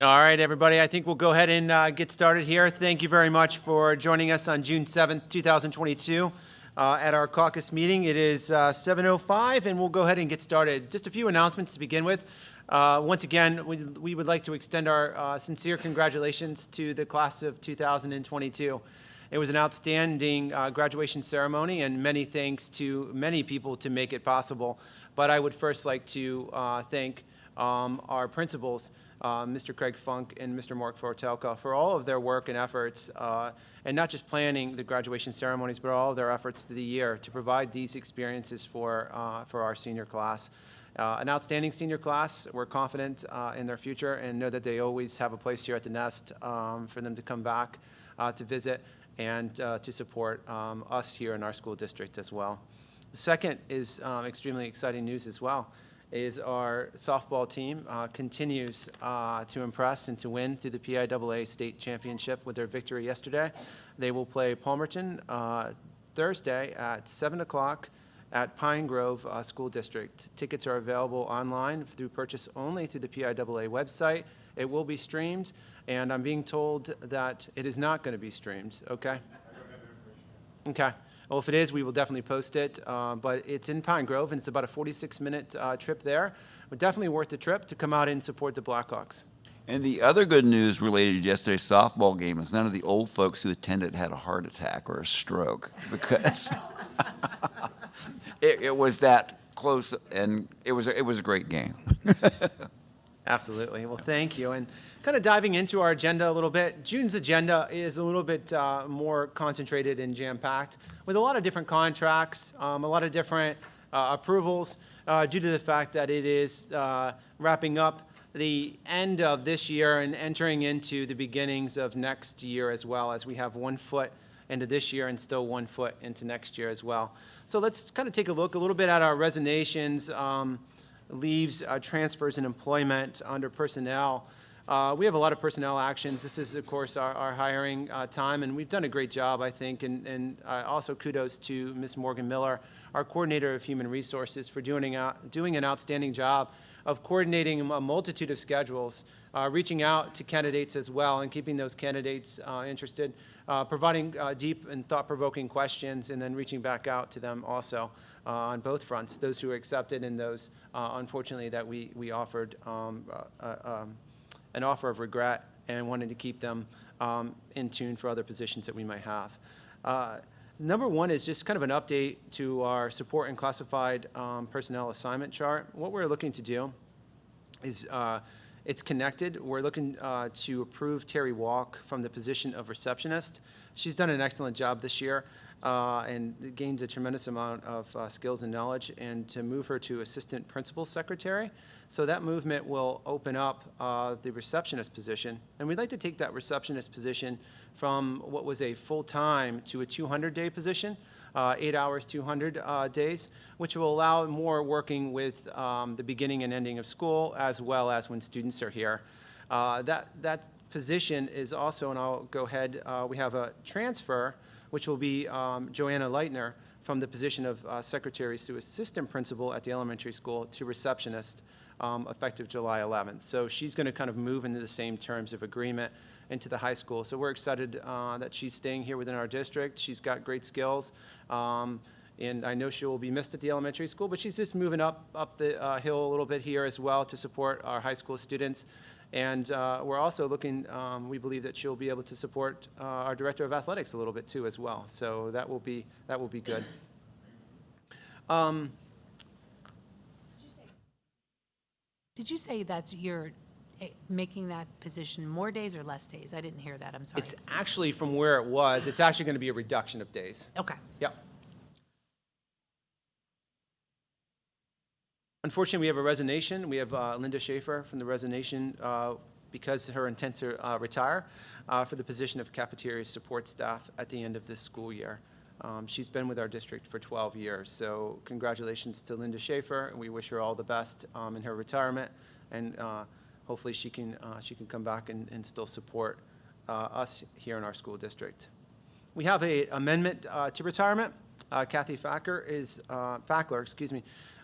All right, everybody, I think we'll go ahead and get started here. Thank you very much for joining us on June 7th, 2022 at our caucus meeting. It is 7:05, and we'll go ahead and get started. Just a few announcements to begin with. Once again, we would like to extend our sincere congratulations to the class of 2022. It was an outstanding graduation ceremony, and many thanks to many people to make it possible. But I would first like to thank our principals, Mr. Craig Funk and Mr. Mark Fortelka, for all of their work and efforts, and not just planning the graduation ceremonies, but all of their efforts through the year to provide these experiences for our senior class. An outstanding senior class. We're confident in their future and know that they always have a place here at the Nest for them to come back to visit and to support us here in our school district as well. The second is extremely exciting news as well, is our softball team continues to impress and to win through the PIAA state championship with their victory yesterday. They will play Palmerton Thursday at 7 o'clock at Pine Grove School District. Tickets are available online through purchase only through the PIAA website. It will be streamed, and I'm being told that it is not going to be streamed, okay? Okay. Well, if it is, we will definitely post it, but it's in Pine Grove, and it's about a 46-minute trip there. But definitely worth the trip to come out and support the Blackhawks. And the other good news related to yesterday's softball game is none of the old folks who attended had a heart attack or a stroke, because it was that close, and it was a great game. Absolutely. Well, thank you. And kind of diving into our agenda a little bit, June's agenda is a little bit more concentrated and jam-packed with a lot of different contracts, a lot of different approvals due to the fact that it is wrapping up the end of this year and entering into the beginnings of next year, as well as we have 1 foot into this year and still 1 foot into next year as well. So let's kind of take a look a little bit at our resignations, leaves, transfers, and employment under personnel. We have a lot of personnel actions. This is, of course, our hiring time, and we've done a great job, I think, and also kudos to Ms. Morgan Miller, our coordinator of human resources, for doing an outstanding job of coordinating a multitude of schedules, reaching out to candidates as well and keeping those candidates interested, providing deep and thought-provoking questions, and then reaching back out to them also on both fronts, those who accepted and those, unfortunately, that we offered an offer of regret and wanted to keep them in tune for other positions that we might have. Number one is just kind of an update to our support and classified personnel assignment chart. What we're looking to do is it's connected. We're looking to approve Terry Walk from the position of receptionist. She's done an excellent job this year and gained a tremendous amount of skills and knowledge, and to move her to assistant principal secretary. So that movement will open up the receptionist position, and we'd like to take that receptionist position from what was a full-time to a 200-day position, 8 hours, 200 days, which will allow more working with the beginning and ending of school, as well as when students are here. That position is also, and I'll go ahead, we have a transfer, which will be Joanna Leitner from the position of secretary to assistant principal at the elementary school to receptionist, effective July 11th. So she's going to kind of move into the same terms of agreement into the high school. So we're excited that she's staying here within our district. She's got great skills, and I know she will be missed at the elementary school, but she's just moving up the hill a little bit here as well to support our high school students. And we're also looking, we believe that she'll be able to support our director of athletics a little bit too as well. So that will be good. Did you say that's you're making that position more days or less days? I didn't hear that. I'm sorry. It's actually from where it was. It's actually going to be a reduction of days. Okay. Yep. Unfortunately, we have a resignation. We have Linda Schaefer from the resignation because her intent to retire for the position of cafeteria support staff at the end of this school year. She's been with our district for 12 years, so congratulations to Linda Schaefer, and we wish her all the best in her retirement, and hopefully she can come back and still support us here in our school district. We have an amendment to retirement. Kathy Fackler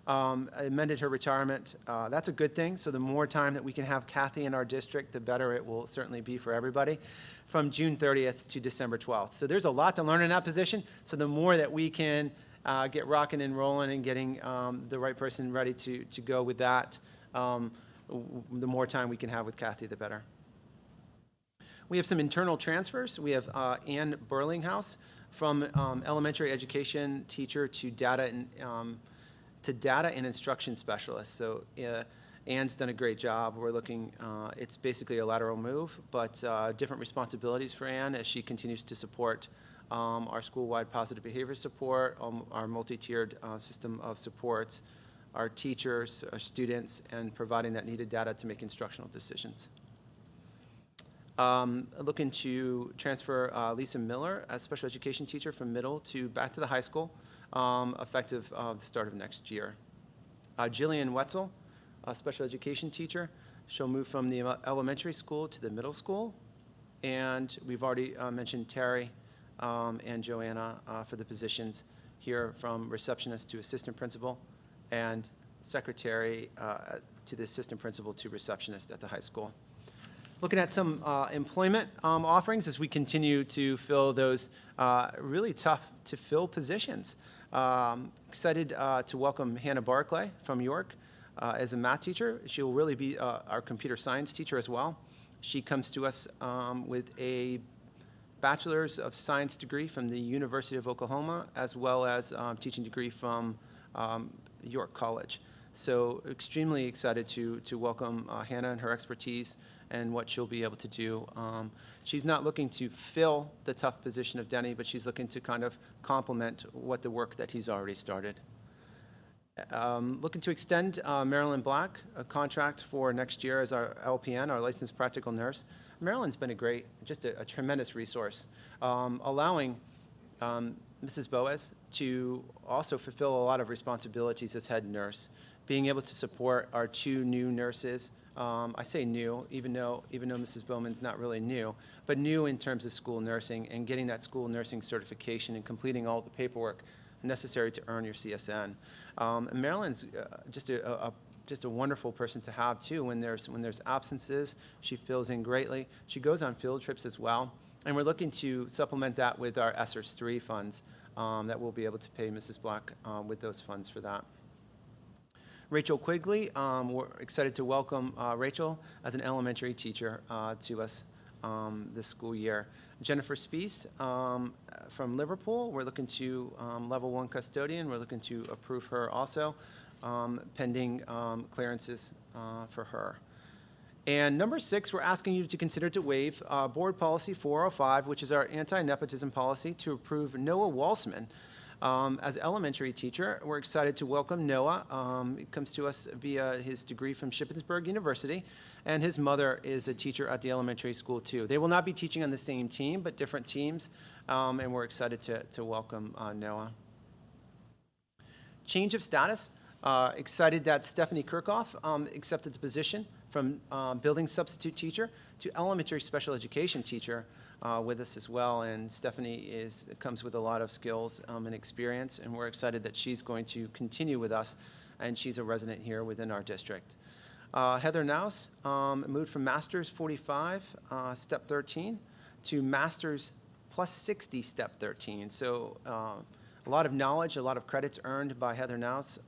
amended her retirement. That's a good thing. So the more time that we can have Kathy in our district, the better it will certainly be for everybody, from June 30th to December 12th. So there's a lot to learn in that position. So the more that we can get rocking and rolling and getting the right person ready to go with that, the more time we can have with Kathy, the better. We have some internal transfers. We have Ann Burlinghouse from elementary education teacher to data and instruction specialist. So Ann's done a great job. We're looking, it's basically a lateral move, but different responsibilities for Ann as she continues to support our school-wide positive behavior support, our multi-tiered system of supports, our teachers, our students, and providing that needed data to make instructional decisions. Looking to transfer Lisa Miller, a special education teacher from middle to back to the high school, effective the start of next year. Jillian Wetzel, a special education teacher. She'll move from the elementary school to the middle school. And we've already mentioned Terry and Joanna for the positions here, from receptionist to assistant principal, and secretary to the assistant principal to receptionist at the high school. Looking at some employment offerings as we continue to fill those really tough to fill positions. Excited to welcome Hannah Barclay from York as a math teacher. She will really be our computer science teacher as well. She comes to us with a Bachelor's of Science degree from the University of Oklahoma, as well as teaching degree from York College. So extremely excited to welcome Hannah and her expertise and what she'll be able to do. She's not looking to fill the tough position of Denny, but she's looking to kind of complement what the work that he's already started. Looking to extend Marilyn Black, a contract for next year as our LPN, our licensed practical nurse. Marilyn's been just a tremendous resource, allowing Mrs. Boas to also fulfill a lot of responsibilities as head nurse, being able to support our two new nurses. I say new, even though Mrs. Bowman's not really new, but new in terms of school nursing and getting that school nursing certification and completing all the paperwork necessary to earn your CSN. And Marilyn's just a wonderful person to have too. When there's absences, she fills in greatly. She goes on field trips as well, and we're looking to supplement that with our ESSERS 3 funds that we'll be able to pay Mrs. Black with those funds for that. Rachel Quigley, we're excited to welcome Rachel as an elementary teacher to us this school year. Jennifer Spees from Liverpool, we're looking to level 1 custodian. We're looking to approve her also, pending clearances for her. And number 6, we're asking you to consider to waive Board Policy 405, which is our anti-nepotism policy, to approve Noah Walsman as elementary teacher. We're excited to welcome Noah. He comes to us via his degree from Shippensburg University, and his mother is a teacher at the elementary school too. They will not be teaching on the same team, but different teams, and we're excited to welcome Noah. Change of status. Excited that Stephanie Kirchhoff accepted the position from building substitute teacher to elementary special education teacher with us as well. And Stephanie comes with a lot of skills and experience, and we're excited that she's going to continue with us, and she's a resident here within our district. Heather Naus moved from Masters 45, Step 13, to Masters plus 60, Step 13. So a lot of knowledge, a lot of credits earned by Heather Naus.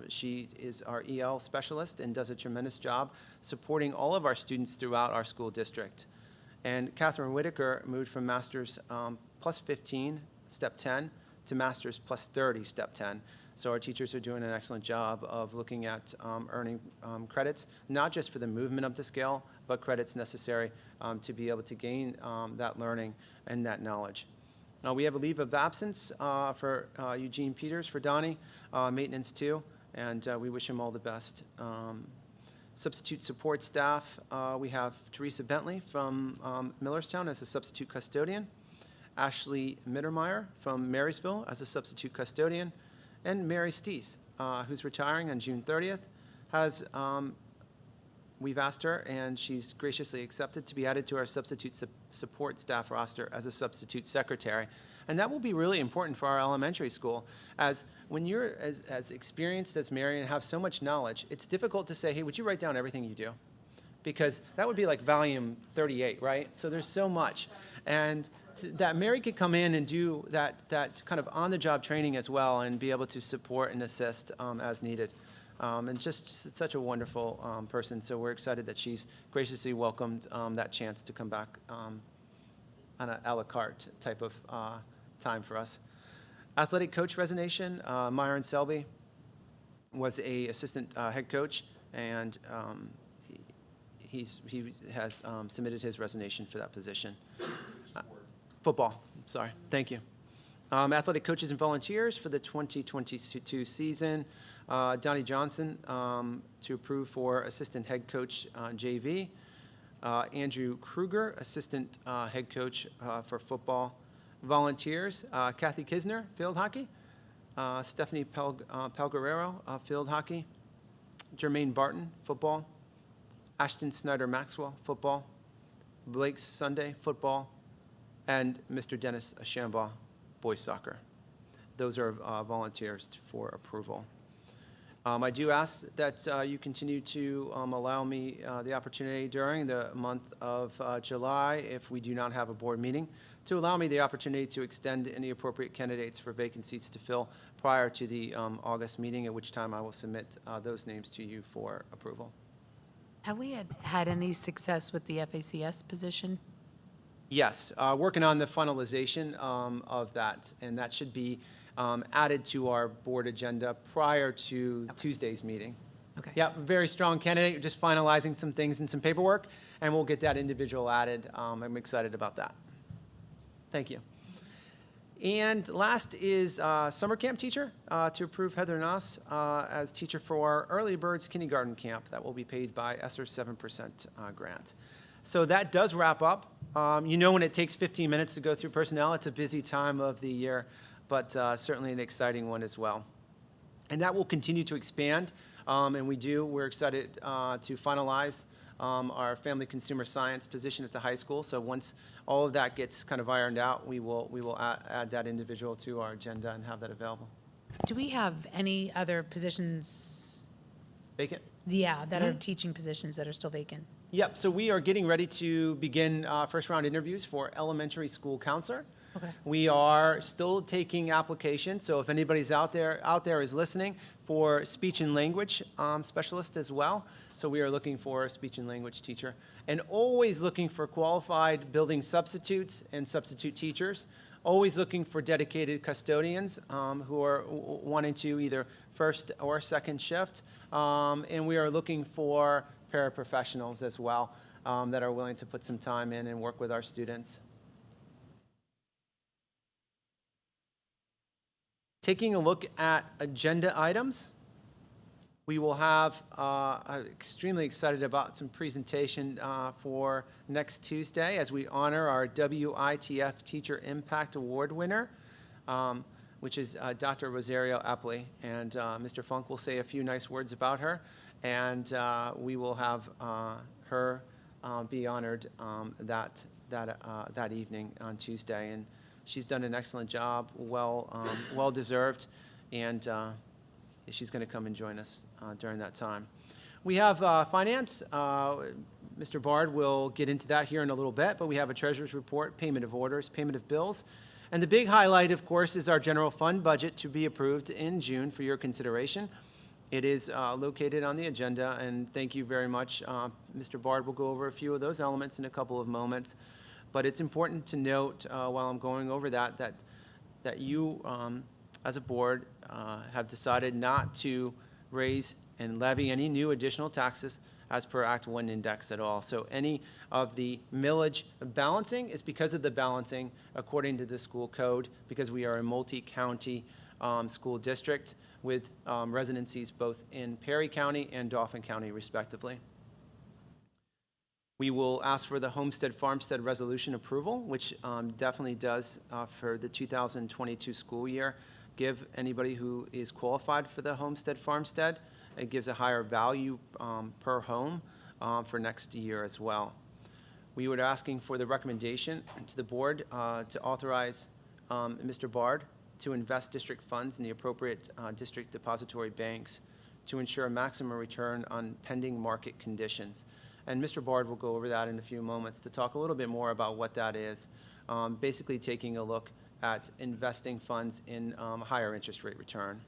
She is our EL specialist and does a tremendous job supporting all of our students throughout our school district. And Catherine Whitaker moved from Masters plus 15, Step 10, to Masters plus 30, Step 10. So our teachers are doing an excellent job of looking at earning credits, not just for the movement up the scale, but credits necessary to be able to gain that learning and that knowledge. We have a leave of absence for Eugene Peters for Donnie, maintenance too, and we wish him all the best. Substitute support staff, we have Teresa Bentley from Millerstown as a substitute custodian, Ashley Mittermeyer from Marysville as a substitute custodian, and Mary Steese, who's retiring on June 30th, we've asked her, and she's graciously accepted to be added to our substitute support staff roster as a substitute secretary. And that will be really important for our elementary school, as when you're as experienced as Mary and have so much knowledge, it's difficult to say, hey, would you write down everything you do? Because that would be like volume 38, right? So there's so much. And that Mary could come in and do that kind of on-the-job training as well and be able to support and assist as needed. And just such a wonderful person. So we're excited that she's graciously welcomed that chance to come back on an a la carte type of time for us. Athletic coach resignation, Myron Selby was a assistant head coach, and he has submitted his resignation for that position. Football, sorry, thank you. Athletic coaches and volunteers for the 2022 season. Donnie Johnson to approve for assistant head coach JV. Andrew Kruger, assistant head coach for football. Volunteers, Kathy Kisner, field hockey. Stephanie Pelguerrero, field hockey. Jermaine Barton, football. Ashton Snyder Maxwell, football. Blake Sunday, football. And Mr. Dennis Shambaugh, boys soccer. Those are volunteers for approval. I do ask that you continue to allow me the opportunity during the month of July, if we do not have a board meeting, to allow me the opportunity to extend any appropriate candidates for vacant seats to fill prior to the August meeting, at which time I will submit those names to you for approval. Have we had any success with the FACS position? Yes, working on the finalization of that, and that should be added to our board agenda prior to Tuesday's meeting. Okay. Yep, very strong candidate, just finalizing some things and some paperwork, and we'll get that individual added. I'm excited about that. Thank you. And last is summer camp teacher, to approve Heather Noss as teacher for our Early Birds Kindergarten Camp. That will be paid by ESSER 7% grant. So that does wrap up. You know, when it takes 15 minutes to go through personnel, it's a busy time of the year, but certainly an exciting one as well. And that will continue to expand, and we're excited to finalize our family consumer science position at the high school. So once all of that gets kind of ironed out, we will add that individual to our agenda and have that available. Do we have any other positions, Vacant? that are teaching positions that are still vacant? Yep, so we are getting ready to begin first round interviews for elementary school counselor. Okay. We are still taking applications, so if anybody's out there is listening, for speech and language specialist as well. So we are looking for a speech and language teacher, and always looking for qualified building substitutes and substitute teachers. Always looking for dedicated custodians who are wanting to either first or second shift, and we are looking for paraprofessionals as well that are willing to put some time in and work with our students. Taking a look at agenda items, we will have, I'm extremely excited about some presentation for next Tuesday as we honor our WITF Teacher Impact Award winner, which is Dr. Rosario Apley. And Mr. Funk will say a few nice words about her, and we will have her be honored that evening on Tuesday. And she's done an excellent job, well deserved, and she's going to come and join us during that time. We have finance. Mr. Bard will get into that here in a little bit, but we have a treasurer's report, payment of orders, payment of bills. And the big highlight, of course, is our general fund budget to be approved in June for your consideration. It is located on the agenda, and thank you very much. Mr. Bard will go over a few of those elements in a couple of moments. But it's important to note while I'm going over that you, as a board, have decided not to raise and levy any new additional taxes as per Act 1 index at all. So any of the millage balancing is because of the balancing according to the school code, because we are a multi-county school district with residencies both in Perry County and Dauphin County, respectively. We will ask for the Homestead-Farmstead resolution approval, which definitely does, for the 2022 school year, give anybody who is qualified for the Homestead-Farmstead, it gives a higher value per home for next year as well. We were asking for the recommendation to the board to authorize Mr. Bard to invest district funds in the appropriate district depository banks to ensure a maximum return on pending market conditions. And Mr. Bard will go over that in a few moments to talk a little bit more about what that is. Basically taking a look at investing funds in a higher interest rate return.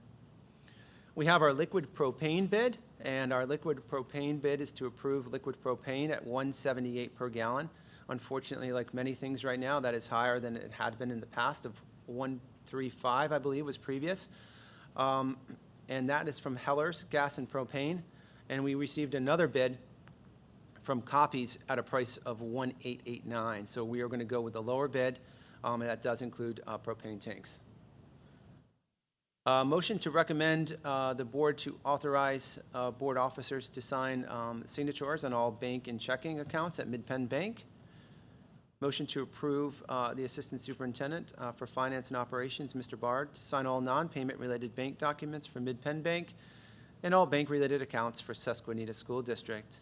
We have our liquid propane bid, and our liquid propane bid is to approve liquid propane at $1.78 per gallon. Unfortunately, like many things right now, that is higher than it had been in the past of $1.35, I believe, was previous. And that is from Heller's Gas and Propane. And we received another bid from Copies at a price of $1.889. So we are going to go with the lower bid, and that does include propane tanks. Motion to recommend the board to authorize board officers to sign signatures on all bank and checking accounts at Mid-Penn Bank. Motion to approve the Assistant Superintendent for Finance and Operations, Mr. Bard, to sign all non-payment related bank documents for Mid-Penn Bank and all bank-related accounts for Susquenita School District.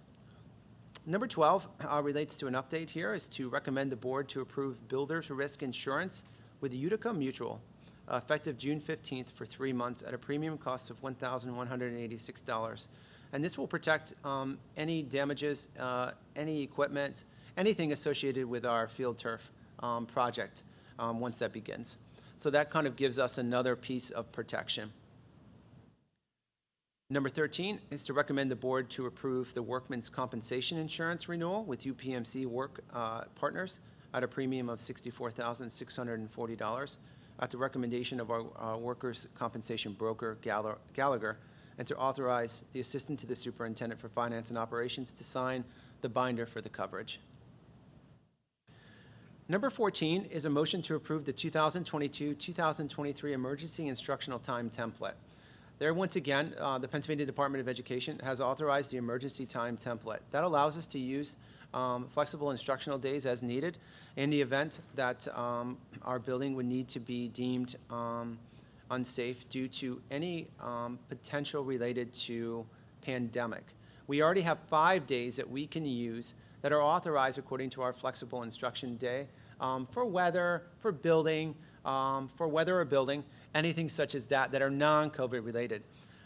Number 12 relates to an update here, is to recommend the board to approve builder's risk insurance with Utica Mutual, effective June 15th for 3 months at a premium cost of $1,186. And this will protect any damages, any equipment, anything associated with our field turf project once that begins. So that kind of gives us another piece of protection. Number 13 is to recommend the board to approve the workman's compensation insurance renewal with UPMC Work Partners at a premium of $64,640 at the recommendation of our workers' compensation broker, Gallagher, and to authorize the assistant to the superintendent for finance and operations to sign the binder for the coverage. Number 14 is a motion to approve the 2022-2023 emergency instructional time template. There, once again, the Pennsylvania Department of Education has authorized the emergency time template. That allows us to use flexible instructional days as needed in the event that our building would need to be deemed unsafe due to any potential related to pandemic. We already have 5 days that we can use that are authorized according to our flexible instruction day for weather, for building, for weather or building, anything such as that are non-COVID related.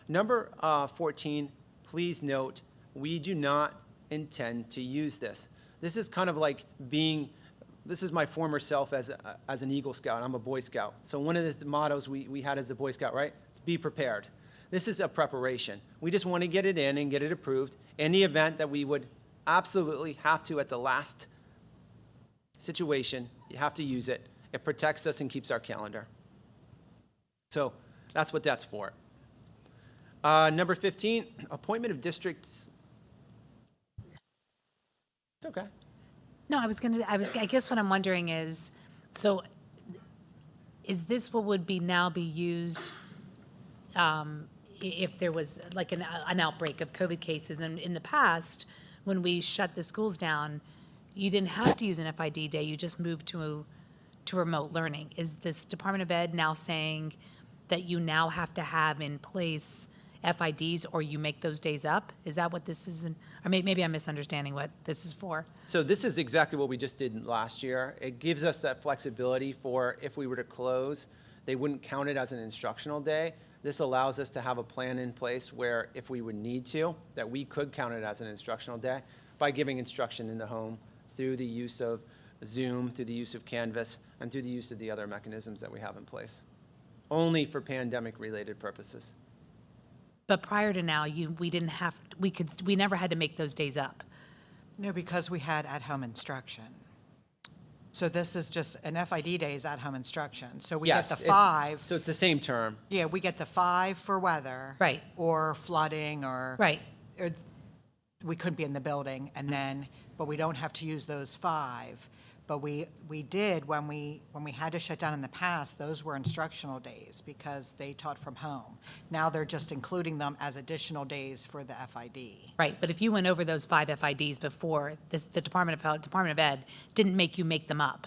Number 14, please note, we do not intend to use this. This is kind of like this is my former self as an Eagle Scout. I'm a Boy Scout. So one of the mottos we had as a Boy Scout, right? Be prepared. This is a preparation. We just want to get it in and get it approved in the event that we would absolutely have to at the last situation. You have to use it. It protects us and keeps our calendar. So that's what that's for. Number 15, appointment of districts. It's okay. No, I guess what I'm wondering is, so is this what would now be used if there was like an outbreak of COVID cases? And in the past, when we shut the schools down, you didn't have to use an FID day, you just moved to remote learning. Is this Department of Ed now saying that you now have to have in place FIDs or you make those days up? Is that what this is? Or maybe I'm misunderstanding what this is for. So this is exactly what we just did last year. It gives us that flexibility for if we were to close, they wouldn't count it as an instructional day. This allows us to have a plan in place where if we would need to, that we could count it as an instructional day by giving instruction in the home through the use of Zoom, through the use of Canvas, and through the use of the other mechanisms that we have in place, only for pandemic-related purposes. But prior to now, we never had to make those days up. No, because we had at-home instruction. So this is just, an FID day is at-home instruction. So we get the 5. So it's the same term. Yeah, we get the 5 for weather. Right. Or flooding or. Right. Or we couldn't be in the building and then, but we don't have to use those 5. But we did, when we had to shut down in the past, those were instructional days because they taught from home. Now they're just including them as additional days for the FID. Right, but if you went over those 5 FIDs before, the Department of Ed didn't make you make them up.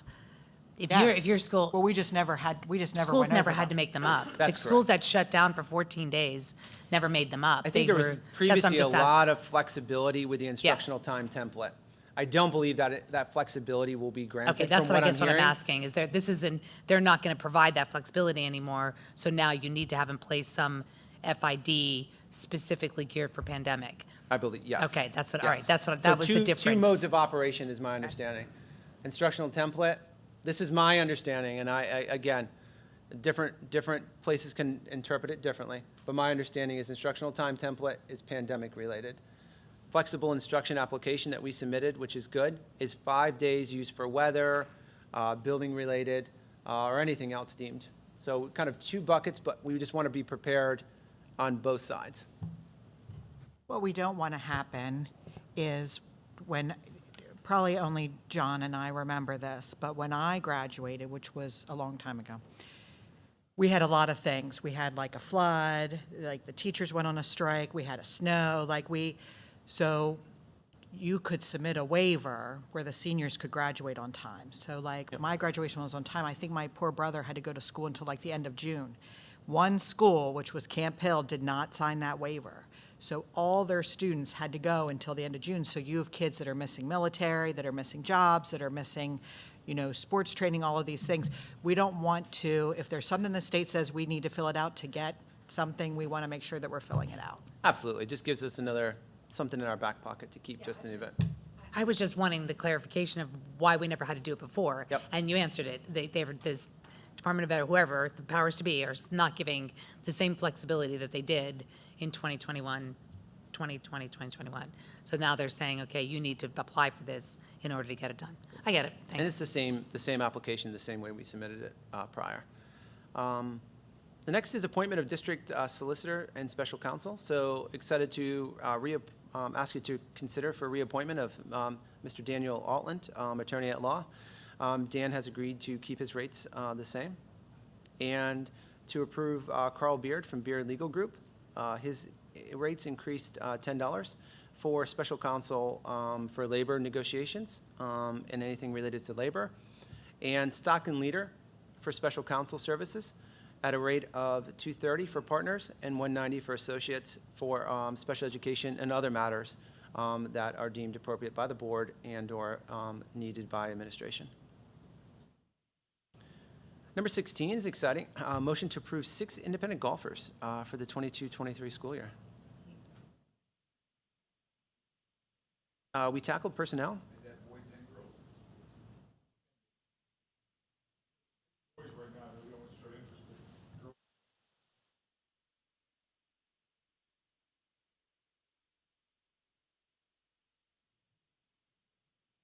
If your school. Well, we just never went over Schools never had to them. make them up. That's The schools correct. that shut down for 14 days never made them up. I think there was That's what I'm previously a just lot asking. of flexibility with the instructional time template. I don't believe that that flexibility will be granted. Okay, that's from what I guess what I'm hearing. asking, is they're not going to provide that flexibility anymore, so now you need to have in place some FID specifically geared for pandemic. I believe, yes. Okay, that's what, all right, Yes. that's what, So that was the Two difference. modes of operation is my understanding. Instructional template, this is my understanding, and again, different places can interpret it differently, but my understanding is instructional time template is pandemic related. Flexible instruction application that we submitted, which is good, is 5 days used for weather, building related, or anything else deemed. So kind of two buckets, but we just want to be prepared on both sides. What we don't want to happen is when, probably only John and I remember this, but when I graduated, which was a long time ago, we had a lot of things. We had like a flood, like the teachers went on a strike, we had a snow, so you could submit a waiver where the seniors could graduate on time. So like my graduation was on time. I think my poor brother had to go to school until like the end of June. One school, which was Camp Hill, did not sign that waiver. So all their students had to go until the end of June. So you have kids that are missing military, that are missing jobs, that are missing, sports training, all of these things. We don't want to, if there's something the state says we need to fill it out to get something, we want to make sure that we're filling it out. Absolutely, just gives us something in our back pocket to keep just in the event. I was just wanting the clarification of why we never had to do it before. Yep. And you answered it. They were, this Department of Ed, whoever, the powers to be, are not giving the same flexibility that they did in 2021. So now they're saying, okay, you need to apply for this in order to get it done. I get it, And thanks. it's the same application, the same way we submitted it prior. The next is appointment of district solicitor and special counsel. So excited to ask you to consider for reappointment of Mr. Daniel Altland, attorney at law. Dan has agreed to keep his rates the same. And to approve Carl Beard from Beard Legal Group. His rates increased $10 for special counsel for labor negotiations and anything related to labor. And Stockton Leader for special counsel services at a rate of $230 for partners and $190 for associates for special education and other matters that are deemed appropriate by the board and/or needed by administration. Number 16 is exciting. Motion to approve 6 independent golfers for the 22-23 school year. We tackled personnel. Is that boys and girls? Boys right now, we don't start interested. Girls.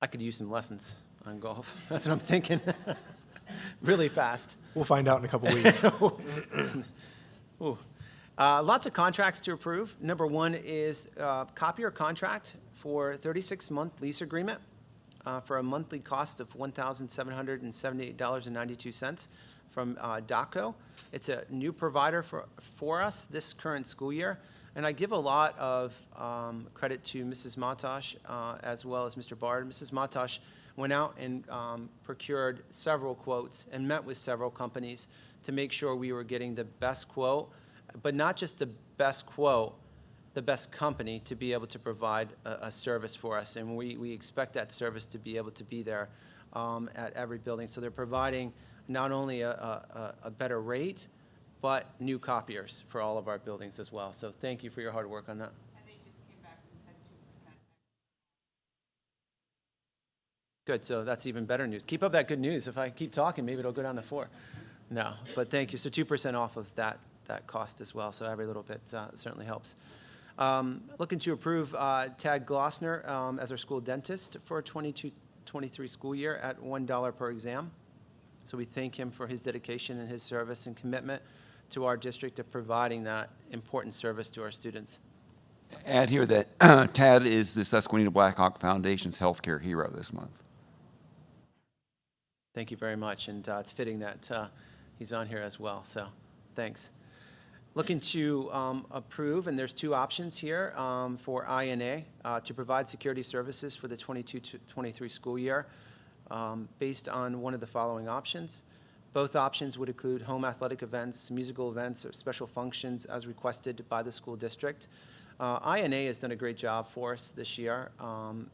I could use some lessons on golf. That's what I'm thinking. Really fast. We'll find out in a couple weeks. Ooh. Lots of contracts to approve. Number 1 is copier contract for 36-month lease agreement for a monthly cost of $1,778.92 from DACO. It's a new provider for us this current school year. And I give a lot of credit to Mrs. Matosh as well as Mr. Bard. Mrs. Matosh went out and procured several quotes and met with several companies to make sure we were getting the best quote, but not just the best quote, the best company to be able to provide a service for us. And we expect that service to be able to be there at every building. So they're providing not only a better rate, but new copiers for all of our buildings as well. So thank you for your hard work on that. And they just came back and said 2%. Good, so that's even better news. Keep up that good news. If I keep talking, maybe it'll go down to 4. No, but thank you. So 2% off of that cost as well, so every little bit certainly helps. Looking to approve Tad Glossner as our school dentist for 22-23 school year at $1 per exam. So we thank him for his dedication and his service and commitment to our district of providing that important service to our students. Add here that Tad is the Susquenita Blackhawk Foundation's healthcare hero this month. Thank you very much, and it's fitting that he's on here as well, so thanks. Looking to approve, and there's 2 options here for INA to provide security services for the 22-23 school year based on one of the following options. Both options would include home athletic events, musical events, or special functions as requested by the school district. INA has done a great job for us this year.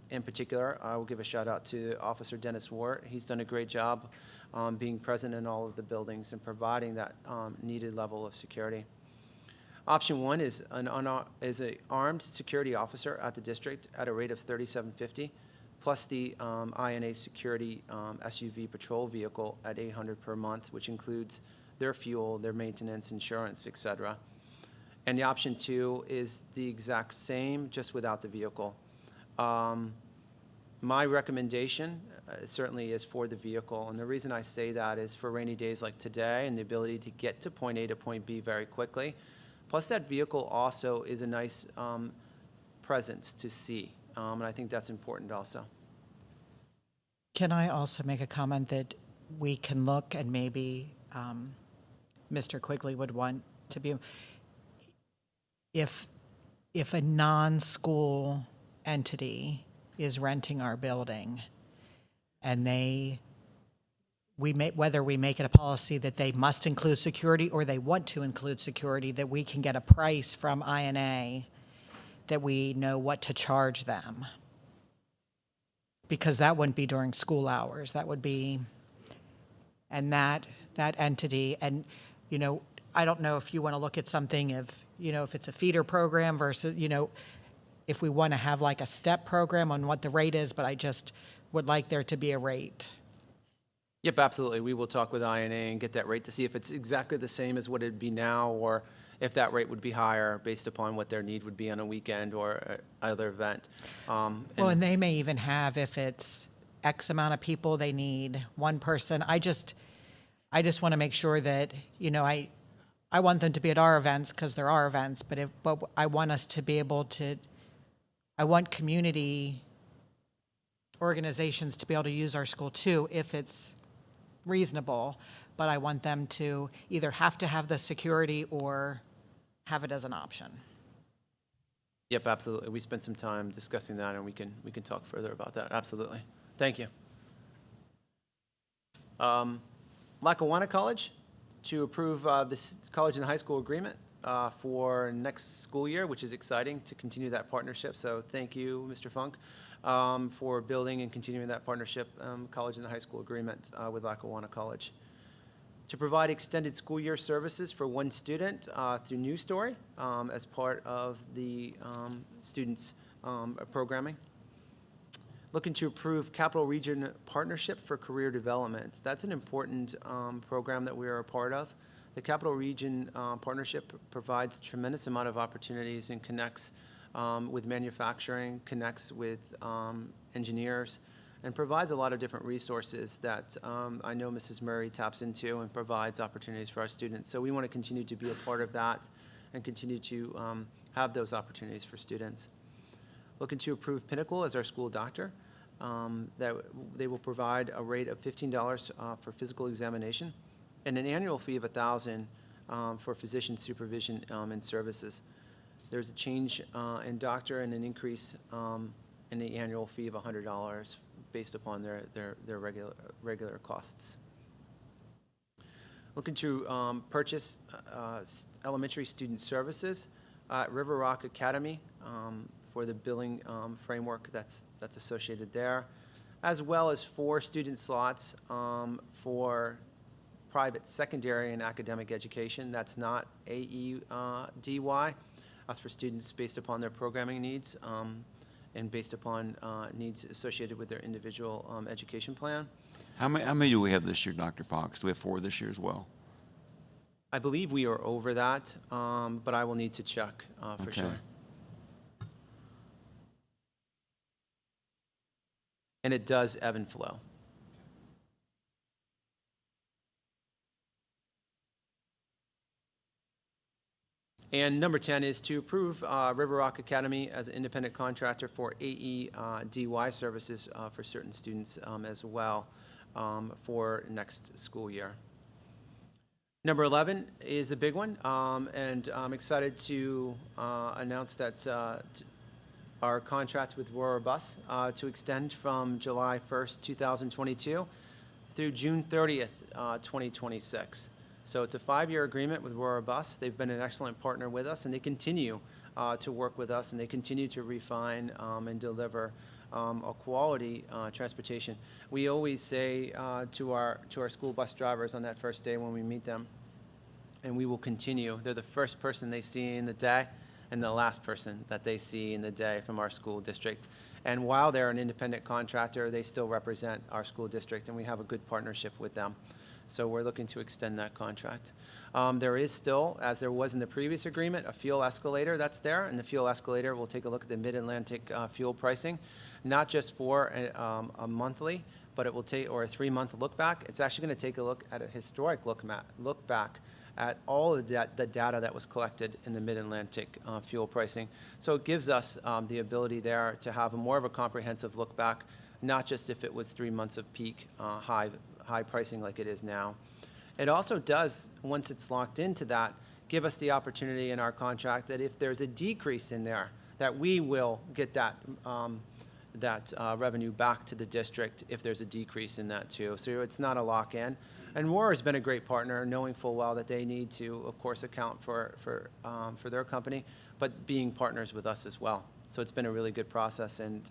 In particular, I will give a shout out to Officer Dennis Wart. He's done a great job being present in all of the buildings and providing that needed level of security. Option one is an armed security officer at the district at a rate of $37.50, plus the INA security SUV patrol vehicle at $800 per month, which includes their fuel, their maintenance, insurance, et cetera. And the option two is the exact same, just without the vehicle. My recommendation certainly is for the vehicle, and the reason I say that is for rainy days like today and the ability to get to point A to point B very quickly. Plus, that vehicle also is a nice presence to see, and I think that's important also. Can I also make a comment that we can look, and maybe Mr. Quigley would want to be, if a non-school entity is renting our building, and whether we make it a policy that they must include security or they want to include security, that we can get a price from INA that we know what to charge them. Because that wouldn't be during school hours. That would be, and that entity, and, you know, I don't know if you want to look at something if it's a feeder program versus, if we want to have like a step program on what the rate is, but I just would like there to be a rate. Yep, absolutely. We will talk with INA and get that rate to see if it's exactly the same as what it'd be now, or if that rate would be higher based upon what their need would be on a weekend or other event. Well, and they may even have, if it's X amount of people they need, one person. I just want to make sure that, I want them to be at our events because they're our events, but I want us to be able to, I want community organizations to be able to use our school too, if it's reasonable, but I want them to either have to have the security or have it as an option. Yep, absolutely. We spent some time discussing that, and we can talk further about that. Absolutely. Thank you. Lackawanna College to approve this college and high school agreement for next school year, which is exciting to continue that partnership. So thank you, Mr. Funk, for building and continuing that partnership, college and high school agreement with Lackawanna College. To provide extended school year services for one student through News Story as part of the students' programming. Looking to approve Capital Region Partnership for Career Development. That's an important program that we are a part of. The Capital Region Partnership provides a tremendous amount of opportunities and connects with manufacturing, connects with engineers, and provides a lot of different resources that I know Mrs. Murray taps into and provides opportunities for our students. So we want to continue to be a part of that and continue to have those opportunities for students. Looking to approve Pinnacle as our school doctor. That they will provide a rate of $15 for physical examination and an annual fee of $1,000 for physician supervision and services. There's a change in doctor and an increase in the annual fee of $100 based upon their regular costs. Looking to purchase elementary student services at River Rock Academy for the billing framework that's associated there, as well as 4 student slots for private secondary and academic education. That's not AEDY. That's for students based upon their programming needs and based upon needs associated with their individual education plan. How many do we have this year, Dr. Fox? Do we have 4 this year as well? I believe we are over that, but I will need to check for Okay. sure. And it does ebb and flow. And number 10 is to approve River Rock Academy as an independent contractor for AEDY services for certain students as well for next school year. Number 11 is a big one, and I'm excited to announce that our contract with Aurora Bus to extend from July 1st, 2022 through June 30th, 2026. So it's a 5-year agreement with Aurora Bus. They've been an excellent partner with us, and they continue to work with us, and they continue to refine and deliver a quality transportation. We always say to our school bus drivers on that first day when we meet them, and we will continue. They're the first person they see in the day and the last person that they see in the day from our school district. And while they're an independent contractor, they still represent our school district, and we have a good partnership with them. So we're looking to extend that contract. There is still, as there was in the previous agreement, a fuel escalator that's there, and the fuel escalator will take a look at the Mid-Atlantic fuel pricing, not just for a monthly, but it will take, or a 3-month look back. It's actually going to take a look at a historic look back at all of the data that was collected in the Mid-Atlantic fuel pricing. So it gives us the ability there to have more of a comprehensive look back, not just if it was 3 months of peak high pricing like it is now. It also does, once it's locked into that, give us the opportunity in our contract that if there's a decrease in there, that we will get that revenue back to the district if there's a decrease in that too. So it's not a lock-in. And Aurora has been a great partner, knowing full well that they need to, of course, account for their company, but being partners with us as well. So it's been a really good process, and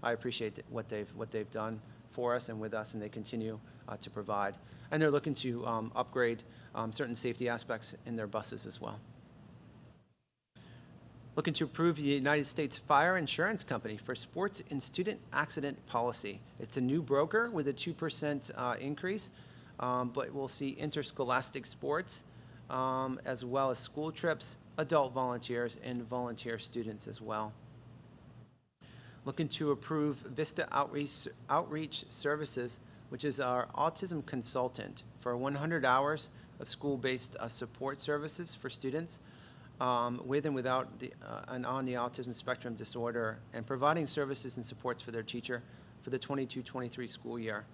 I appreciate what they've done for us and with us, and they continue to provide. And they're looking to upgrade certain safety aspects in their buses as well. Looking to approve the United States Fire Insurance Company for sports and student accident policy. It's a new broker with a 2% increase, but we'll see interscholastic sports as well as school trips, adult volunteers, and volunteer students as well. Looking to approve Vista Outreach Services, which is our autism consultant, for 100 hours of school-based support services for students with and without and on the autism spectrum disorder, and providing services and supports for their teacher for the 22-23 school year.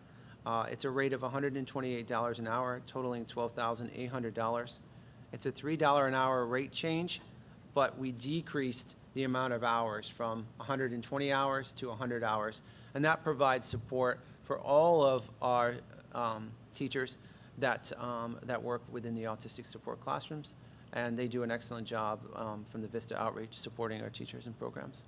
It's a rate of $128 an hour, totaling $12,800. It's a $3 an hour rate change, but we decreased the amount of hours from 120 hours to 100 hours. And that provides support for all of our teachers that work within the autistic support classrooms. And they do an excellent job from the Vista Outreach supporting our teachers and programs.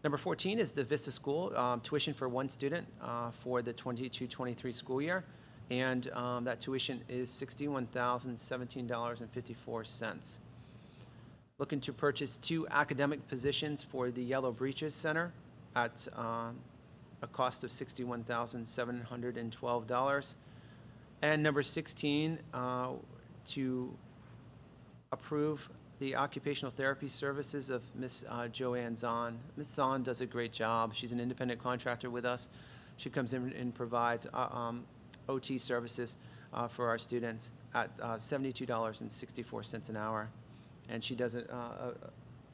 Number 14 is the Vista School tuition for one student for the 22-23 school year. And that tuition is $61,017.54. Looking to purchase 2 academic positions for the Yellow Breeches Center at a cost of $61,712. And number 16, to approve the occupational therapy services of Miss Joanne Zahn. Miss Zahn does a great job. She's an independent contractor with us. She comes in and provides OT services for our students at $72.64 an hour. And she does a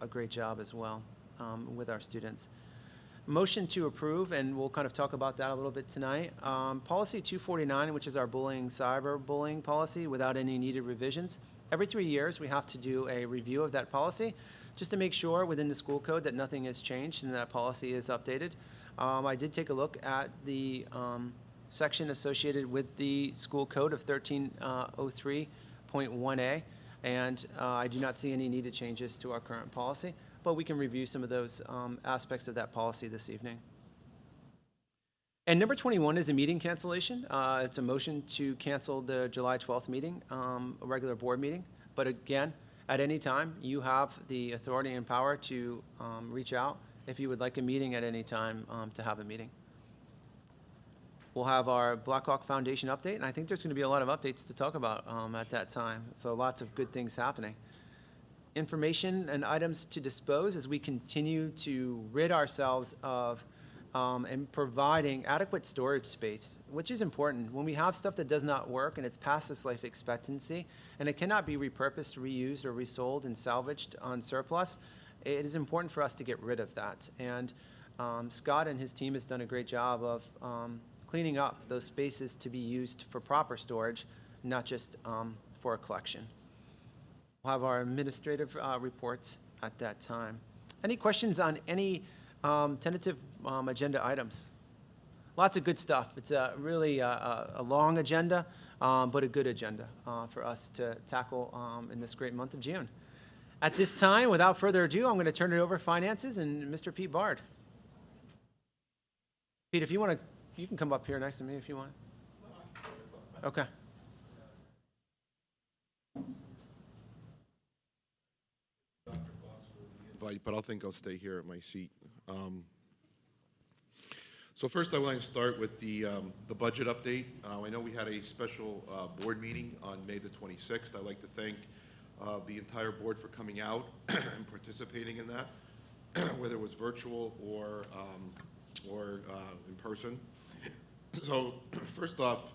great job as well with our students. Motion to approve, and we'll kind of talk about that a little bit tonight. Policy 249, which is our cyberbullying policy without any needed revisions. Every 3 years, we have to do a review of that policy just to make sure within the school code that nothing has changed and that policy is updated. I did take a look at the section associated with the school code of 1303.1A, and I do not see any needed changes to our current policy, but we can review some of those aspects of that policy this evening. And number 21 is a meeting cancellation. It's a motion to cancel the July 12th meeting, a regular board meeting. But again, at any time, you have the authority and power to reach out if you would like a meeting at any time to have a meeting. We'll have our Blackhawk Foundation update, and I think there's going to be a lot of updates to talk about at that time. So lots of good things happening. Information and items to dispose as we continue to rid ourselves of and providing adequate storage space, which is important. When we have stuff that does not work and it's past its life expectancy and it cannot be repurposed, reused, or resold and salvaged on surplus, it is important for us to get rid of that. And Scott and his team has done a great job of cleaning up those spaces to be used for proper storage, not just for a collection. We'll have our administrative reports at that time. Any questions on any tentative agenda items? lots of good stuff. It's a really a long agenda, but a good agenda for us to tackle in this great month of June. At this time, without further ado, I'm going to turn it over to finances and Mr. Pete Bard. Pete, if you want to, you can come up here next to me if you want. Okay. But I think I'll stay here at my seat. So first, I want to start with the budget update. I know we had a special board meeting on May the 26th. I'd like to thank the entire board for coming out and participating in that, whether it was virtual or in person. So first off,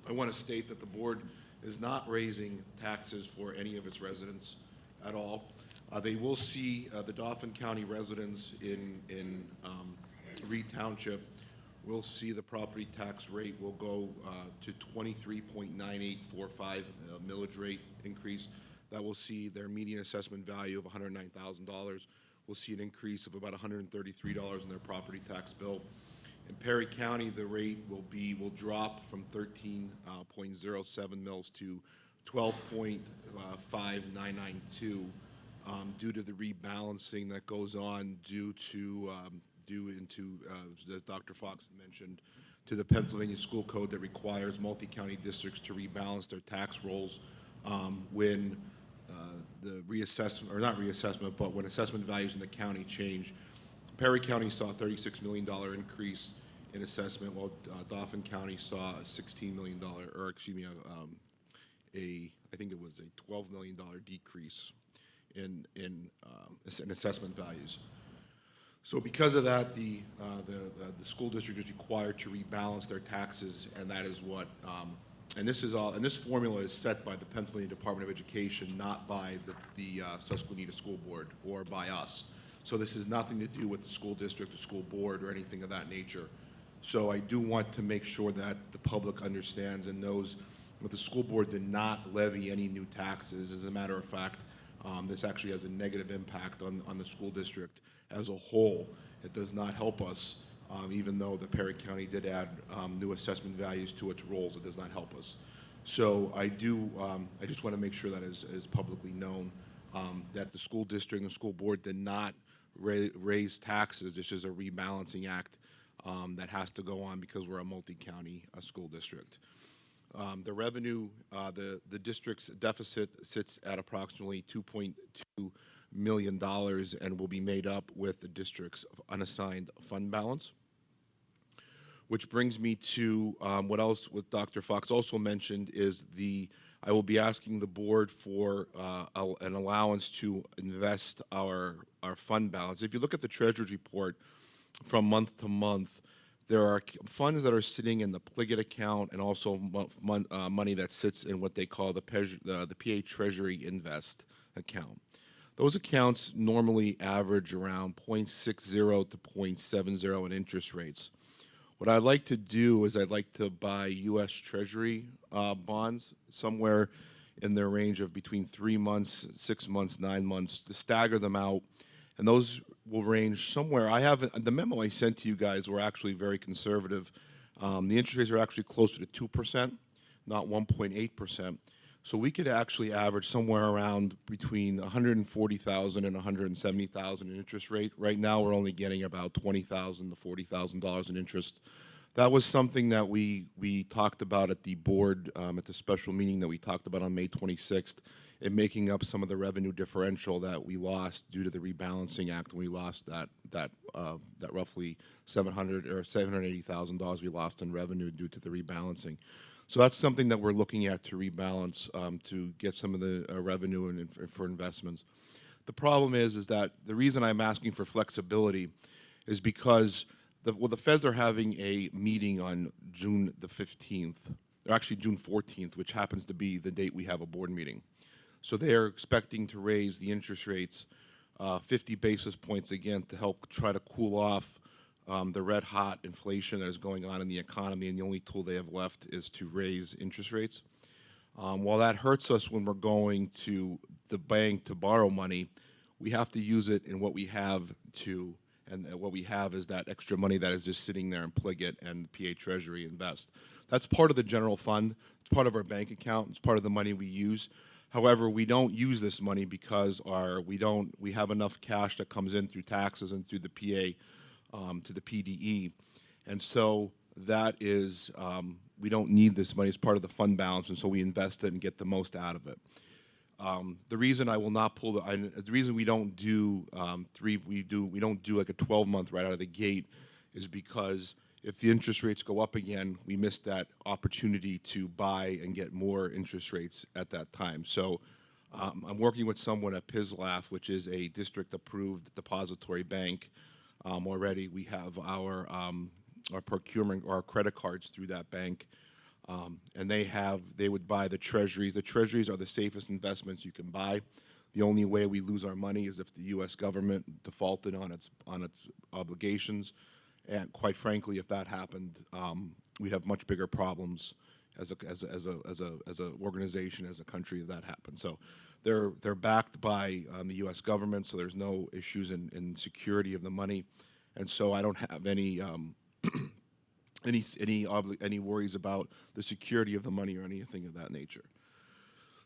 I want to state that the board is not raising taxes for any of its residents at all. They will see the Dauphin County residents in Reed Township will see the property tax rate will go to 23.9845 millage rate increase. That will see their median assessment value of $109,000. We'll see an increase of about $133 in their property tax bill. In Perry County, the rate will drop from 13.07 mils to 12.5992 due to the rebalancing that goes on due into, as Dr. Fox mentioned, to the Pennsylvania school code that requires multi-county districts to rebalance their tax rolls when the reassessment, or not reassessment, but when assessment values in the county change. Perry County saw a $36 million increase in assessment, while Dauphin County saw a $16 million, or excuse me, I think it was a $12 million decrease in assessment values. So because of that, the school district is required to rebalance their taxes, and that is what, and this formula is set by the Pennsylvania Department of Education, not by the Susquenita School Board or by us. So this has nothing to do with the school district, the school board, or anything of that nature. So I do want to make sure that the public understands and knows that the school board did not levy any new taxes. As a matter of fact, this actually has a negative impact on the school district as a whole. It does not help us, even though the Perry County did add new assessment values to its rolls. It does not help us. So I just want to make sure that is publicly known, that the school district and the school board did not raise taxes. This is a rebalancing act that has to go on because we're a multi-county school district. The revenue, the district's deficit sits at approximately $2.2 million and will be made up with the district's unassigned fund balance. Which brings me to what Dr. Fox also mentioned is I will be asking the board for an allowance to invest our fund balance. If you look at the Treasurer's report from month to month, there are funds that are sitting in the Pliget account and also money that sits in what they call the PA Treasury Invest account. Those accounts normally average around 0.60 to 0.70 in interest rates. What I'd like to do is I'd like to buy U.S. Treasury bonds somewhere in their range of between 3 months, 6 months, 9 months to stagger them out. And those will range somewhere. The memo I sent to you guys were actually very conservative. The interest rates are actually closer to 2%, not 1.8%. So we could actually average somewhere around between $140,000 and $170,000 in interest rate. Right now, we're only getting about $20,000 to $40,000 in interest. That was something that we talked about at the board at the special meeting that we talked about on May 26th, in making up some of the revenue differential that we lost due to the rebalancing act. We lost that roughly $700,000 or $780,000 we lost in revenue due to the rebalancing. So that's something that we're looking at to rebalance to get some of the revenue for investments. The problem is that the reason I'm asking for flexibility is because the feds are having a meeting on June the 15th, or actually June 14th, which happens to be the date we have a board meeting. So they are expecting to raise the interest rates 50 basis points again to help try to cool off the red-hot inflation that is going on in the economy, and the only tool they have left is to raise interest rates. While that hurts us when we're going to the bank to borrow money, we have to use it in what we have to, and what we have is that extra money that is just sitting there in Pliget and PA Treasury Invest. That's part of the general fund. It's part of our bank account. It's part of the money we use. However, we don't use this money because we have enough cash that comes in through taxes and through the PA to the PDE, and so that is we don't need this money as part of the fund balance, and so we invest it and get the most out of it. The reason I will not pull the reason we don't do we don't do like a 12-month right out of the gate is because if the interest rates go up again, we miss that opportunity to buy and get more interest rates at that time. So I'm working with someone at PISLAF, which is a district-approved depository bank. Already, we have our procurement, our credit cards through that bank, and they would buy the treasuries. The treasuries are the safest investments you can buy. The only way we lose our money is if the U.S. government defaulted on its obligations. And quite frankly, if that happened, we'd have much bigger problems as a organization, as a country, if that happened. So they're backed by the U.S. government, so there's no issues in security of the money, and so I don't have any any worries about the security of the money or anything of that nature.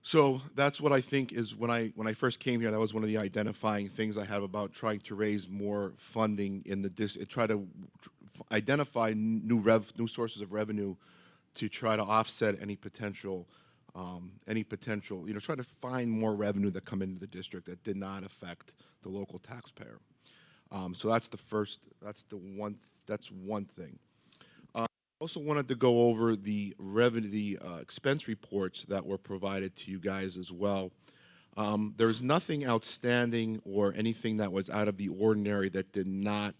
So that's what I think is when I first came here, that was one of the identifying things I have about trying to raise more funding in the try to identify new sources of revenue to try to offset any potential, try to find more revenue that come into the district that did not affect the local taxpayer. So that's one thing. I also wanted to go over the expense reports that were provided to you guys as well. There's nothing outstanding or anything that was out of the ordinary that did not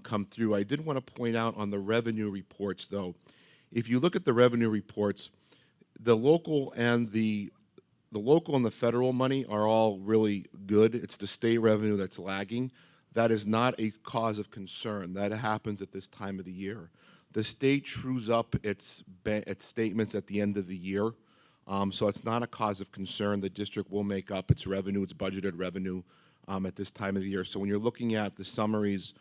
come through. I did want to point out on the revenue reports, though, if you look at the revenue reports, the local and the federal money are all really good. It's the state revenue that's lagging. That is not a cause of concern. That happens at this time of the year. The state trues up its statements at the end of the year, so it's not a cause of concern. The district will make up its revenue, its budgeted revenue, at this time of the year. So when you're looking at the summaries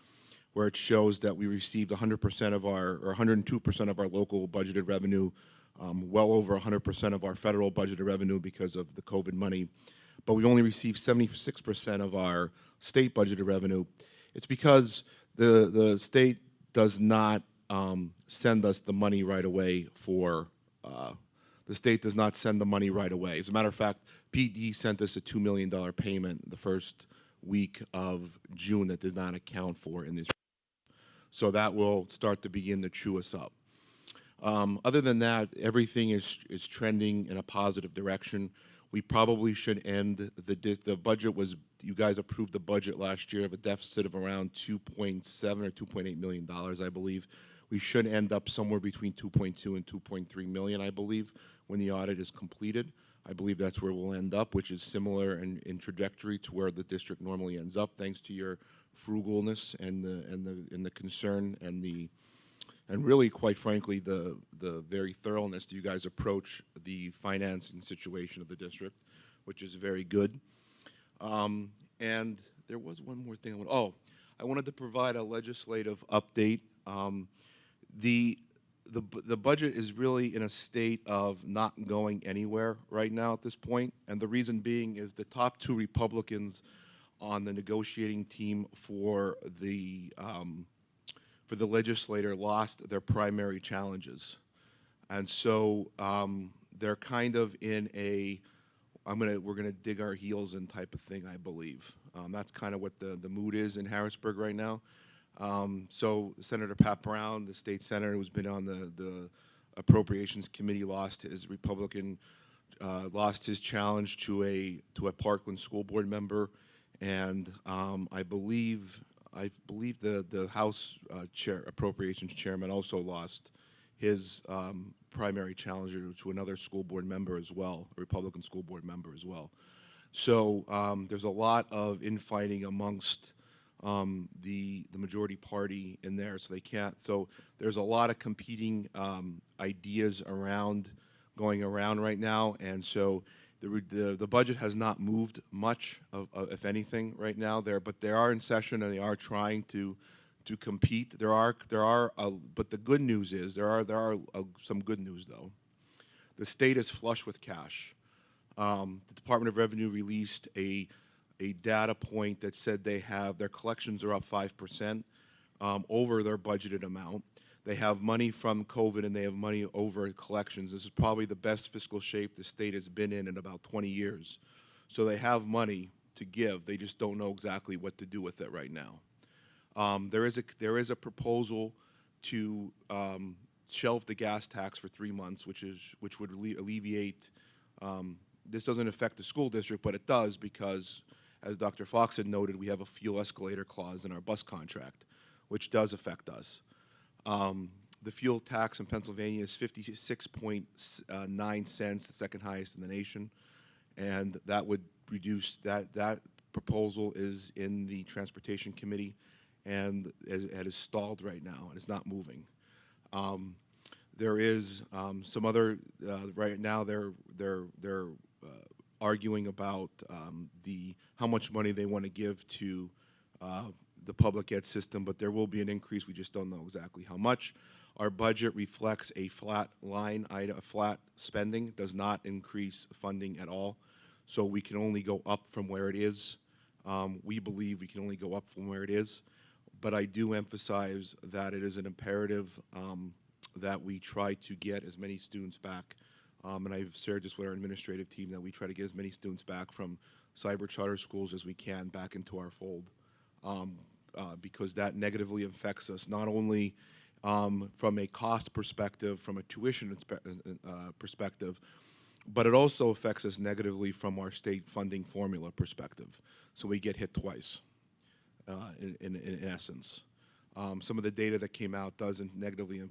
where it shows that we received 100% of our, or 102% of our local budgeted revenue, well over 100% of our federal budgeted revenue because of the COVID money, but we only received 76% of our state budgeted revenue, it's because the state does not send us the money right away the state does not send the money right away. As a matter of fact, PD sent us a $2 million payment the first week of June that does not account for in this. So that will start to begin to chew us up. Other than that, everything is trending in a positive direction. We probably should end the budget was, you guys approved the budget last year of a deficit of around 2.7 or $2.8 million, I believe. We should end up somewhere between 2.2 and 2.3 million, I believe, when the audit is completed. I believe that's where we'll end up, which is similar in trajectory to where the district normally ends up, thanks to your frugalness and the concern and really, quite frankly, the very thoroughness that you guys approach the financing situation of the district, which is very good. And there was one more thing I wanted to provide a legislative update. The budget is really in a state of not going anywhere right now at this point, and the reason being is the top two Republicans on the negotiating team for the legislator lost their primary challenges, and so they're kind of in a we're gonna dig our heels in type of thing, I believe. That's kind of what the mood is in Harrisburg right now. So Senator Pat Brown, the state senator who's been on the Appropriations Committee, lost his challenge to a Parkland school board member, and I believe the House Appropriations Chairman also lost his primary challenger to another school board member as well, a Republican school board member as well. So there's a lot of infighting amongst the majority party in there, so they can't. So there's a lot of competing ideas going around right now, and so The budget has not moved much, if anything, right now. But they are in session and they are trying to compete. But the good news is there are some good news though. The state is flush with cash. The Department of Revenue released a data point that said their collections are up 5% over their budgeted amount. They have money from COVID and they have money over collections. This is probably the best fiscal shape the state has been in about 20 years. So they have money to give. They just don't know exactly what to do with it right now. There is a proposal to shelve the gas tax for 3 months, which would alleviate. This doesn't affect the school district, but it does because, as Dr. Fox had noted, we have a fuel escalator clause in our bus contract, which does affect us. The fuel tax in Pennsylvania is 56.9 cents, the second highest in the nation, and that would reduce that proposal is in the Transportation Committee, and it is stalled right now, and it's not moving. There is some other right now. They're arguing about how much money they want to give to the public ed system, but there will be an increase. We just don't know exactly how much. Our budget reflects a flat line item, a flat spending, does not increase funding at all. So we can only go up from where it is. We believe we can only go up from where it is. But I do emphasize that it is an imperative that we try to get as many students back. And I've shared this with our administrative team that we try to get as many students back from cyber charter schools as we can back into our fold. Because that negatively affects us, not only from a cost perspective, from a tuition perspective, but it also affects us negatively from our state funding formula perspective. So we get hit twice, in essence. Some of the data that came out doesn't negatively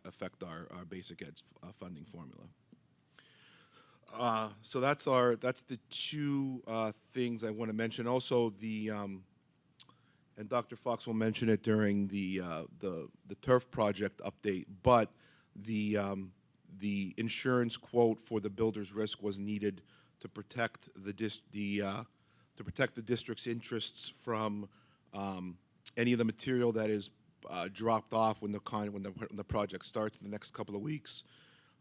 affect our basic ed funding formula. So that's the two things I want to mention. Also, and Dr. Fox will mention it during the turf project update, but the insurance quote for the builder's risk was needed to protect the district's interests from any of the material that is dropped off when the project starts in the next couple of weeks.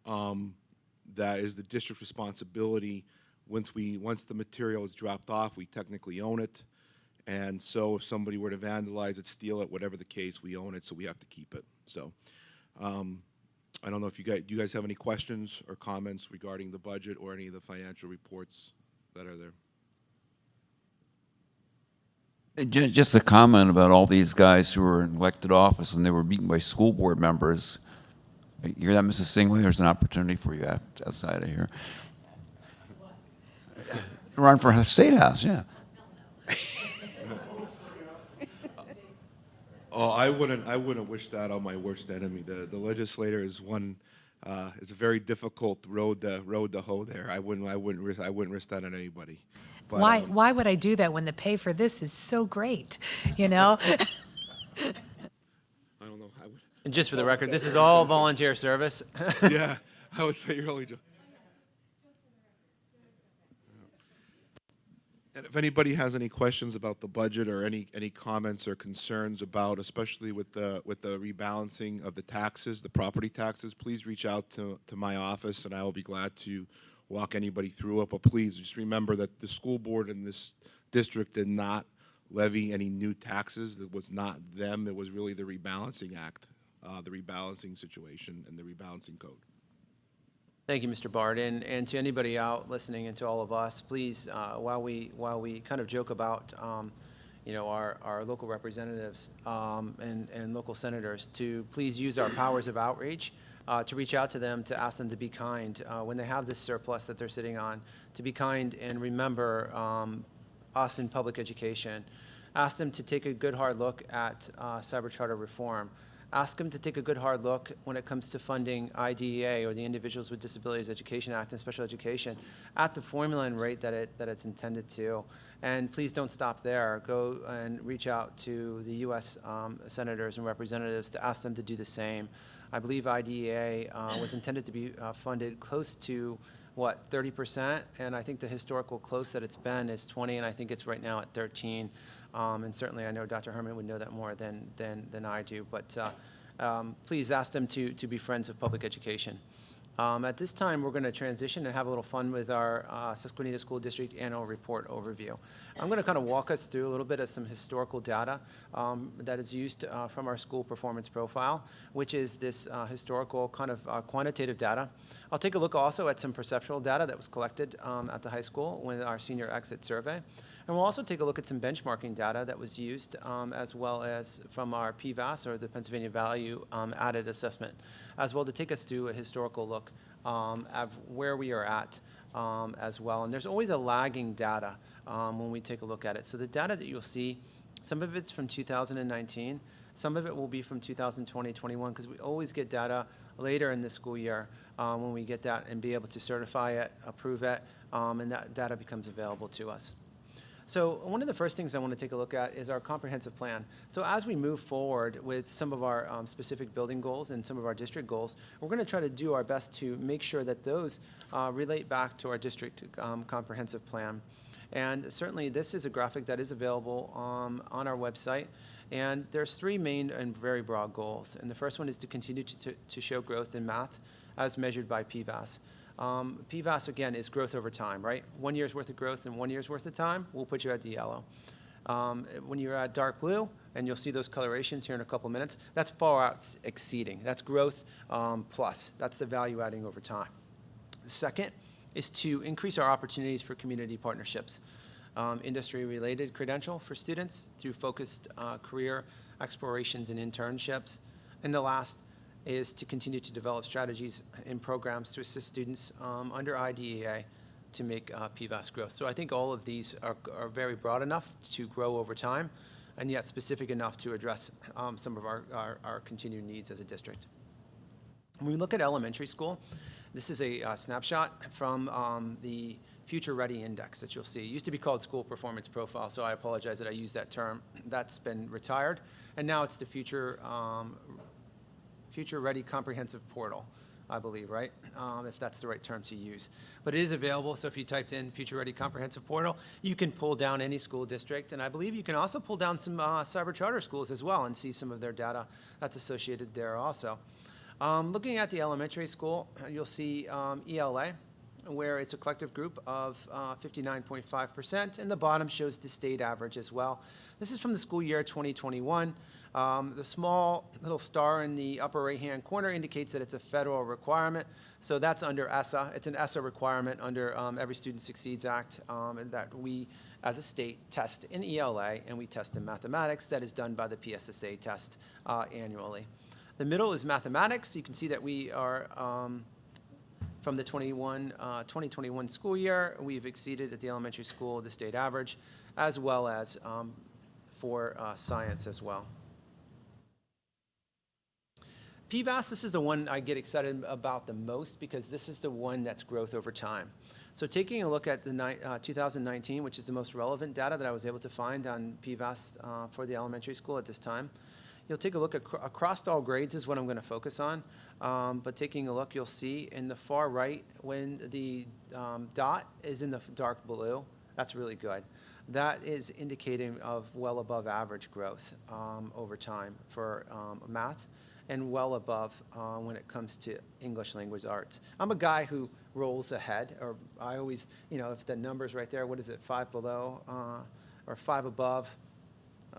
That is the district's responsibility. Once the material is dropped off, we technically own it. And so if somebody were to vandalize it, steal it, whatever the case, we own it, so we have to keep it. So I don't know if do you guys have any questions or comments regarding the budget or any of the financial reports that are there? Just a comment about all these guys who were in elected office and they were beaten by school board members. You hear that, Mrs. Singley? There's an opportunity for you outside of here. Run for the State House, yeah. Oh, I wouldn't wish that on my worst enemy. The legislator is a very difficult road to hoe there. I wouldn't risk that on anybody. But, Why would I do that when the pay for this is so great, you know? I don't know. And just for the record, this is all volunteer service. Yeah, I would say you're only. And if anybody has any questions about the budget or any comments or concerns about, especially with the rebalancing of the taxes, the property taxes, please reach out to my office and I will be glad to walk anybody through it. But please just remember that the school board in this district did not levy any new taxes. It was not them. It was really the rebalancing act, the rebalancing situation and the rebalancing code. Thank you, Mr. Bard, and to anybody out listening and to all of us, please, while we kind of joke about, our local representatives and local senators, to please use our powers of outreach to reach out to them, to ask them to be kind when they have this surplus that they're sitting on, to be kind and remember us in public education. Ask them to take a good hard look at cyber charter reform. Ask them to take a good hard look when it comes to funding IDEA, or the Individuals with Disabilities Education Act and Special Education, at the formula and rate that it's intended to. And please don't stop there. Go and reach out to the U.S. senators and representatives to ask them to do the same. I believe IDEA was intended to be funded close to 30%? And I think the historical close that it's been is 20, and I think it's right now at 13. And certainly I know Dr. Herman would know that more than I do, but please ask them to be friends of public education. At this time, we're going to transition and have a little fun with our Susquenita School District Annual Report Overview. I'm going to kind of walk us through a little bit of some historical data that is used from our school performance profile, which is this historical kind of quantitative data. I'll take a look also at some perceptual data that was collected at the high school with our senior exit survey. And we'll also take a look at some benchmarking data that was used as well as from our PVAS, or the Pennsylvania Value Added Assessment, as well to take us through a historical look of where we are at as well. And there's always a lagging data when we take a look at it. So the data that you'll see, some of it's from 2019, some of it will be from 2020-21, because we always get data later in the school year when we get that and be able to certify it, approve it, and that data becomes available to us. So one of the first things I want to take a look at is our comprehensive plan. So as we move forward with some of our specific building goals and some of our district goals, we're going to try to do our best to make sure that those relate back to our district comprehensive plan. And certainly this is a graphic that is available on our website. And there's three main and very broad goals. And the first one is to continue to show growth in math as measured by PVAS. PVAS, again, is growth over time, right? 1 year's worth of growth in 1 year's worth of time, we'll put you at the yellow. When you're at dark blue, and you'll see those colorations here in a couple minutes, that's far out exceeding. That's growth plus. That's the value adding over time. The second is to increase our opportunities for community partnerships. Industry-related credential for students through focused career explorations and internships. And the last is to continue to develop strategies and programs to assist students under IDEA to make PVAS growth. So I think all of these are very broad enough to grow over time, and yet specific enough to address some of our continued needs as a district. When we look at elementary school, this is a snapshot from the Future Ready Index that you'll see. It used to be called School Performance Profile, so I apologize that I used that term. That's been retired, and now it's the Future Ready Comprehensive Portal, I believe, right? If that's the right term to use. But it is available, so if you typed in Future Ready Comprehensive Portal, you can pull down any school district, and I believe you can also pull down some cyber charter schools as well and see some of their data that's associated there also. Looking at the elementary school, you'll see ELA, where it's a collective group of 59.5%, and the bottom shows the state average as well. This is from the school year 2021. The small little star in the upper right-hand corner indicates that it's a federal requirement. So that's under ESSA. It's an ESSA requirement under Every Student Succeeds Act, and that we, as a state, test in ELA and we test in mathematics. That is done by the PSSA test annually. The middle is mathematics. You can see that we are, from the 2021 school year, we've exceeded at the elementary school the state average, as well as for science as well. PVAS, this is the one I get excited about the most because this is the one that's growth over time. So taking a look at the 2019, which is the most relevant data that I was able to find on PVAS for the elementary school at this time, you'll take a look at across all grades is what I'm going to focus on. But taking a look, you'll see in the far right when the dot is in the dark blue, that's really good. That is indicating of well above average growth over time for math, and well above when it comes to English language arts. I'm a guy who rolls ahead, or I always, if the number's right there, what is it, 5 below or 5 above,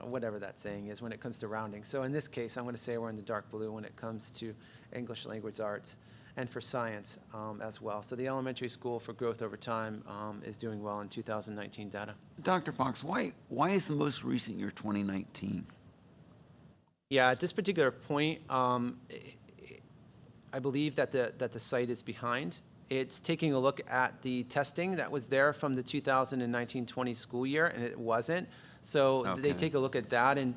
whatever that saying is when it comes to rounding. So in this case, I'm going to say we're in the dark blue when it comes to English language arts and for science as well. So the elementary school for growth over time is doing well in 2019 data. Dr. Fox, why is the most recent year 2019? Yeah, at this particular point, I believe that the site is behind. It's taking a look at the testing that was there from the 2019-20 school year, and it wasn't. So they take a look at that and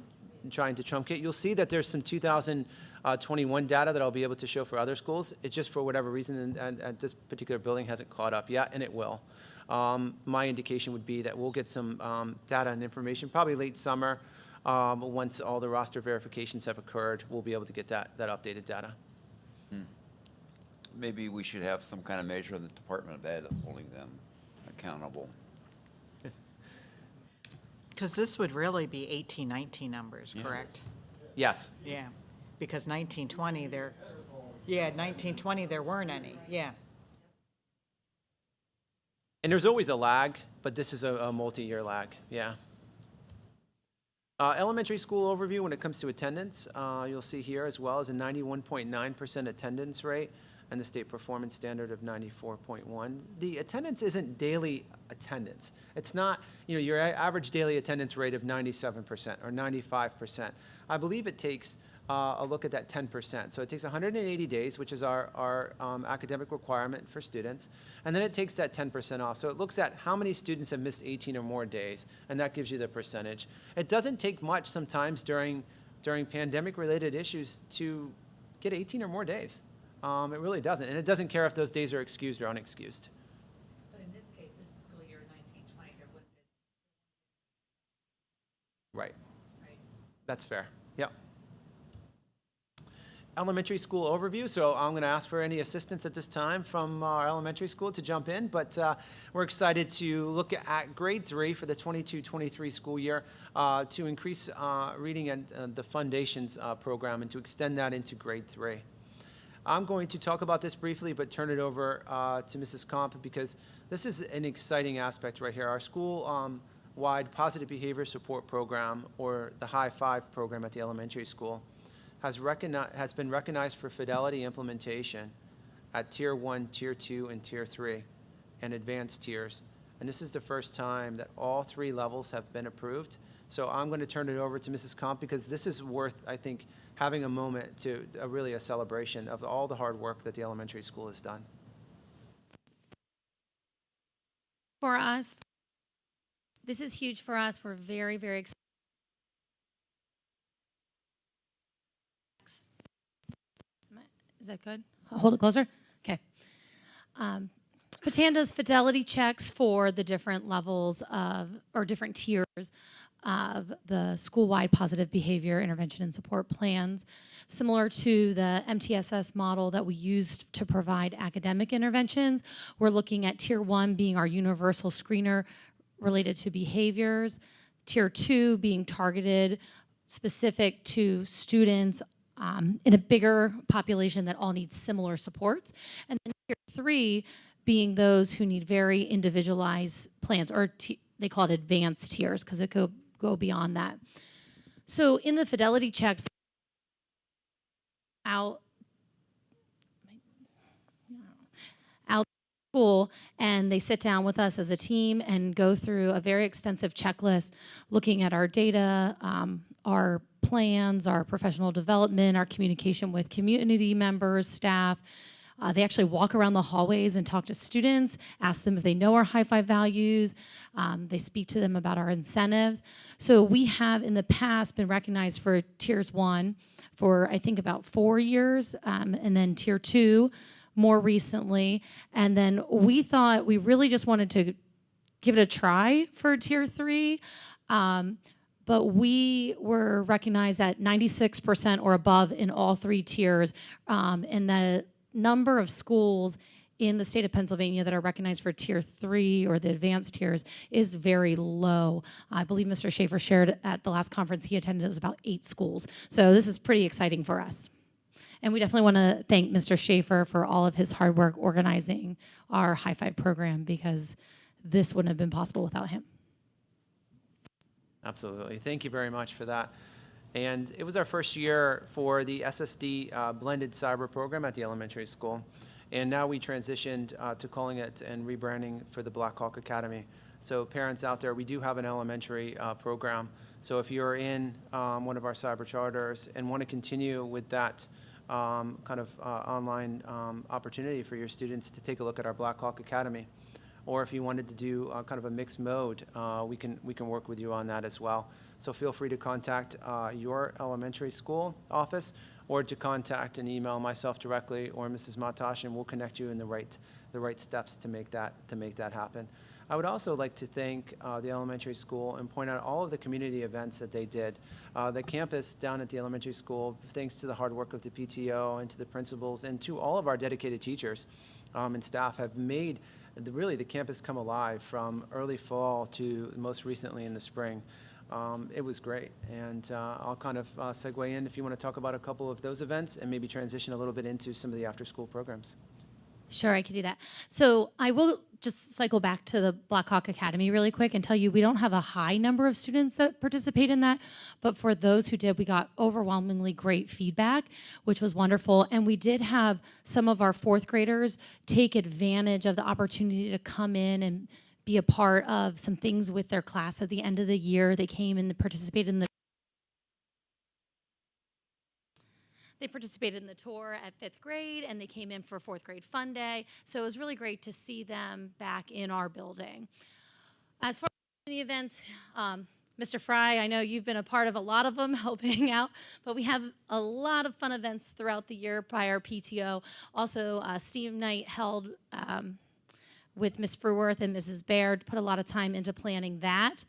trying to truncate. You'll see that there's some 2021 data that I'll be able to show for other schools. It's just for whatever reason, and this particular building hasn't caught up yet, and it will. My indication would be that we'll get some data and information, probably late summer. Once all the roster verifications have occurred, we'll be able to get that updated data. maybe we should have some kind of measure in the Department of Ed holding them accountable. Because this would really be 18, 19 numbers, correct? Yes. Yeah, because 19, 20, yeah, 19, 20, there weren't any, yeah. And there's always a lag, but this is a multi-year lag, yeah. Elementary school overview when it comes to attendance, you'll see here as well as a 91.9% attendance rate and the state performance standard of 94.1. The attendance isn't daily attendance. It's not, your average daily attendance rate of 97% or 95%. I believe it takes a look at that 10%. So it takes 180 days, which is our academic requirement for students, and then it takes that 10% off. So it looks at how many students have missed 18 or more days, and that gives you the percentage. It doesn't take much sometimes during pandemic-related issues to get 18 or more days. It really doesn't, and it doesn't care if those days are excused or unexcused. But in this case, this is school year 1920, there wouldn't Right. be, right? That's fair. Yep. Elementary school overview. So I'm going to ask for any assistance at this time from our elementary school to jump in, but we're excited to look at grade 3 for the 22-23 school year to increase reading and the foundations program and to extend that into grade 3. I'm going to talk about this briefly, but turn it over to Mrs. Comp because this is an exciting aspect right here. Our school-wide positive behavior support program, or the High Five program at the elementary school, has been recognized for fidelity implementation at Tier 1, Tier 2, and Tier 3, and advanced tiers. And this is the first time that all 3 levels have been approved. So I'm going to turn it over to Mrs. Comp because this is worth, I think, having a moment to really a celebration of all the hard work that the elementary school has done. For us, this is huge for us. We're very, very excited. Is that good? I'll hold it closer? Okay. Patan does fidelity checks for the different levels of, or different tiers of the school-wide positive behavior intervention and support plans, similar to the MTSS model that we used to provide academic interventions. We're looking at Tier 1 being our universal screener related to behaviors, Tier 2 being targeted specific to students in a bigger population that all need similar supports, and then Tier 3 being those who need very individualized plans, or they call it advanced tiers because it could go beyond that. So in the fidelity checks, out school, and they sit down with us as a team and go through a very extensive checklist looking at our data, our plans, our professional development, our communication with community members, staff. They actually walk around the hallways and talk to students, ask them if they know our high five values. They speak to them about our incentives. So we have in the past been recognized for Tiers 1 for I think about 4 years, and then Tier 2 more recently. And then we thought we really just wanted to give it a try for Tier 3. But we were recognized at 96% or above in all 3 tiers, and the number of schools in the state of Pennsylvania that are recognized for Tier 3 or the advanced tiers is very low. I believe Mr. Schaefer shared at the last conference he attended, it was about 8 schools. So this is pretty exciting for us. And we definitely want to thank Mr. Schaefer for all of his hard work organizing our High Five program, because this wouldn't have been possible without him. Absolutely. Thank you very much for that. And it was our first year for the SSD blended cyber program at the elementary school. And now we transitioned to calling it and rebranding for the Black Hawk Academy. So parents out there, we do have an elementary program. So if you're in one of our cyber charters and want to continue with that kind of online opportunity for your students to take a look at our Black Hawk Academy, or if you wanted to do kind of a mixed mode, we can work with you on that as well. So feel free to contact your elementary school office, or to contact and email myself directly or Mrs. Matash, and we'll connect you in the right steps to make that happen. I would also like to thank the elementary school and point out all of the community events that they did. The campus down at the elementary school, thanks to the hard work of the PTO and to the principals and to all of our dedicated teachers and staff, have made really the campus come alive from early fall to most recently in the spring. It was great, and I'll kind of segue in if you want to talk about a couple of those events and maybe transition a little bit into some of the after-school programs. Sure, I could do that. So I will just cycle back to the Black Hawk Academy really quick and tell you we don't have a high number of students that participate in that, but for those who did, we got overwhelmingly great feedback, which was wonderful. And we did have some of our fourth graders take advantage of the opportunity to come in and be a part of some things with their class at the end of the year. They came and participated in the tour at 5th grade, and they came in for 4th grade fun day. So it was really great to see them back in our building. As far as the events, Mr. Fry, I know you've been a part of a lot of them, helping out, but we have a lot of fun events throughout the year by our PTO. Also, Steve Knight held with Ms. Fruworth and Mrs. Baird, put a lot of time into planning that.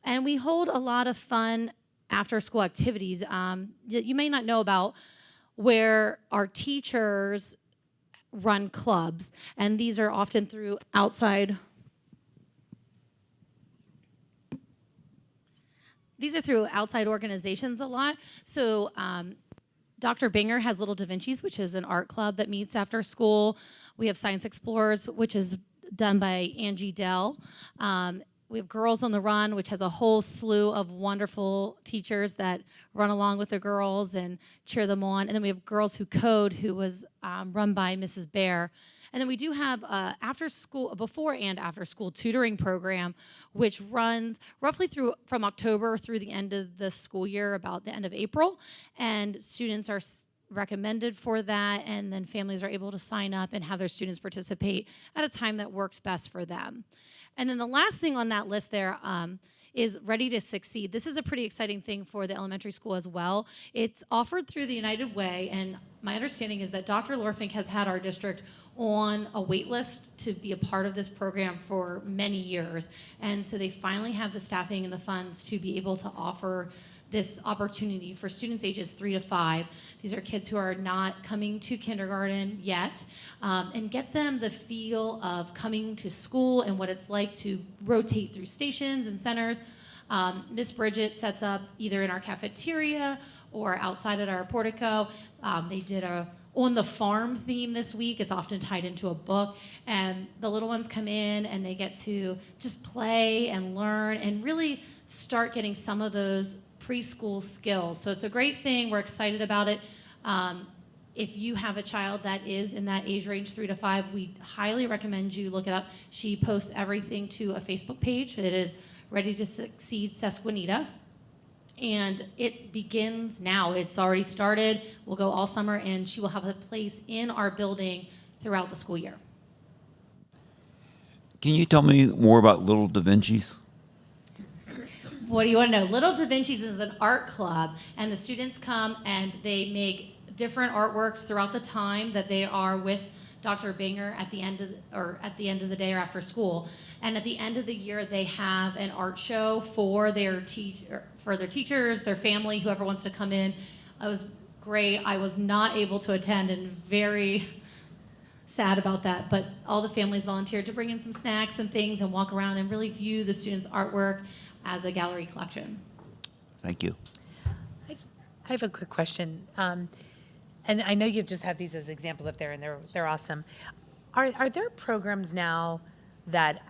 And we hold a lot of fun after-school activities that you may not know about, where our teachers run clubs, and these are often through outside. These are through outside organizations a lot. So Dr. Binger has Little Da Vinci's, which is an art club that meets after school. We have Science Explorers, which is done by Angie Dell. We have Girls on the Run, which has a whole slew of wonderful teachers that run along with the girls and cheer them on. And then we have Girls Who Code, who was run by Mrs. Bear. And then we do have before and after school tutoring program, which runs roughly from October through the end of the school year, about the end of April. And students are recommended for that, and then families are able to sign up and have their students participate at a time that works best for them. And then the last thing on that list there is Ready to Succeed. This is a pretty exciting thing for the elementary school as well. It's offered through the United Way, and my understanding is that Dr. Lorfink has had our district on a wait list to be a part of this program for many years. And so they finally have the staffing and the funds to be able to offer this opportunity for students ages 3 to 5. These are kids who are not coming to kindergarten yet, and get them the feel of coming to school and what it's like to rotate through stations and centers. Miss Bridget sets up either in our cafeteria or outside at our portico. They did a on the farm theme this week. It's often tied into a book, and the little ones come in and they get to just play and learn and really start getting some of those preschool skills. So it's a great thing. We're excited about it. If you have a child that is in that age range 3 to 5, we highly recommend you look it up. She posts everything to a Facebook page. It is Ready to Succeed Susquenita. And it begins now. It's already started. We'll go all summer, and she will have a place in our building throughout the school year. Can you tell me more about Little Da Vinci's? What do you want to know? Little Da Vinci's is an art club, and the students come and they make different artworks throughout the time that they are with Dr. Binger at the end of the day or after school. And at the end of the year, they have an art show for their teachers, their family, whoever wants to come in. It was great. I was not able to attend, and very sad about that, but all the families volunteered to bring in some snacks and things and walk around and really view the students' artwork as a gallery collection. Thank you. I have a quick question. And I know you've just had these as examples up there, and they're awesome. Are there programs now that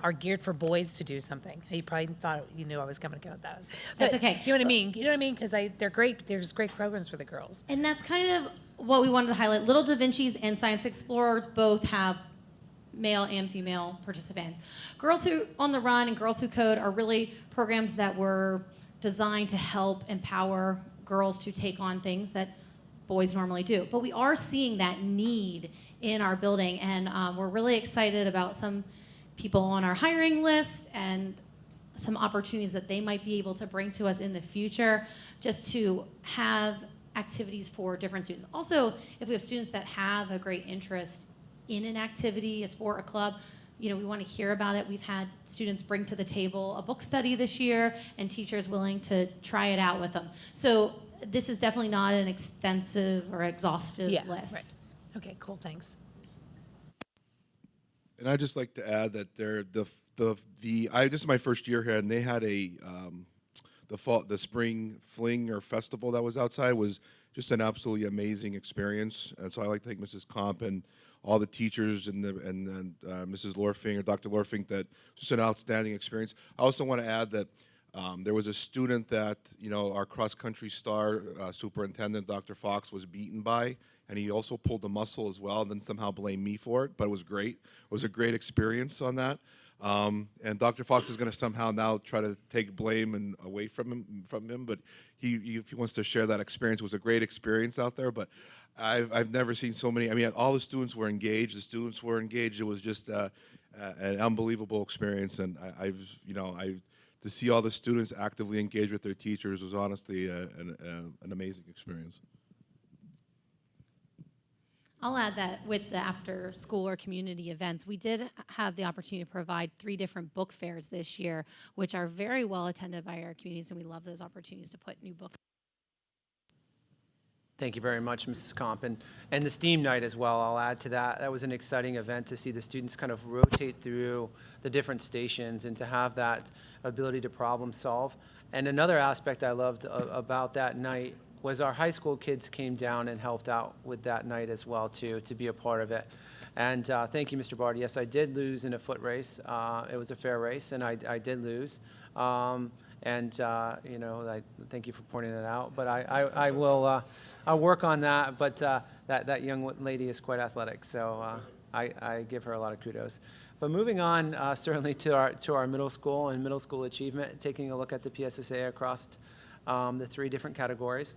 are geared for boys to do something? You probably thought you knew I was coming to go with that. That's But okay. You know what I mean? You know what I mean? Because they're great. There's great programs for the girls. And that's kind of what we wanted to highlight. Little Da Vinci's and Science Explorers both have male and female participants. Girls Who on the Run and Girls Who Code are really programs that were designed to help empower girls to take on things that boys normally do. But we are seeing that need in our building, and we're really excited about some people on our hiring list and some opportunities that they might be able to bring to us in the future, just to have activities for different students. Also, if we have students that have a great interest in an activity, a sport, a club, we want to hear about it. We've had students bring to the table a book study this year and teachers willing to try it out with them. So this is definitely not an extensive or exhaustive Yeah, list. right. Okay, cool, thanks. And I'd just like to add that this is my first year here, and they had the spring fling or festival that was outside was just an absolutely amazing experience. And so I like to thank Mrs. Comp and all the teachers and Mrs. Lorfing or Dr. Lorfing, that just an outstanding experience. I also want to add that there was a student that, our cross-country star superintendent, Dr. Fox, was beaten by, and he also pulled the muscle as well, and then somehow blamed me for it, but it was great. It was a great experience on that. And Dr. Fox is going to somehow now try to take blame and away from him, but if he wants to share that experience, it was a great experience out there. But I've never seen so many. I mean, all the students were engaged. The students were engaged. It was just an unbelievable experience, and to see all the students actively engaged with their teachers was honestly an amazing experience. I'll add that with the after-school or community events, we did have the opportunity to provide 3 different book fairs this year, which are very well attended by our communities, and we love those opportunities to put new books. Thank you very much, Mrs. Comp. And the STEAM night as well, I'll add to that. That was an exciting event to see the students kind of rotate through the different stations and to have that ability to problem solve. And another aspect I loved about that night was our high school kids came down and helped out with that night as well, too, to be a part of it. And thank you, Mr. Barty. Yes, I did lose in a foot race. It was a fair race, and I did lose. I thank you for pointing that out. But I will I'll work on that. But that young lady is quite athletic, so I give her a lot of kudos. But moving on, certainly to our middle school and middle school achievement, taking a look at the PSSA across the 3 different categories.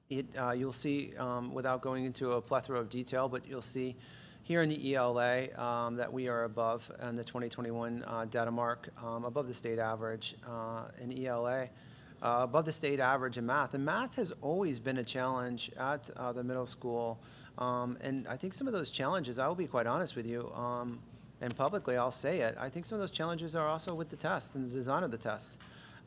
You'll see, without going into a plethora of detail, but you'll see here in the ELA that we are above in the 2021 data mark, above the state average in ELA, above the state average in math. And math has always been a challenge at the middle school. And I think some of those challenges, I will be quite honest with you, and publicly I'll say it, I think some of those challenges are also with the test and the design of the test.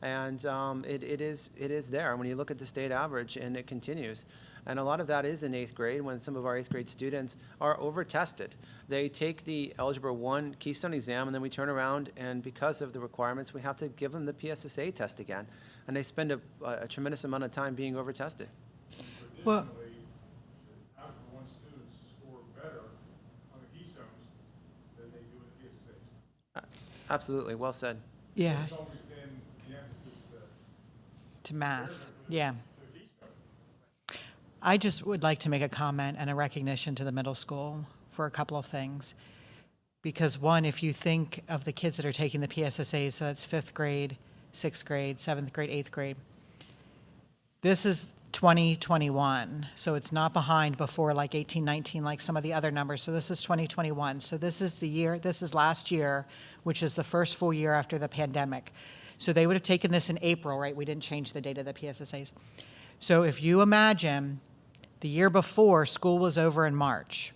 And it is there when you look at the state average, and it continues. And a lot of that is in 8th grade when some of our 8th grade students are over-tested. They take the Algebra 1 Keystone exam, and then we turn around, and because of the requirements, we have to give them the PSSA test again. And they spend a tremendous amount of time being over-tested. Well, Algebra 1 students score better on the Keystones than they do in the PSSAs. Absolutely, well said. yeah, It's always been the emphasis to math, yeah. to the Keystone. I just would like to make a comment and a recognition to the middle school for a couple of things. Because one, if you think of the kids that are taking the PSSAs, so that's 5th grade, 6th grade, 7th grade, 8th grade, this is 2021, so it's not behind before like 18, 19, like some of the other numbers. So this is 2021. So this is last year, which is the first full year after the pandemic. So they would have taken this in April, right? We didn't change the date of the PSSAs. So if you imagine the year before, school was over in March.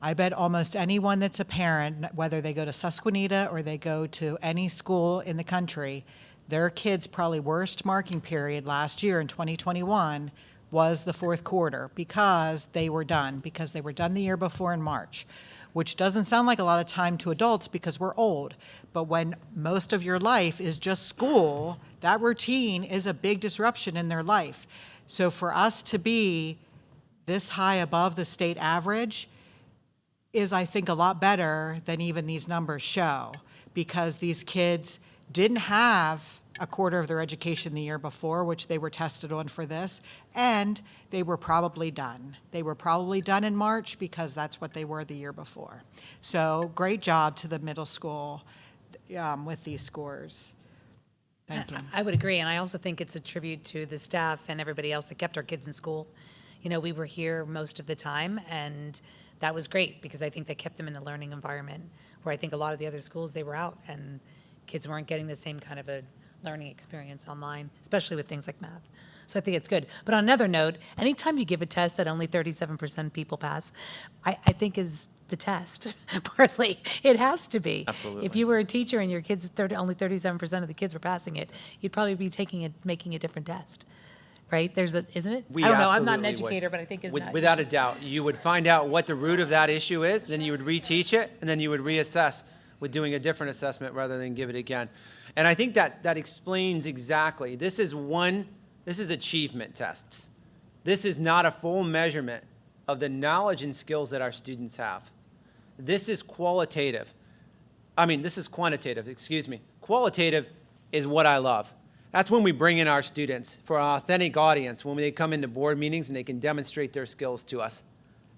I bet almost anyone that's a parent, whether they go to Susquenita or they go to any school in the country, their kids' probably worst marking period last year in 2021 was the 4th quarter because they were done the year before in March, which doesn't sound like a lot of time to adults because we're old. But when most of your life is just school, that routine is a big disruption in their life. So for us to be this high above the state average is, I think, a lot better than even these numbers show, because these kids didn't have a quarter of their education the year before, which they were tested on for this, and they were probably done. They were probably done in March because that's what they were the year before. So great job to the middle school with these scores. Thank you. I would agree, and I also think it's a tribute to the staff and everybody else that kept our kids in school. You know, we were here most of the time, and that was great because I think they kept them in the learning environment, where I think a lot of the other schools, they were out, and kids weren't getting the same kind of a learning experience online, especially with things like math. So I think it's good. But on another note, anytime you give a test that only 37% people pass, I think is the test, partly. It has to be. Absolutely. If you were a teacher and your kids, only 37% of the kids were passing it, you'd probably be making a different test, right? Isn't it? We I don't know, I'm not an absolutely would. educator, but I think it's not. Without a doubt, you would find out what the root of that issue is, then you would reteach it, and then you would reassess with doing a different assessment rather than give it again. And I think that explains exactly. This is achievement tests. This is not a full measurement of the knowledge and skills that our students have. This is quantitative, excuse me. Qualitative is what I love. That's when we bring in our students for an authentic audience, when they come into board meetings and they can demonstrate their skills to us.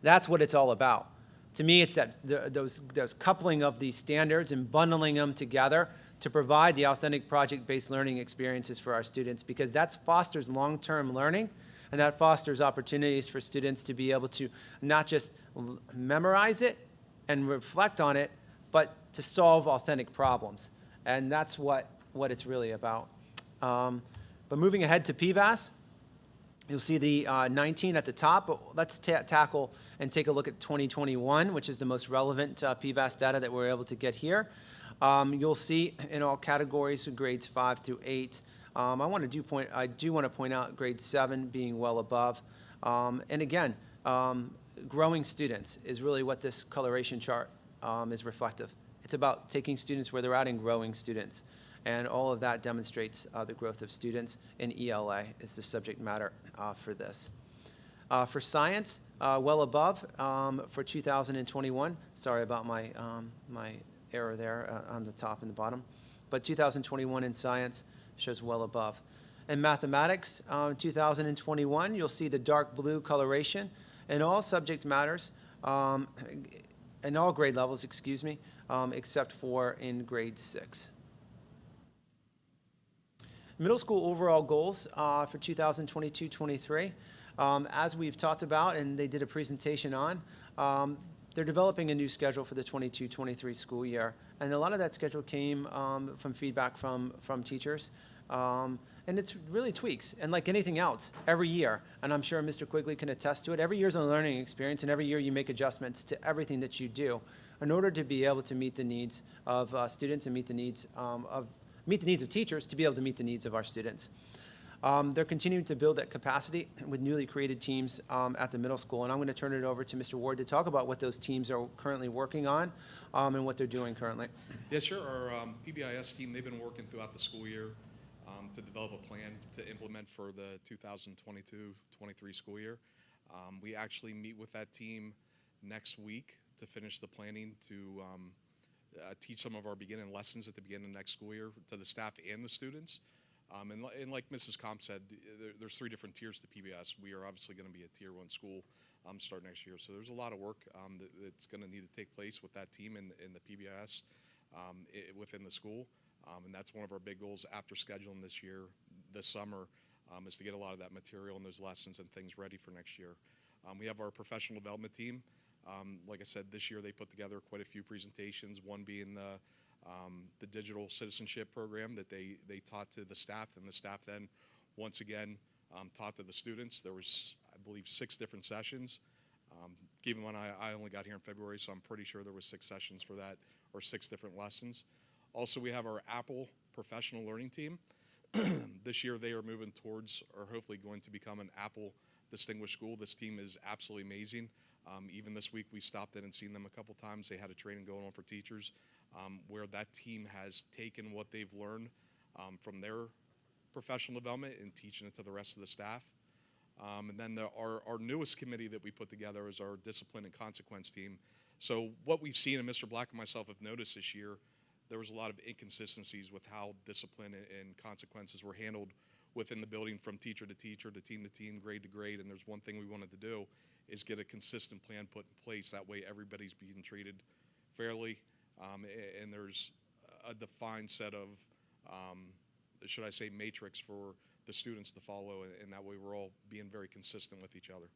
That's what it's all about. To me, it's those coupling of these standards and bundling them together to provide the authentic project-based learning experiences for our students, because that fosters long-term learning, and that fosters opportunities for students to be able to not just memorize it and reflect on it, but to solve authentic problems. And that's what it's really about. But moving ahead to PVAS, you'll see the 19 at the top, but let's tackle and take a look at 2021, which is the most relevant PVAS data that we're able to get here. You'll see in all categories grades 5 through 8. I do want to point out grade 7 being well above. And again, growing students is really what this coloration chart is reflective. It's about taking students where they're at and growing students. And all of that demonstrates the growth of students, and ELA is the subject matter for this. For science, well above for 2021. Sorry about my error there on the top and the bottom. But 2021 in science shows well above. In mathematics, 2021, you'll see the dark blue coloration in all subject matters, in all grade levels, excuse me, except for in grade 6. Middle school overall goals for 2022-23, as we've talked about and they did a presentation on, they're developing a new schedule for the 22-23 school year. And a lot of that schedule came from feedback from teachers. And it's really tweaks. And like anything else, every year, and I'm sure Mr. Quigley can attest to it, every year is a learning experience, and every year you make adjustments to everything that you do in order to be able to meet the needs of students and meet the needs of teachers to be able to meet the needs of our students. They're continuing to build that capacity with newly created teams at the middle school. And I'm going to turn it over to Mr. Ward to talk about what those teams are currently working on and what they're doing currently. Yeah, sure. Our PBIS team, they've been working throughout the school year to develop a plan to implement for the 2022-23 school year. We actually meet with that team next week to finish the planning to teach some of our beginning lessons at the beginning of next school year to the staff and the students. And like Mrs. Comp said, there's 3 different tiers to PBS. We are obviously going to be a Tier 1 school start next year. So there's a lot of work that's going to need to take place with that team in the PBS within the school. And that's one of our big goals after scheduling this summer, is to get a lot of that material and those lessons and things ready for next year. We have our professional development team. Like I said, this year they put together quite a few presentations, one being the digital citizenship program that they taught to the staff, and the staff then once again taught to the students. There was, I believe, 6 different sessions. Keep in mind, I only got here in February, so I'm pretty sure there was 6 sessions for that, or 6 different lessons. Also, we have our Apple professional learning team. This year they are moving towards, or hopefully going to become, an Apple distinguished school. This team is absolutely amazing. Even this week we stopped in and seen them a couple times. They had a training going on for teachers where that team has taken what they've learned from their professional development and teaching it to the rest of the staff. And then our newest committee that we put together is our discipline and consequence team. So what we've seen, and Mr. Black and myself have noticed this year, there was a lot of inconsistencies with how discipline and consequences were handled within the building, from teacher to teacher, to team, grade to grade. And there's one thing we wanted to do is get a consistent plan put in place. That way everybody's being treated fairly, and there's a defined set of, should I say, matrix for the students to follow, and that way we're all being very consistent with each other.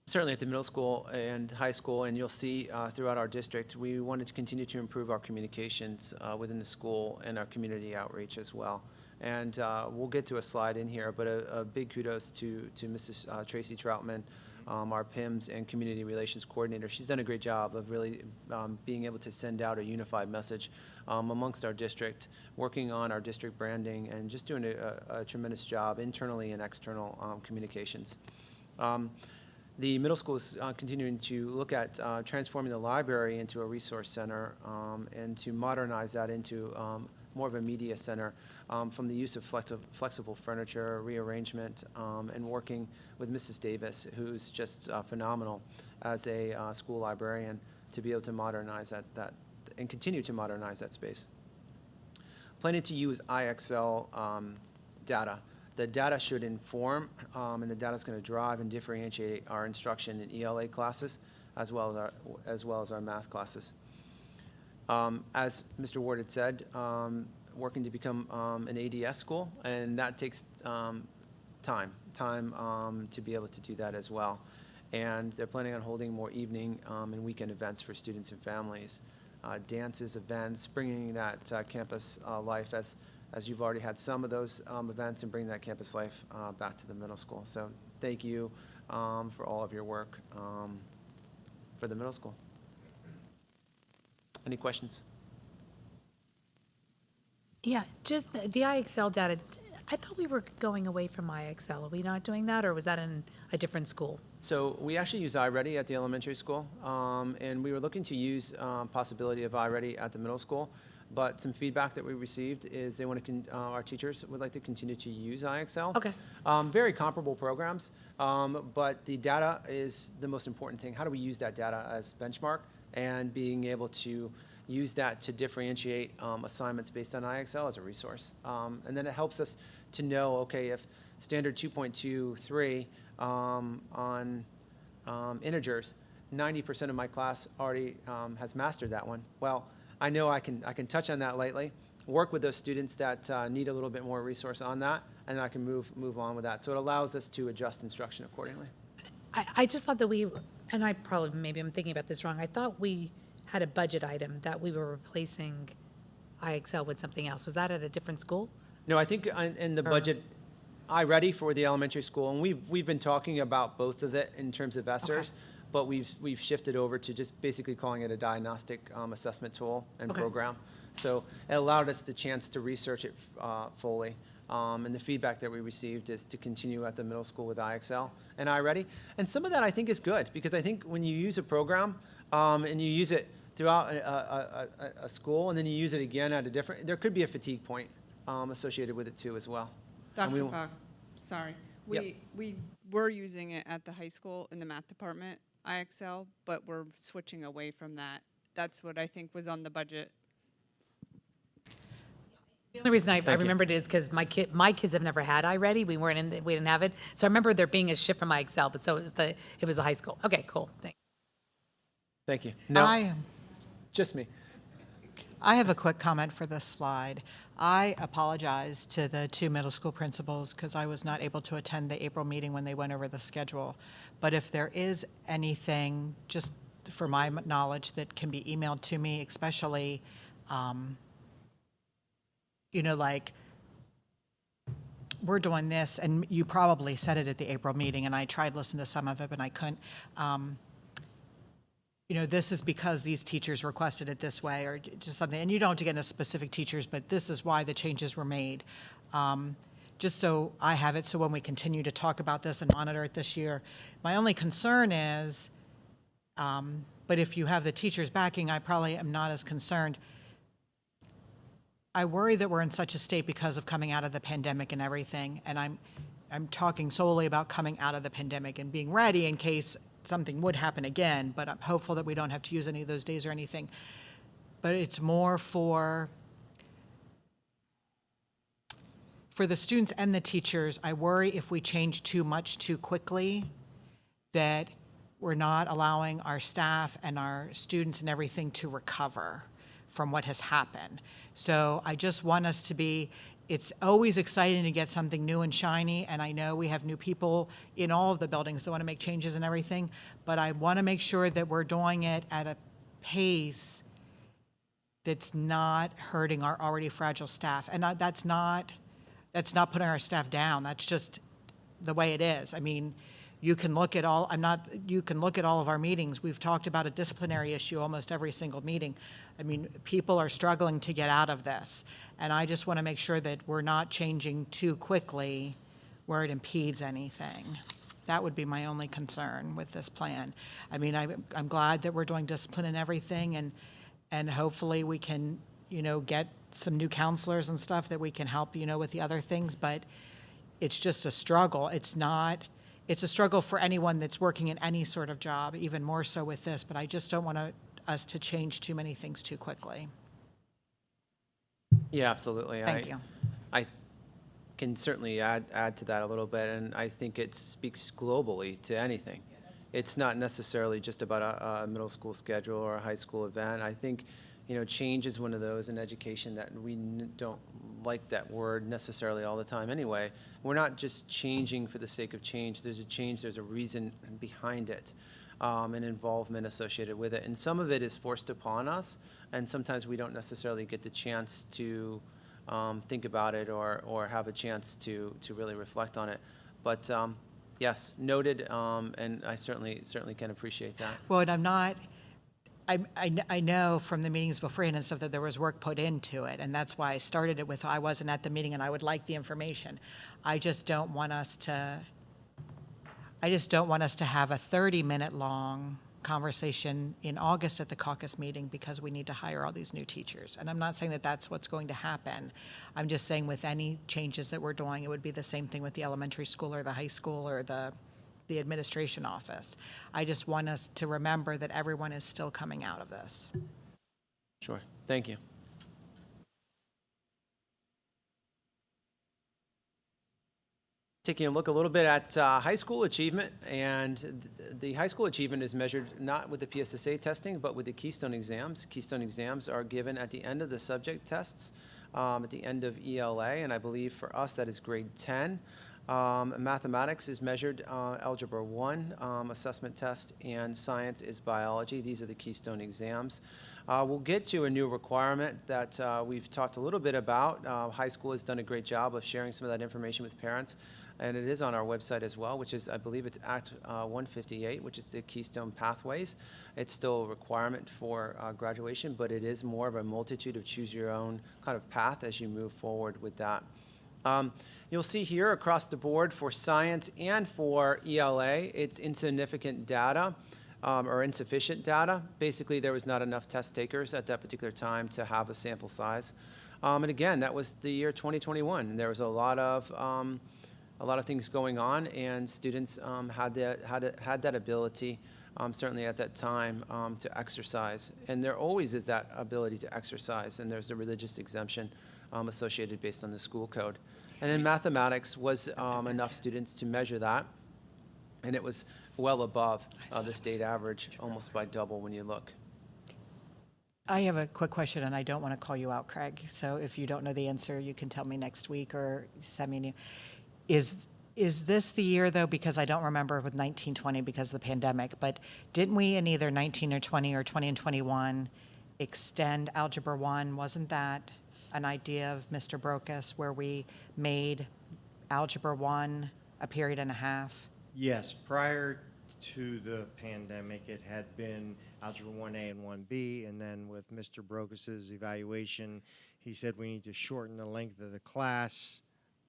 Certainly at the middle school and high school, and you'll see throughout our district, we wanted to continue to improve our communications within the school and our community outreach as well. And we'll get to a slide in here, but a big kudos to Mrs. Tracy Troutman, our PIMS and Community Relations Coordinator. She's done a great job of really being able to send out a unified message amongst our district, working on our district branding, and just doing a tremendous job internally and external communications. The middle school is continuing to look at transforming the library into a resource center and to modernize that into more of a media center from the use of flexible furniture, rearrangement, and working with Mrs. Davis, who's just phenomenal as a school librarian, to be able to modernize that and continue to modernize that space. Planning to use IXL data. The data should inform, and the data is going to drive and differentiate our instruction in ELA classes, as well as our math classes. As Mr. Ward had said, working to become an ADS school, and that takes time to be able to do that as well. And they're planning on holding more evening and weekend events for students and families, dances, events, bringing that campus life as you've already had some of those events, and bring that campus life back to the middle school. So thank you for all of your work for the middle school. Any questions? Yeah, just the IXL data. I thought we were going away from IXL. Are we not doing that, or was that in a different school? So we actually use iReady at the elementary school, and we were looking to use possibility of iReady at the middle school. But some feedback that we received is they want to, our teachers would like to continue to use IXL. Okay. Very comparable programs, but the data is the most important thing. How do we use that data as benchmark, and being able to use that to differentiate assignments based on IXL as a resource. And then it helps us to know, okay, if standard 2.23 on integers, 90% of my class already has mastered that one. Well, I know I can touch on that lightly, work with those students that need a little bit more resource on that, and I can move on with that. So it allows us to adjust instruction accordingly. I just thought that and I probably, maybe I'm thinking about this wrong, I thought we had a budget item that we were replacing IXL with something else. Was that at a different school? No, I think in the budget, iReady for the elementary school, and we've been talking about both of it in terms of ESSERs, but we've shifted over to just basically calling it a diagnostic assessment tool and program. So it allowed us the chance to research it fully. And the feedback that we received is to continue at the middle school with IXL and iReady. And some of that I think is good, because I think when you use a program and you use it throughout a school, and then you use it again at a different, there could be a fatigue point associated with it too as well. Dr. Fox, sorry. Yep. We were using it at the high school in the math department, IXL, but we're switching away from that. That's what I think was on the budget. The only reason I remembered it is because my kids have never had iReady. We didn't have it. So I remember there being a shift from IXL, but so it was the high school. Okay, cool. Thanks. Thank you. No, I just me. have a quick comment for this slide. I apologize to the two middle school principals because I was not able to attend the April meeting when they went over the schedule. But if there is anything, just for my knowledge, that can be emailed to me, especially, like, we're doing this, and you probably said it at the April meeting, and I tried to listen to some of it, but I couldn't. This is because these teachers requested it this way, or just something, and you don't have to get into specific teachers, but this is why the changes were made. Just so I have it, so when we continue to talk about this and monitor it this year. My only concern is, but if you have the teachers backing, I probably am not as concerned. I worry that we're in such a state because of coming out of the pandemic and everything, and I'm talking solely about coming out of the pandemic and being ready in case something would happen again, but I'm hopeful that we don't have to use any of those days or anything. But it's more for the students and the teachers. I worry if we change too much too quickly, that we're not allowing our staff and our students and everything to recover from what has happened. So I just want us to be, it's always exciting to get something new and shiny, and I know we have new people in all of the buildings that want to make changes and everything, but I want to make sure that we're doing it at a pace that's not hurting our already fragile staff. And that's not that's not putting our staff down. That's just the way it is. I mean, you can look at all, you can look at all of our meetings. We've talked about a disciplinary issue almost every single meeting. I mean, people are struggling to get out of this. And I just want to make sure that we're not changing too quickly where it impedes anything. That would be my only concern with this plan. I mean, I'm glad that we're doing discipline and everything, and hopefully we can, get some new counselors and stuff that we can help, with the other things, but it's just a struggle. It's a struggle for anyone that's working in any sort of job, even more so with this, but I just don't want us to change too many things too quickly. Yeah, absolutely. Thank you. I can certainly add to that a little bit, and I think it speaks globally to anything. It's not necessarily just about a middle school schedule or a high school event. I think, change is one of those in education that we don't like that word necessarily all the time anyway. We're not just changing for the sake of change. There's a change, there's a reason behind it, and involvement associated with it. And some of it is forced upon us, and sometimes we don't necessarily get the chance to think about it or have a chance to really reflect on it. But yes, noted, and I certainly can appreciate that. Well, and I know from the meetings beforehand and stuff that there was work put into it, and that's why I started it with, I wasn't at the meeting and I would like the information. I just don't want us to have a 30-minute long conversation in August at the caucus meeting because we need to hire all these new teachers. And I'm not saying that that's what's going to happen. I'm just saying with any changes that we're doing, it would be the same thing with the elementary school or the high school or the administration office. I just want us to remember that everyone is still coming out of this. Sure. Thank you. Taking a look a little bit at high school achievement, and the high school achievement is measured not with the PSSA testing, but with the Keystone exams. Keystone exams are given at the end of the subject tests, at the end of ELA, and I believe for us that is grade 10. Mathematics is measured Algebra 1 assessment test, and science is biology. These are the Keystone exams. We'll get to a new requirement that we've talked a little bit about. High school has done a great job of sharing some of that information with parents, and it is on our website as well, which is, I believe it's Act 158, which is the Keystone Pathways. It's still a requirement for graduation, but it is more of a multitude of choose your own kind of path as you move forward with that. You'll see here across the board for science and for ELA, it's insignificant data or insufficient data. Basically, there was not enough test takers at that particular time to have a sample size. And again, that was the year 2021. And there was a lot of things going on, and students had that ability, certainly at that time, to exercise. And there always is that ability to exercise, and there's a religious exemption associated based on the school code. And then mathematics was enough students to measure that, and it was well above the state average, almost by double when you look. I have a quick question, and I don't want to call you out, Craig, so if you don't know the answer, you can tell me next week or send me an email. Is this the year, though, because I don't remember with 1920 because of the pandemic, but didn't we in either 19 or 20 or 20 and 21 extend Algebra 1? Wasn't that an idea of Mr. Brokus where we made Algebra 1 a period and a half? Yes, prior to the pandemic, it had been Algebra 1A and 1B, and then with Mr. Brokus's evaluation, he said we need to shorten the length of the class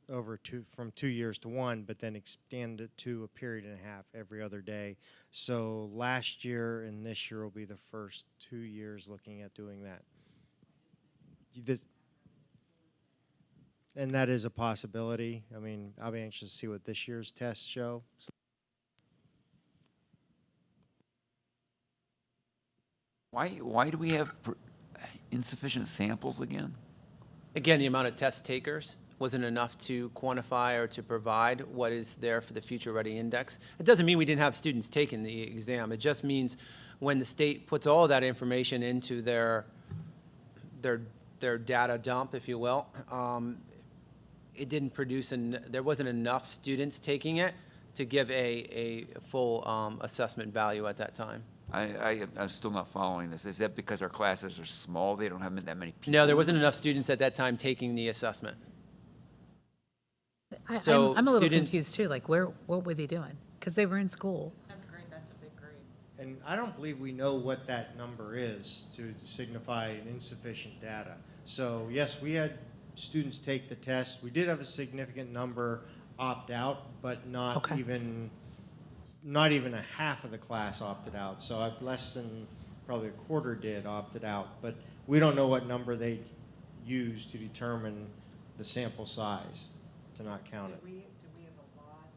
from 2 years to 1, but then extend it to a period and a half every other day. So last year and this year will be the first 2 years looking at doing that. And that is a possibility. I mean, I'll be anxious to see what this year's tests show. Why do we have insufficient samples again? Again, the amount of test takers wasn't enough to quantify or to provide what is there for the Future Ready Index. It doesn't mean we didn't have students taking the exam. It just means when the state puts all of that information into their data dump, if you will, it didn't produce, there wasn't enough students taking it to give a full assessment value at that time. I'm still not following this. Is that because our classes are small? They don't have that many people? No, there wasn't enough students at that time taking the assessment. So I'm a little students- confused too, like what were they doing? Because they were in school. 10th grade, that's a big grade. And I don't believe we know what that number is to signify insufficient data. So yes, we had students take the test. We did have a significant number opt out, but not Okay. even a half of the class opted out. So less than probably a quarter did opted out. But we don't know what number they used to determine the sample size to not count it. Do we have a lot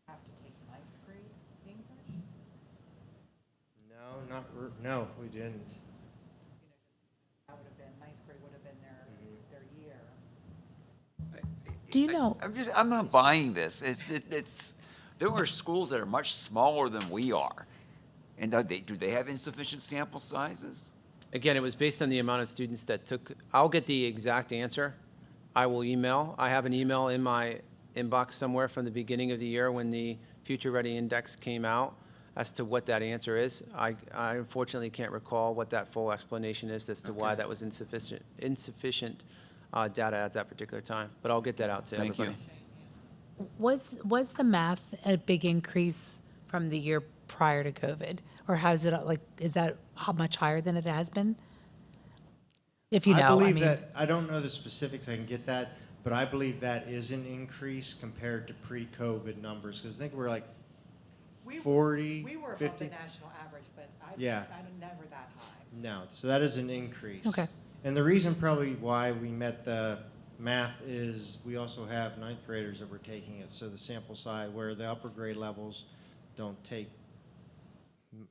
have to take 9th grade English? No, we didn't. That would have been, 9th grade would have been their year. Do you know? I'm not buying this. There are schools that are much smaller than we are. And do they have insufficient sample sizes? Again, it was based on the amount of students that took, I'll get the exact answer. I will email. I have an email in my inbox somewhere from the beginning of the year when the Future Ready Index came out as to what that answer is. I unfortunately can't recall what that full explanation is as to why that was insufficient data at that particular time. But I'll get that out to Thank you. everybody. Was the math a big increase from the year prior to COVID? Or is that how much higher than it has been? If you know, I believe mean, that, I don't know the specifics, I can get that, but I believe that is an increase compared to pre-COVID numbers, because I think we're like 40, We were above 50. the national average, but Yeah. I'm never that high. No, so that is an increase. Okay. And the reason probably why we met the math is we also have 9th graders that were taking it, so the sample size, where the upper grade levels don't take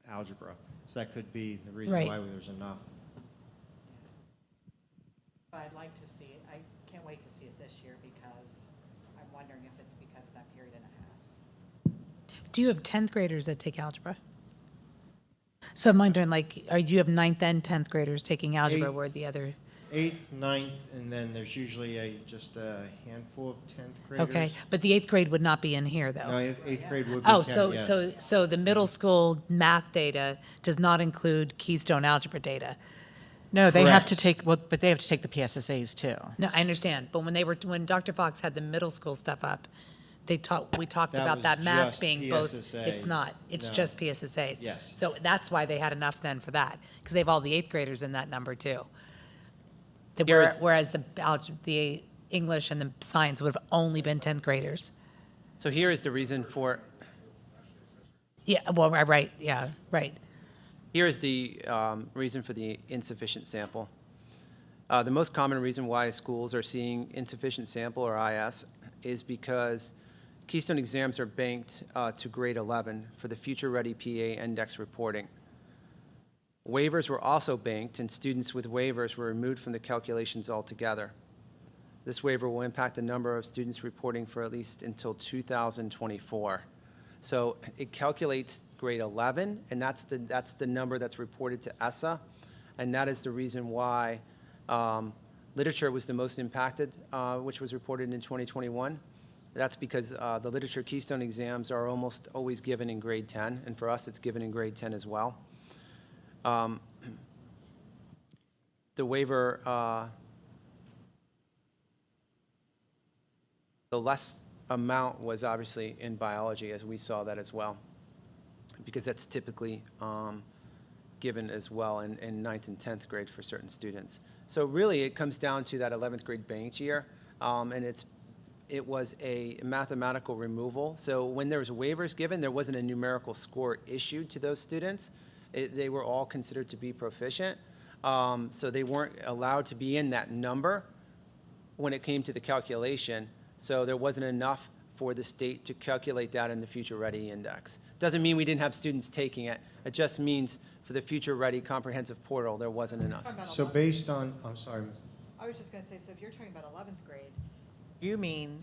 algebra. So that could be the reason Right. why there's enough. But I'd like to see it. I can't wait to see it this year because I'm wondering if it's because of that period and a half. do you have 10th graders that take algebra? So I'm wondering, do you have 9th and 10th graders taking algebra Eighth. where the other? 8th, 9th, and then there's usually just a handful of 10th graders. Okay, but the 8th grade would not be in here, though. No, 8th grade would be Oh, 10, yes. so the middle school math data does not include Keystone algebra data. No, they have Correct. to take, well, but they have to take the PSSAs too. No, I understand, but when Dr. Fox had the middle school stuff up, we talked That about was that math just being both. It's PSSAs. not. It's No. just PSSAs. Yes. So that's why they had enough then for that, because they have all the 8th graders in that number too. Here's- Whereas the English and the science would have only been 10th graders. So here is the reason for, Yeah, well, right, yeah, right. here is the reason for the insufficient sample. The most common reason why schools are seeing insufficient sample, or IS, is because Keystone exams are banked to grade 11 for the Future Ready PA index reporting. Waivers were also banked, and students with waivers were removed from the calculations altogether. This waiver will impact the number of students reporting for at least until 2024. So it calculates grade 11, and that's the number that's reported to ESSA, and that is the reason why literature was the most impacted, which was reported in 2021. That's because the literature Keystone exams are almost always given in grade 10, and for us, it's given in grade 10 as well. The waiver, the less amount was obviously in biology, as we saw that as well, because that's typically given as well in 9th and 10th grade for certain students. So really, it comes down to that 11th grade banked year, and it was a mathematical removal. So when there was waivers given, there wasn't a numerical score issued to those students. They were all considered to be proficient, so they weren't allowed to be in that number when it came to the calculation. So there wasn't enough for the state to calculate that in the Future Ready Index. Doesn't mean we didn't have students taking it. It just means for the Future Ready Comprehensive Portal, there wasn't enough. So based on, I'm sorry, I was just going to say, so if you're talking about 11th grade, you mean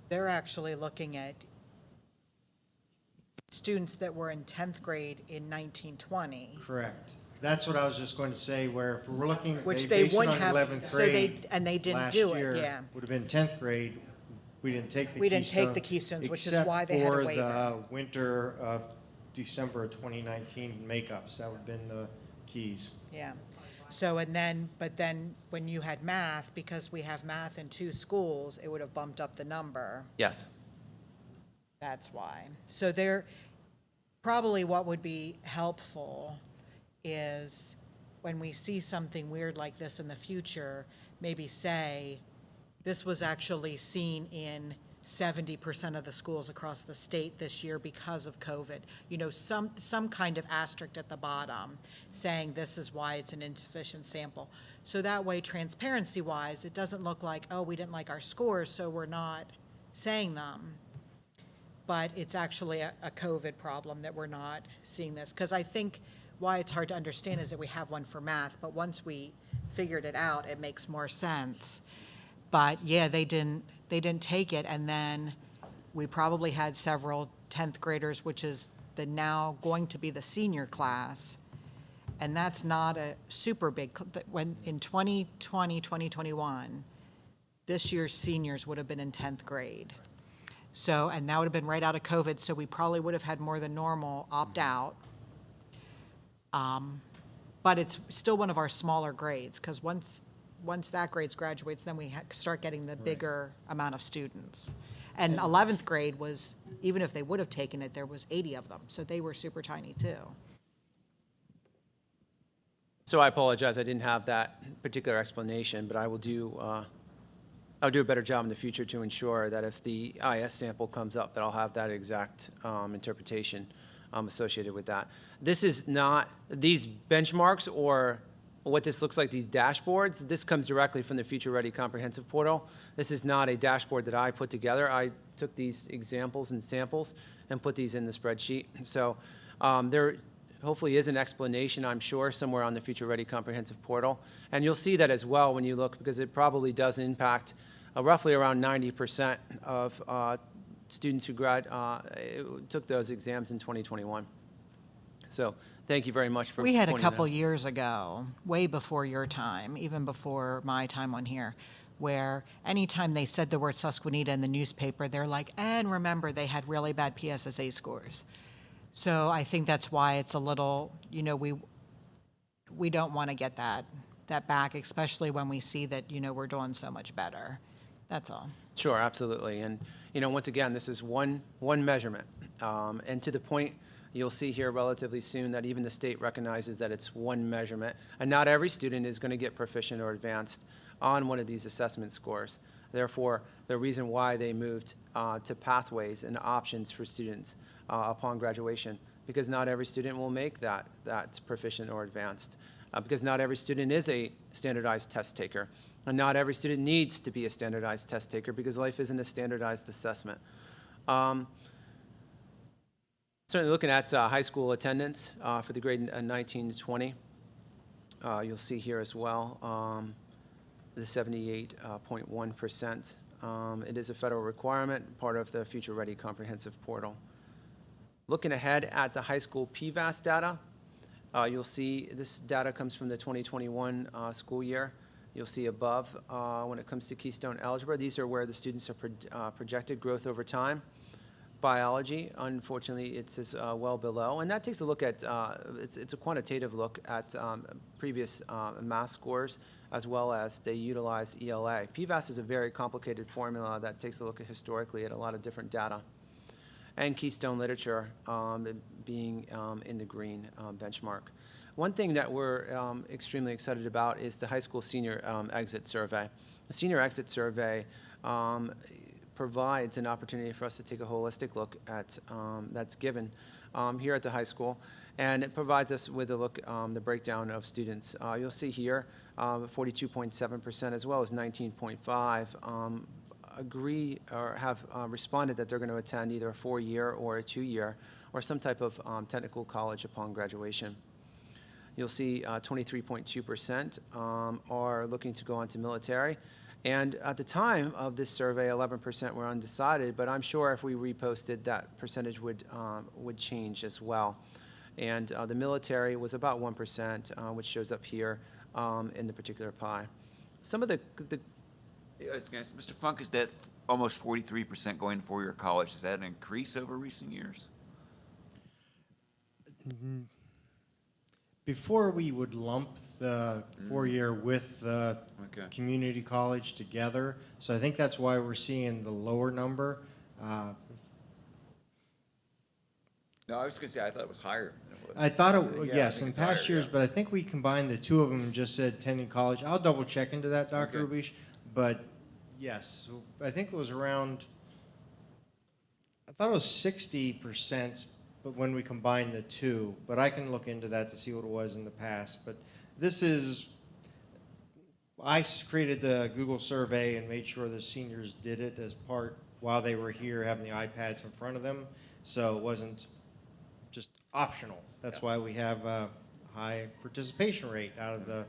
they're actually looking at students that were in 10th grade in 1920, correct. That's what I was just going to say, where if we're looking, which they they based it wouldn't on have, 11th so they, grade and they didn't last do it, year, yeah. would have been 10th grade. We didn't take the We didn't take the Keystone, Keystones, which is why they had a except waiver. for the winter of December of 2019 makeups. That would have been the keys. Yeah. So, but then when you had math, because we have math in 2 schools, it would have bumped up the number. Yes. That's why. So probably what would be helpful is when we see something weird like this in the future, maybe say, this was actually seen in 70% of the schools across the state this year because of COVID. You know, some kind of asterisk at the bottom saying this is why it's an insufficient sample. So that way, transparency-wise, it doesn't look like, oh, we didn't like our scores, so we're not saying them. But it's actually a COVID problem that we're not seeing this. Because I think why it's hard to understand is that we have one for math, but once we figured it out, it makes more sense. But yeah, they didn't take it, and then we probably had several 10th graders, which is the now going to be the senior class, and that's not a super big, when in 2020, 2021, this year's seniors would have been in 10th grade. So, and that would have been right out of COVID, so we probably would have had more than normal opt out. But it's still one of our smaller grades, because once that grade graduates, then we start getting the bigger amount of students. And 11th grade was, even if they would have taken it, there was 80 of them, so they were super tiny too. So I apologize, I didn't have that particular explanation, but I will do, I'll do a better job in the future to ensure that if the IS sample comes up, that I'll have that exact interpretation associated with that. This is not, these benchmarks or what this looks like, these dashboards, this comes directly from the Future Ready Comprehensive Portal. This is not a dashboard that I put together. I took these examples and samples and put these in the spreadsheet. So there hopefully is an explanation, I'm sure, somewhere on the Future Ready Comprehensive Portal. And you'll see that as well when you look, because it probably does impact roughly around 90% of students who took those exams in 2021. So thank you very much for We had a pointing that couple out. years ago, way before your time, even before my time on here, where anytime they said the word Susquenita in the newspaper, they're like, and remember, they had really bad PSSA scores. So I think that's why it's a little, you know, we don't want to get that back, especially when we see that, you know, we're doing so much better. That's all. Sure, absolutely. And, you know, once again, this is one measurement. And to the point, you'll see here relatively soon that even the state recognizes that it's one measurement. And not every student is going to get proficient or advanced on one of these assessment scores. Therefore, the reason why they moved to pathways and options for students upon graduation, because not every student will make that proficient or advanced, because not every student is a standardized test taker. And not every student needs to be a standardized test taker because life isn't a standardized assessment. Certainly looking at high school attendance for the grade 19 to 20, you'll see here as well the 78.1%. It is a federal requirement, part of the Future Ready Comprehensive Portal. Looking ahead at the high school PVAS data, you'll see this data comes from the 2021 school year. You'll see above, when it comes to Keystone Algebra, these are where the students are projected growth over time. Biology, unfortunately, it says well below, and that takes a look at, it's a quantitative look at previous math scores, as well as they utilize ELA. PVAS is a very complicated formula that takes a look at historically at a lot of different data. And Keystone Literature being in the green benchmark. One thing that we're extremely excited about is the high school senior exit survey. The senior exit survey provides an opportunity for us to take a holistic look at that's given here at the high school, and it provides us with a look, the breakdown of students. You'll see here 42.7% as well as 19.5% agree or have responded that they're going to attend either a 4-year or a 2-year or some type of technical college upon graduation. You'll see 23.2% are looking to go on to military. And at the time of this survey, 11% were undecided, but I'm sure if we reposted, that percentage would change as well. And the military was about 1%, which shows up here in the particular pie. Some of the Mr. Funk, is that almost 43% going to 4-year college? Is that an increase over recent years? Before we would lump the four-year with the Okay. community college together, so I think that's why we're seeing the lower number. No, I was gonna say, I thought it was higher than it was. I thought Yeah, I yes, think in it's past higher, years, yeah. but I think we combined the two of them and just said attending college. I'll double check into that, Dr. Okay. Rubish, but yes, so I think it was around, I thought it was 60%, but when we combined the two, but I can look into that to see what it was in the past. But this is, created the Google survey and made sure the seniors did it as part, while they were here, having the iPads in front of them, so it wasn't just optional. That's why we have a high participation rate. Out of the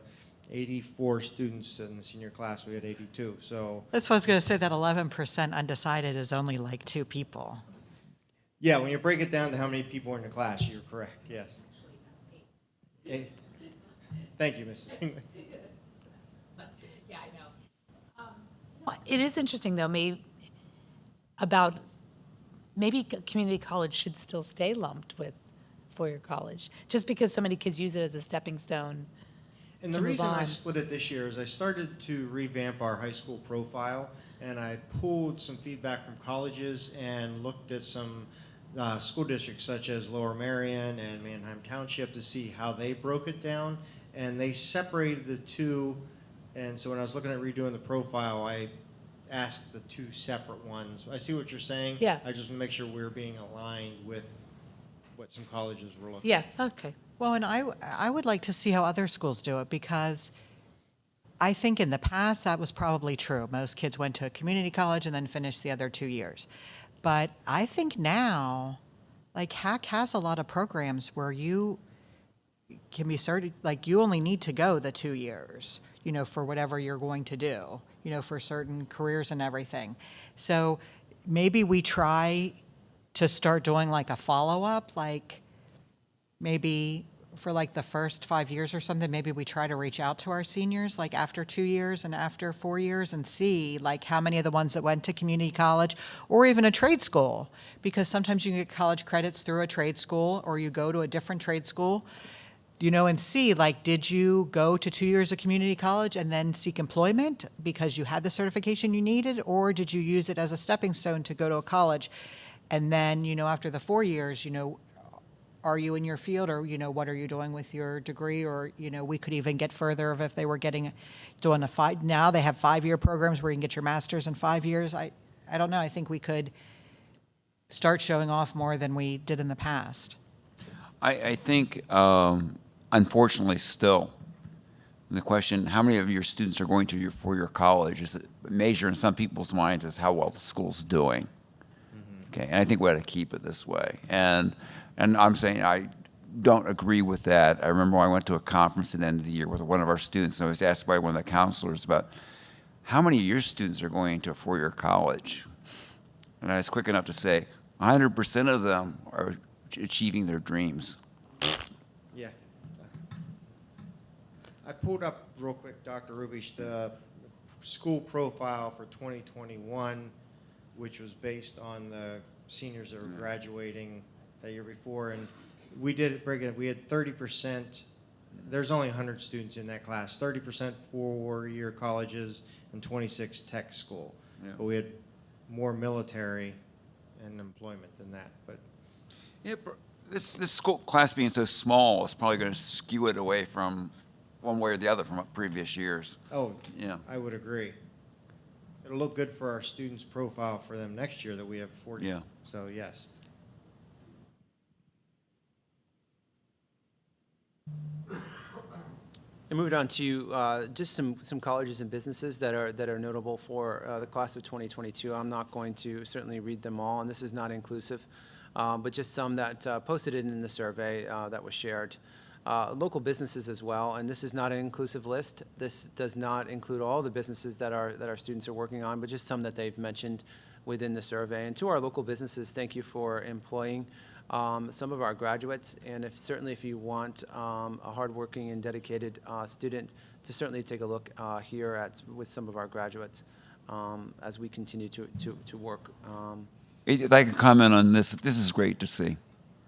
84 students in the senior class, we had 82. So That's what I was going to say, that 11% undecided is only like 2 people. yeah, when you break it down to how many people are in the class, you're correct, yes. Thank you, Mrs. Hingley. Yeah, I know. It is interesting, though, maybe community college should still stay lumped with four-year college, just because so many kids use it as a stepping stone. And to the move reason I on. split it this year is I started to revamp our high school profile, and I pulled some feedback from colleges and looked at some school districts such as Lower Merion and Manheim Township to see how they broke it down, and they separated the two. And so when I was looking at redoing the profile, I asked the two separate ones. I see what you're saying. Yeah. I just want to make sure we're being aligned with what some colleges were looking Yeah, okay. Well, and I would like to see how other schools do it, because I think in the past that was probably true. Most kids went to a community college and then finished the other 2 years. But I think now, like HAC has a lot of programs where you can be certain, like you only need to go the 2 years, you know, for whatever you're going to do, you know, for certain careers and everything. So maybe we try to start doing like a follow-up, like maybe for like the first 5 years or something, maybe we try to reach out to our seniors, like after 2 years and after 4 years, and see like how many of the ones that went to community college or even a trade school, because sometimes you can get college credits through a trade school, or you go to a different trade school, you know, and see like, did you go to 2 years of community college and then seek employment because you had the certification you needed, or did you use it as a stepping stone to go to a college? And then, you know, after the 4 years, you know, are you in your field, or, you know, what are you doing with your degree? Or, you know, we could even get further of if they were doing now they have 5-year programs where you can get your master's in 5 years. I don't know. I think we could start showing off more than we did in the past. I think, unfortunately, still, the question, how many of your students are going to your four-year college, is a measure in some people's minds as how well the school's doing. Okay, and I think we ought to keep it this way. And I'm saying I don't agree with that. I remember when I went to a conference at the end of the year with one of our students, and I was asked by one of the counselors about how many of your students are going to a four-year college. And I was quick enough to say 100% of them are achieving their dreams. Yeah. I pulled up real quick, Dr. Rubish, the school profile for 2021, which was based on the seniors that were graduating that year before. And we did it, break it, we had 30%, there's only 100 students in that class, 30% four-year colleges and 26 tech school. Yeah. But we had more military and employment than that. But Yeah, this school class being so small is probably going to skew it away from one way or the other from previous years. oh, Yeah. I would agree. It'll look good for our students' profile for them next year that we have 40. Yeah. So, yes. And moving on to just some colleges and businesses that are notable for the class of 2022. I'm not going to certainly read them all, and this is not inclusive, but just some that posted it in the survey that was shared. Local businesses as well, and this is not an inclusive list. This does not include all the businesses that our students are working on, but just some that they've mentioned within the survey. And to our local businesses, thank you for employing some of our graduates, and certainly if you want a hardworking and dedicated student, to certainly take a look here with some of our graduates as we continue to work. If I could comment on this, this is great to see,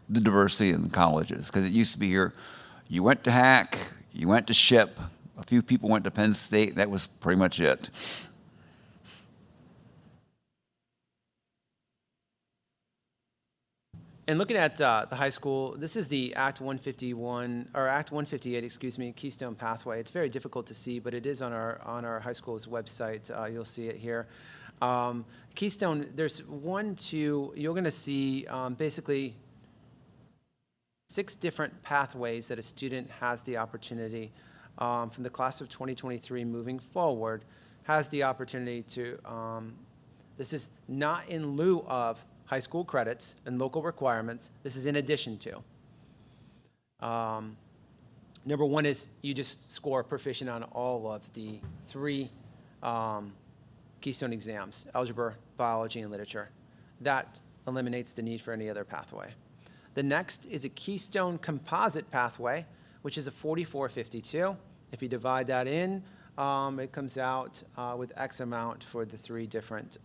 the diversity in the colleges, because it used to be here, You went to Hack, you went to SHIP, a few people went to Penn State, that was pretty much it. And looking at the high school, this is the Act 151, or Act 158, excuse me, Keystone Pathway. It's very difficult to see, but it is on our high school's website. You'll see it here. Keystone, there's you're going to see basically 6 different pathways that a student has the opportunity from the class of 2023 moving forward, has the opportunity to, this is not in lieu of high school credits and local requirements. This is in addition to. Number 1 is you just score proficient on all of the 3 Keystone exams, algebra, biology, and literature. That eliminates the need for any other pathway. The next is a Keystone composite pathway, which is a 4452. If you divide that in, it comes out with X amount for the 3 different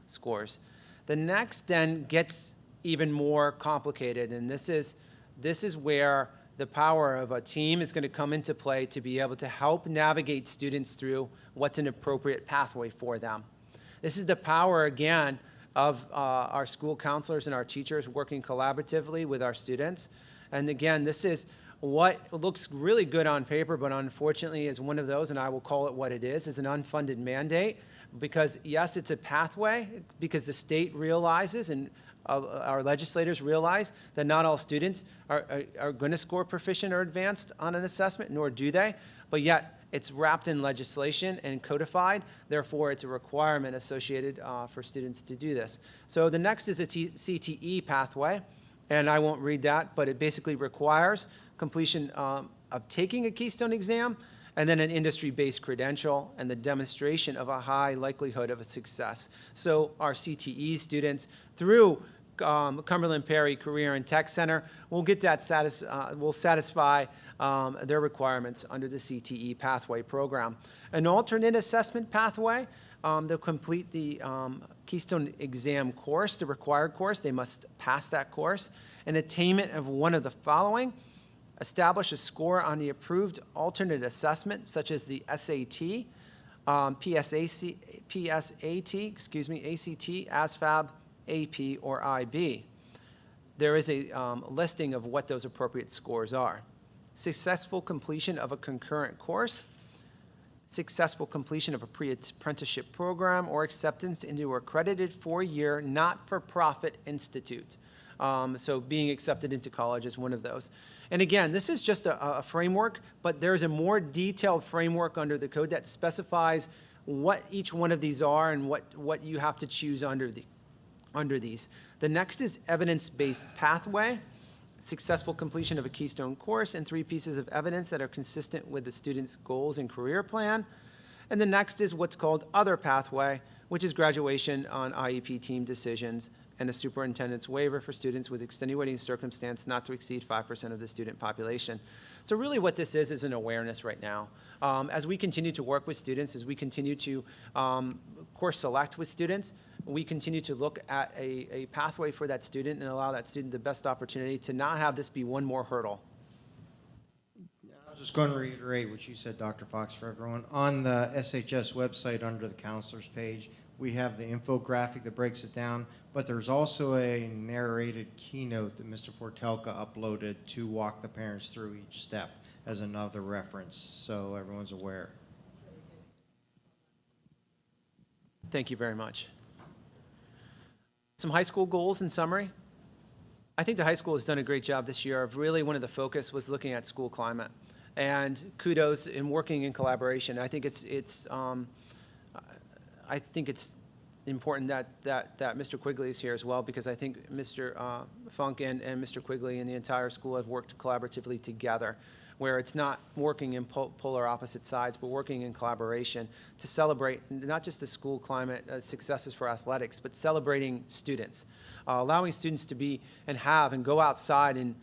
scores. The next then gets even more complicated, and this is where the power of a team is going to come into play to be able to help navigate students through what's an appropriate pathway for them. This is the power, again, of our school counselors and our teachers working collaboratively with our students. And again, this is what looks really good on paper, but unfortunately is one of those, and I will call it what it is an unfunded mandate. Because yes, it's a pathway, because the state realizes and our legislators realize that not all students are going to score proficient or advanced on an assessment, nor do they. But yet, it's wrapped in legislation and codified. Therefore, it's a requirement associated for students to do this. So the next is a CTE pathway, and I won't read that, but it basically requires completion of taking a Keystone exam, and then an industry-based credential and the demonstration of a high likelihood of a success. So our CTE students, through Cumberland Perry Career and Tech Center, will get that will satisfy their requirements under the CTE pathway program. An alternate assessment pathway, they'll complete the Keystone exam course, the required course. They must pass that course. An attainment of one of the following: establish a score on the approved alternate assessment, such as the SAT, PSAT, ACT, ASVAB, AP, or IB. There is a listing of what those appropriate scores are. Successful completion of a concurrent course, successful completion of a pre-apprenticeship program, or acceptance into an accredited 4-year not-for-profit institute. So being accepted into college is one of those. And again, this is just a framework, but there's a more detailed framework under the code that specifies what each one of these are and what you have to choose under these. The next is evidence-based pathway, successful completion of a Keystone course, and 3 pieces of evidence that are consistent with the student's goals and career plan. And the next is what's called other pathway, which is graduation on IEP team decisions and a superintendent's waiver for students with extenuating circumstance not to exceed 5% of the student population. So really what this is an awareness right now. As we continue to work with students, as we continue to course select with students, we continue to look at a pathway for that student and allow that student the best opportunity to not have this be one more hurdle. I was just going to reiterate what you said, Dr. Fox, for everyone. On the SHS website under the counselors page, we have the infographic that breaks it down, but there's also a narrated keynote that Mr. Fortelka uploaded to walk the parents through each step as another reference, so everyone's aware. Thank you very much. Some high school goals in summary. I think the high school has done a great job this year of really one of the focus was looking at school climate. And kudos in working in collaboration. I think it's important that Mr. Quigley is here as well, because I think Mr. Funk and Mr. Quigley and the entire school have worked collaboratively together, where it's not working in polar opposite sides, but working in collaboration to celebrate not just the school climate successes for athletics, but celebrating students, allowing students to be and have and go outside and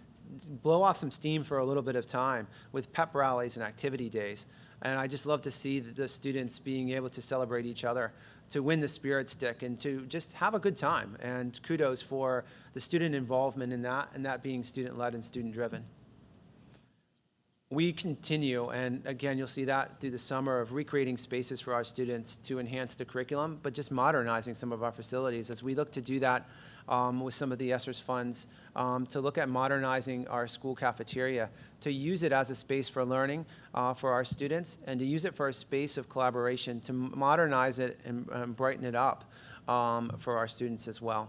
blow off some steam for a little bit of time with pep rallies and activity days. And I just love to see the students being able to celebrate each other, to win the spirit stick, and to just have a good time. And kudos for the student involvement in that, and that being student-led and student-driven. We continue, and again, you'll see that through the summer, of recreating spaces for our students to enhance the curriculum, but just modernizing some of our facilities as we look to do that with some of the ESSER's funds, to look at modernizing our school cafeteria, to use it as a space for learning for our students, and to use it for a space of collaboration, to modernize it and brighten it up for our students as well.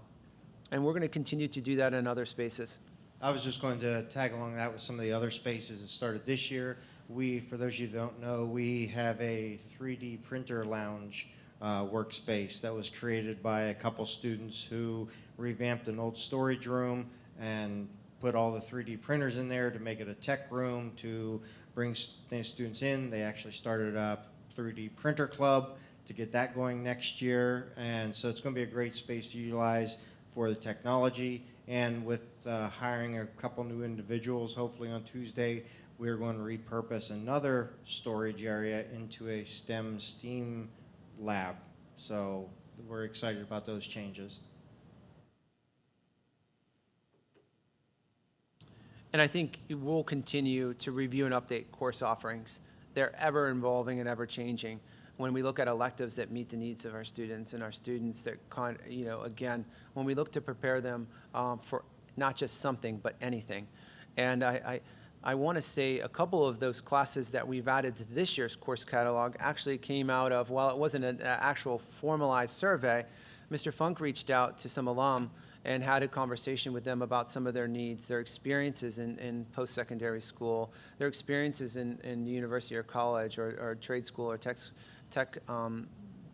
And we're going to continue to do that in other spaces. I was just going to tag along that with some of the other spaces that started this year. For those of you who don't know, we have a 3D printer lounge workspace that was created by a couple students who revamped an old storage room and put all the 3D printers in there to make it a tech room to bring students in. They actually started a 3D printer club to get that going next year. And so it's going to be a great space to utilize for the technology. And with hiring a couple new individuals, hopefully on Tuesday, we're going to repurpose another storage area into a STEAM lab. So we're excited about those changes. And I think we'll continue to review and update course offerings. They're ever evolving and ever changing. When we look at electives that meet the needs of our students, and our students that, again, when we look to prepare them for not just something, but anything. And I want to say a couple of those classes that we've added to this year's course catalog actually came out of, while it wasn't an actual formalized survey, Mr. Funk reached out to some alum and had a conversation with them about some of their needs, their experiences in post-secondary school, their experiences in university or college or trade school or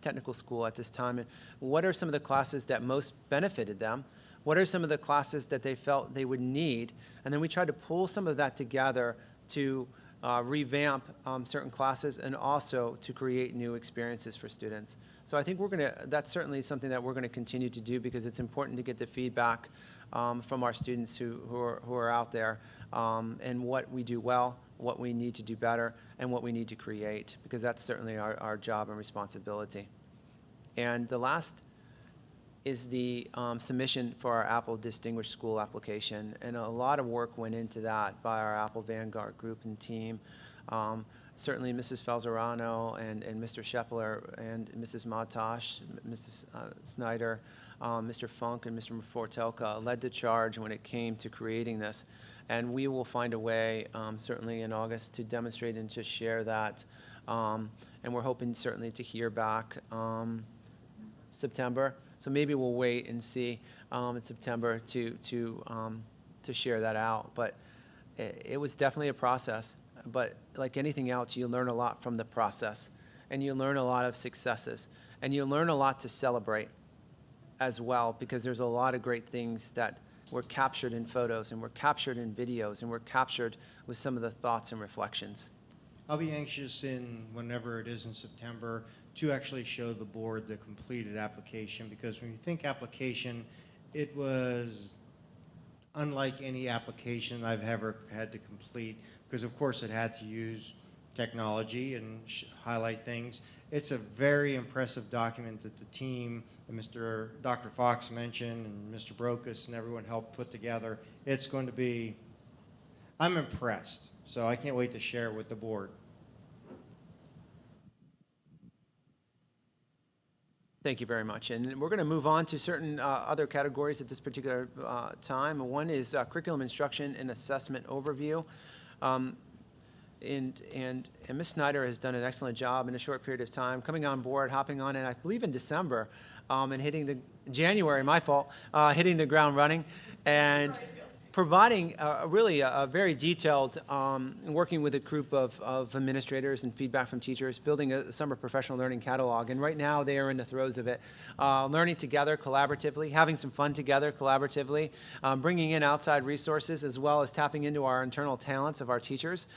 technical school at this time, and what are some of the classes that most benefited them? What are some of the classes that they felt they would need? And then we tried to pull some of that together to revamp certain classes and also to create new experiences for students. So I think that's certainly something that we're going to continue to do, because it's important to get the feedback from our students who are out there, and what we do well, what we need to do better, and what we need to create, because that's certainly our job and responsibility. And the last is the submission for our Apple Distinguished School application, and a lot of work went into that by our Apple Vanguard group and team. Certainly Mrs. Falzerano and Mr. Shepler and Mrs. Matosh, Mrs. Snyder, Mr. Funk and Mr. Fortelka led the charge when it came to creating this. And we will find a way, certainly in August, to demonstrate and to share that. And we're hoping certainly to hear back September. So maybe we'll wait and see in September to share that out. But it was definitely a process. But like anything else, you learn a lot from the process, and you learn a lot of successes, and you learn a lot to celebrate as well, because there's a lot of great things that were captured in photos, and were captured in videos, and were captured with some of the thoughts and reflections. I'll be anxious whenever it is in September to actually show the board the completed application, because when you think application, it was unlike any application I've ever had to complete, because of course it had to use technology and highlight things. It's a very impressive document that the team, that Dr. Fox mentioned, and Mr. Brokus and everyone helped put together. It's going to be, I'm impressed, so I can't wait to share it with the board. Thank you very much. And we're going to move on to certain other categories at this particular time. One is curriculum instruction and assessment overview. And Ms. Snyder has done an excellent job in a short period of time, coming on board, hopping on, and I believe in December, and hitting January, my fault, hitting the ground running, and providing really a very detailed, working with a group of administrators and feedback from teachers, building a summer professional learning catalog. And right now they are in the throes of it, learning together collaboratively, having some fun together collaboratively, bringing in outside resources, as well as tapping into our internal talents of our teachers.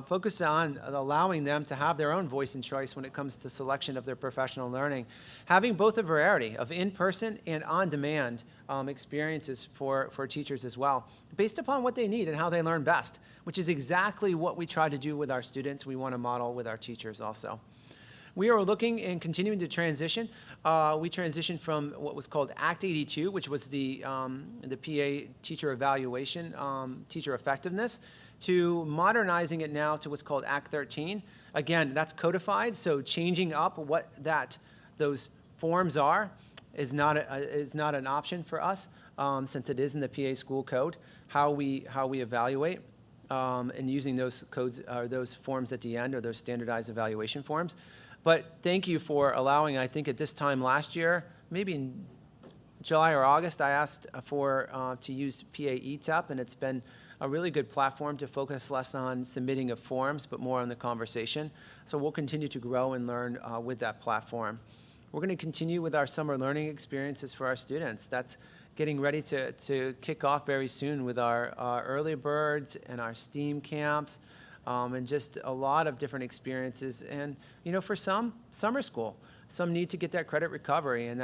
Focus on allowing them to have their own voice and choice when it comes to selection of their professional learning. Having both a variety of in-person and on-demand experiences for teachers as well, based upon what they need and how they learn best, which is exactly what we try to do with our students. We want to model with our teachers also. We are looking and continuing to transition. We transitioned from what was called Act 82, which was the PA teacher evaluation, teacher effectiveness, to modernizing it now to what's called Act 13. Again, that's codified, so changing up what those forms are is not an option for us, since it is in the PA school code, how we evaluate, and using those codes, or those forms at the end, or those standardized evaluation forms. But thank you for allowing, I think at this time last year, maybe in July or August, I asked to use PA ETAP, and it's been a really good platform to focus less on submitting of forms, but more on the conversation. So we'll continue to grow and learn with that platform. We're going to continue with our summer learning experiences for our students. That's getting ready to kick off very soon with our early birds and our STEAM camps, and just a lot of different experiences. And, you know, for some, summer school. Some need to get that credit recovery and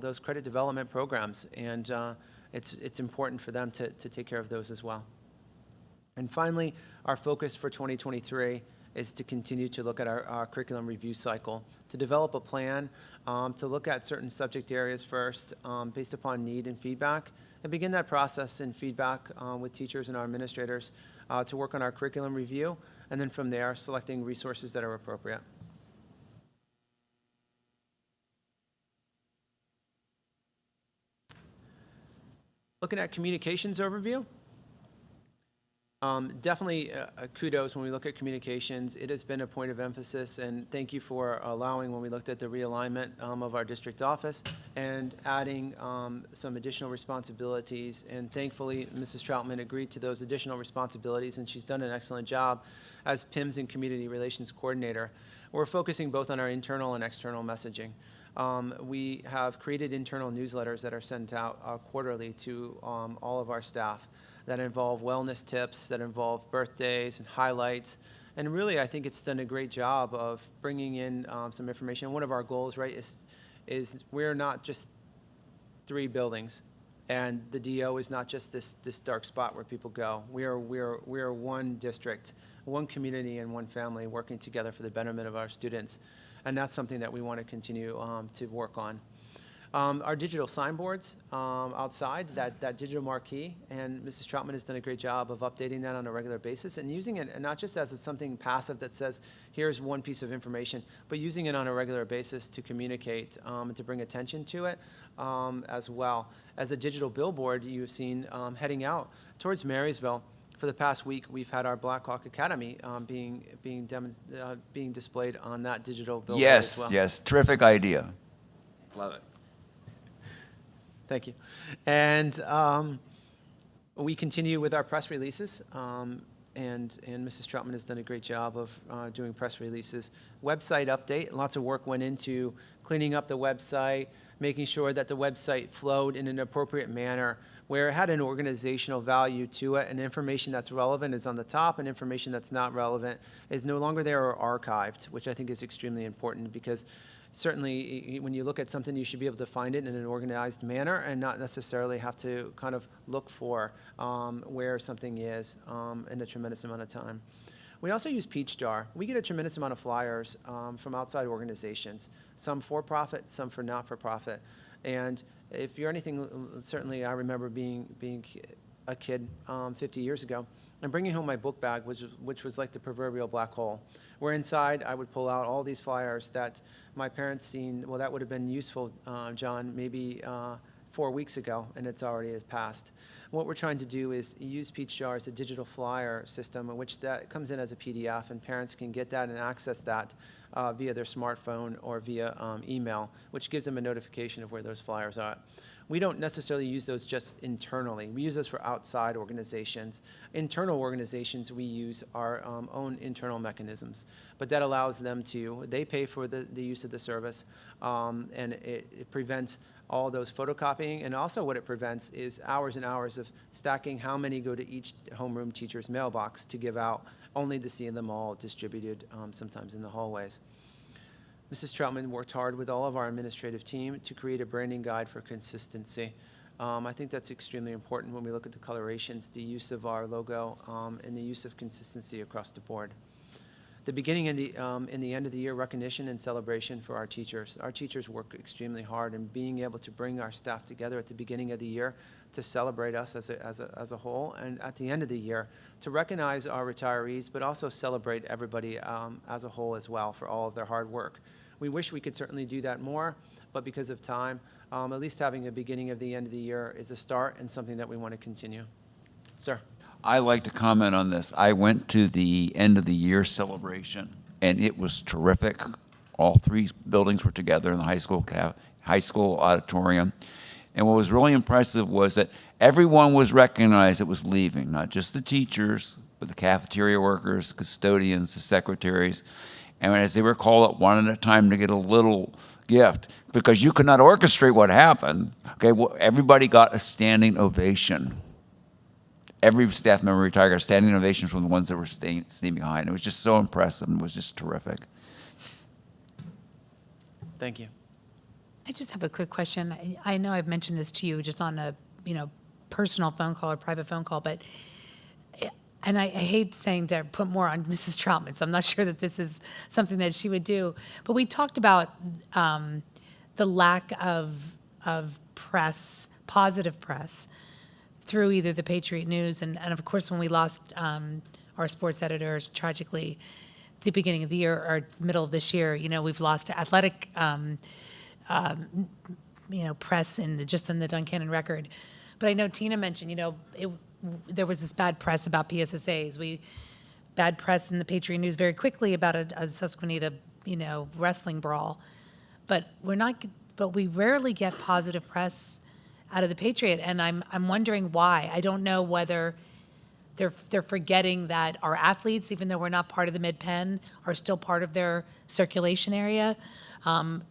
those credit development programs. And it's important for them to take care of those as well. And finally, our focus for 2023 is to continue to look at our curriculum review cycle, to develop a plan, to look at certain subject areas first based upon need and feedback, and begin that process and feedback with teachers and our administrators to work on our curriculum review, and then from there, selecting resources that are appropriate. Looking at communications overview. Definitely kudos when we look at communications. It has been a point of emphasis, and thank you for allowing, when we looked at the realignment of our district office and adding some additional responsibilities. And thankfully, Mrs. Troutman agreed to those additional responsibilities, and she's done an excellent job as PIMS and Community Relations Coordinator. We're focusing both on our internal and external messaging. We have created internal newsletters that are sent out quarterly to all of our staff, that involve wellness tips, that involve birthdays and highlights. And really, I think it's done a great job of bringing in some information. One of our goals, right, is we're not just 3 buildings, and the DO is not just this dark spot where people go. We are one district, one community, and one family working together for the betterment of our students. And that's something that we want to continue to work on. Our digital signboards outside, that digital marquee, and Mrs. Troutman has done a great job of updating that on a regular basis and using it, and not just as something passive that says, here's one piece of information, but using it on a regular basis to communicate and to bring attention to it as well. As a digital billboard, you've seen heading out towards Marysville. For the past week, we've had our Black Hawk Academy being displayed on that digital billboard as well. Yes, terrific idea. Love it. Thank you. And we continue with our press releases, and Mrs. Troutman has done a great job of doing press releases. Website update, lots of work went into cleaning up the website, making sure that the website flowed in an appropriate manner, where it had an organizational value to it, and information that's relevant is on the top, and information that's not relevant is no longer there or archived, which I think is extremely important, because certainly when you look at something, you should be able to find it in an organized manner and not necessarily have to kind of look for where something is in a tremendous amount of time. We also use Peach Jar. We get a tremendous amount of flyers from outside organizations, some for-profit, some for not-for-profit. And if you're anything, certainly I remember being a kid 50 years ago and bringing home my book bag, which was like the proverbial black hole, where inside I would pull out all these flyers that my parents seen. Well, that would have been useful, John, maybe 4 weeks ago, and it's already passed. What we're trying to do is use Peach Jar as a digital flyer system, in which that comes in as a PDF, and parents can get that and access that via their smartphone or via email, which gives them a notification of where those flyers are. We don't necessarily use those just internally. We use those for outside organizations. Internal organizations, we use our own internal mechanisms, but that allows them to, they pay for the use of the service, and it prevents all those photocopying, and also what it prevents is hours and hours of stacking how many go to each homeroom teacher's mailbox to give out, only to see them all distributed sometimes in the hallways. Mrs. Troutman worked hard with all of our administrative team to create a branding guide for consistency. I think that's extremely important when we look at the colorations, the use of our logo, and the use of consistency across the board. the beginning and the end of the year recognition and celebration for our teachers. Our teachers work extremely hard, and being able to bring our staff together at the beginning of the year to celebrate us as a whole, and at the end of the year to recognize our retirees, but also celebrate everybody as a whole as well for all of their hard work. We wish we could certainly do that more, but because of time, at least having a beginning of the end of the year is a start and something that we want to continue. Sir. I like to comment on this. I went to the end of the year celebration, and it was terrific. All three buildings were together in the high school auditorium. And what was really impressive was that everyone was recognized that was leaving, not just the teachers, but the cafeteria workers, custodians, the secretaries. And as they were called up one at a time to get a little gift, because you could not orchestrate what happened, okay, well, everybody got a standing ovation. Every staff member retired got standing ovations from the ones that were staying behind. It was just so impressive and was just terrific. Thank you. I just have a quick question. I know I've mentioned this to you just on a, personal phone call or private phone call, but, and I hate saying to put more on Mrs. Troutman, so I'm not sure that this is something that she would do. But we talked about the lack of press, positive press, through either the Patriot News and of course when we lost our sports editors tragically at the beginning of the year or middle of this year, we've lost athletic press in the Duncannon Record. But I know Tina mentioned, there was this bad press about PSSAs. Bad press in the Patriot News very quickly about a Susquenita, wrestling brawl. But we rarely get positive press out of the Patriot, and I'm wondering why. I don't know whether they're forgetting that our athletes, even though we're not part of the Mid-Penn, are still part of their circulation area. Our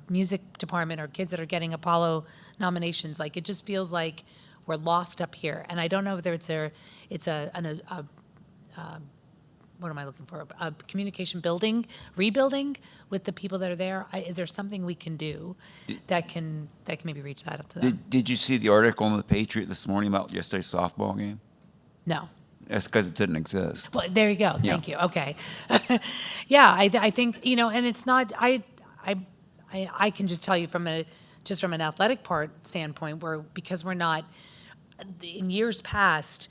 music department, or kids that are getting Apollo nominations, it just feels like we're lost up here. And I don't know whether what am I looking for? A communication rebuilding with the people that are there. Is there something we can do that can maybe reach that up to them? Did you see the article in the Patriot this morning about yesterday's softball game? No. That's because it didn't exist. Well, there you go. Thank you. Okay. Yeah, I think, and it's not, I can just tell you from an athletic standpoint, because we're not, in years past,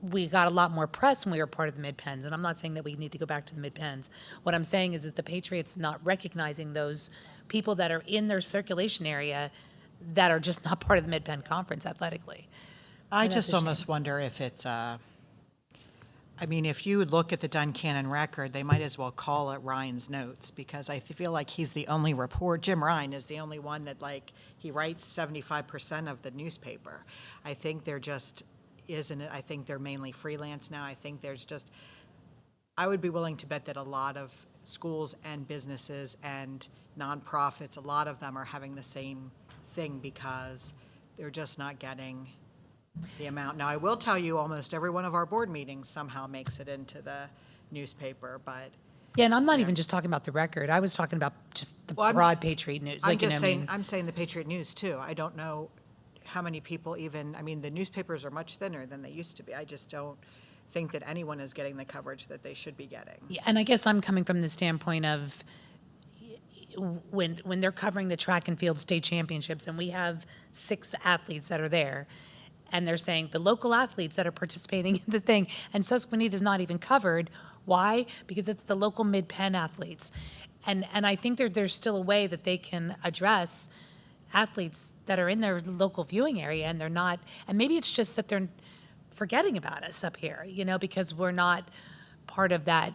we got a lot more press when we were part of the Mid-Penns, and I'm not saying that we need to go back to the Mid-Penns. What I'm saying is the Patriots not recognizing those people that are in their circulation area that are just not part of the Mid-Penn Conference athletically. I And that's just a almost wonder if it's, if you look at the Duncannon Record, they might as well call it Ryan's Notes, because I feel like he's the only Jim Ryan is the only one that, he writes 75% of the newspaper. I think they're just isn't it? I think they're mainly freelance now. I think I would be willing to bet that a lot of schools and businesses and nonprofits, a lot of them are having the same thing because they're just not getting the amount. Now, I will tell you, almost every one of our board meetings somehow makes it into the newspaper, but. Yeah, and I'm not even just talking about the Record. I was talking about just the broad Patriot News. I'm saying the Patriot News too. I don't know how many people the newspapers are much thinner than they used to be. I just don't think that anyone is getting the coverage that they should be getting. Yeah, and I guess I'm coming from the standpoint of when they're covering the track and field state championships and we have 6 athletes that are there, and they're saying the local athletes that are participating in the thing, and Susquenita is not even covered. Why? Because it's the local Mid-Penn athletes. And I think there's still a way that they can address athletes that are in their local viewing area and they're not, and maybe it's just that they're forgetting about us up here, because we're not part of that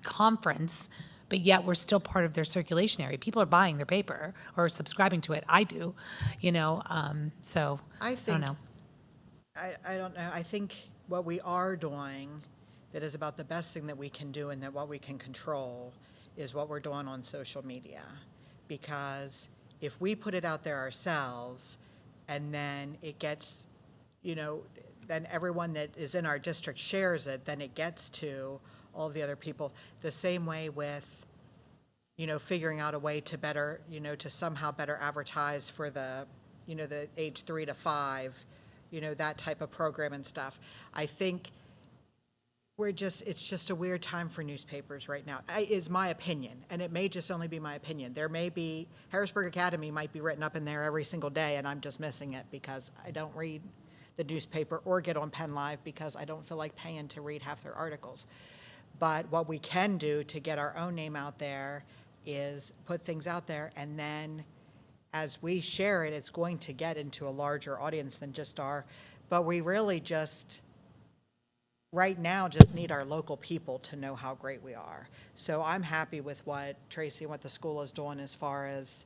conference, but yet we're still part of their circulation area. People are buying their paper or subscribing to it. I do, so I don't know. I don't know. I think what we are doing that is about the best thing that we can do and that what we can control is what we're doing on social media. Because if we put it out there ourselves and then it gets, then everyone that is in our district shares it, then it gets to all the other people. The same way with, figuring out a way to better, to somehow better advertise for the, the age 3 to 5, that type of program and stuff. I think It's just a weird time for newspapers right now, is my opinion, and it may just only be my opinion. There may be, Harrisburg Academy might be written up in there every single day, and I'm just missing it because I don't read the newspaper or get on Penn Live because I don't feel like paying to read half their articles. But what we can do to get our own name out there is put things out there, and then as we share it, it's going to get into a larger audience than just but we really just, right now, just need our local people to know how great we are. So I'm happy with what Tracy and what the school is doing as far as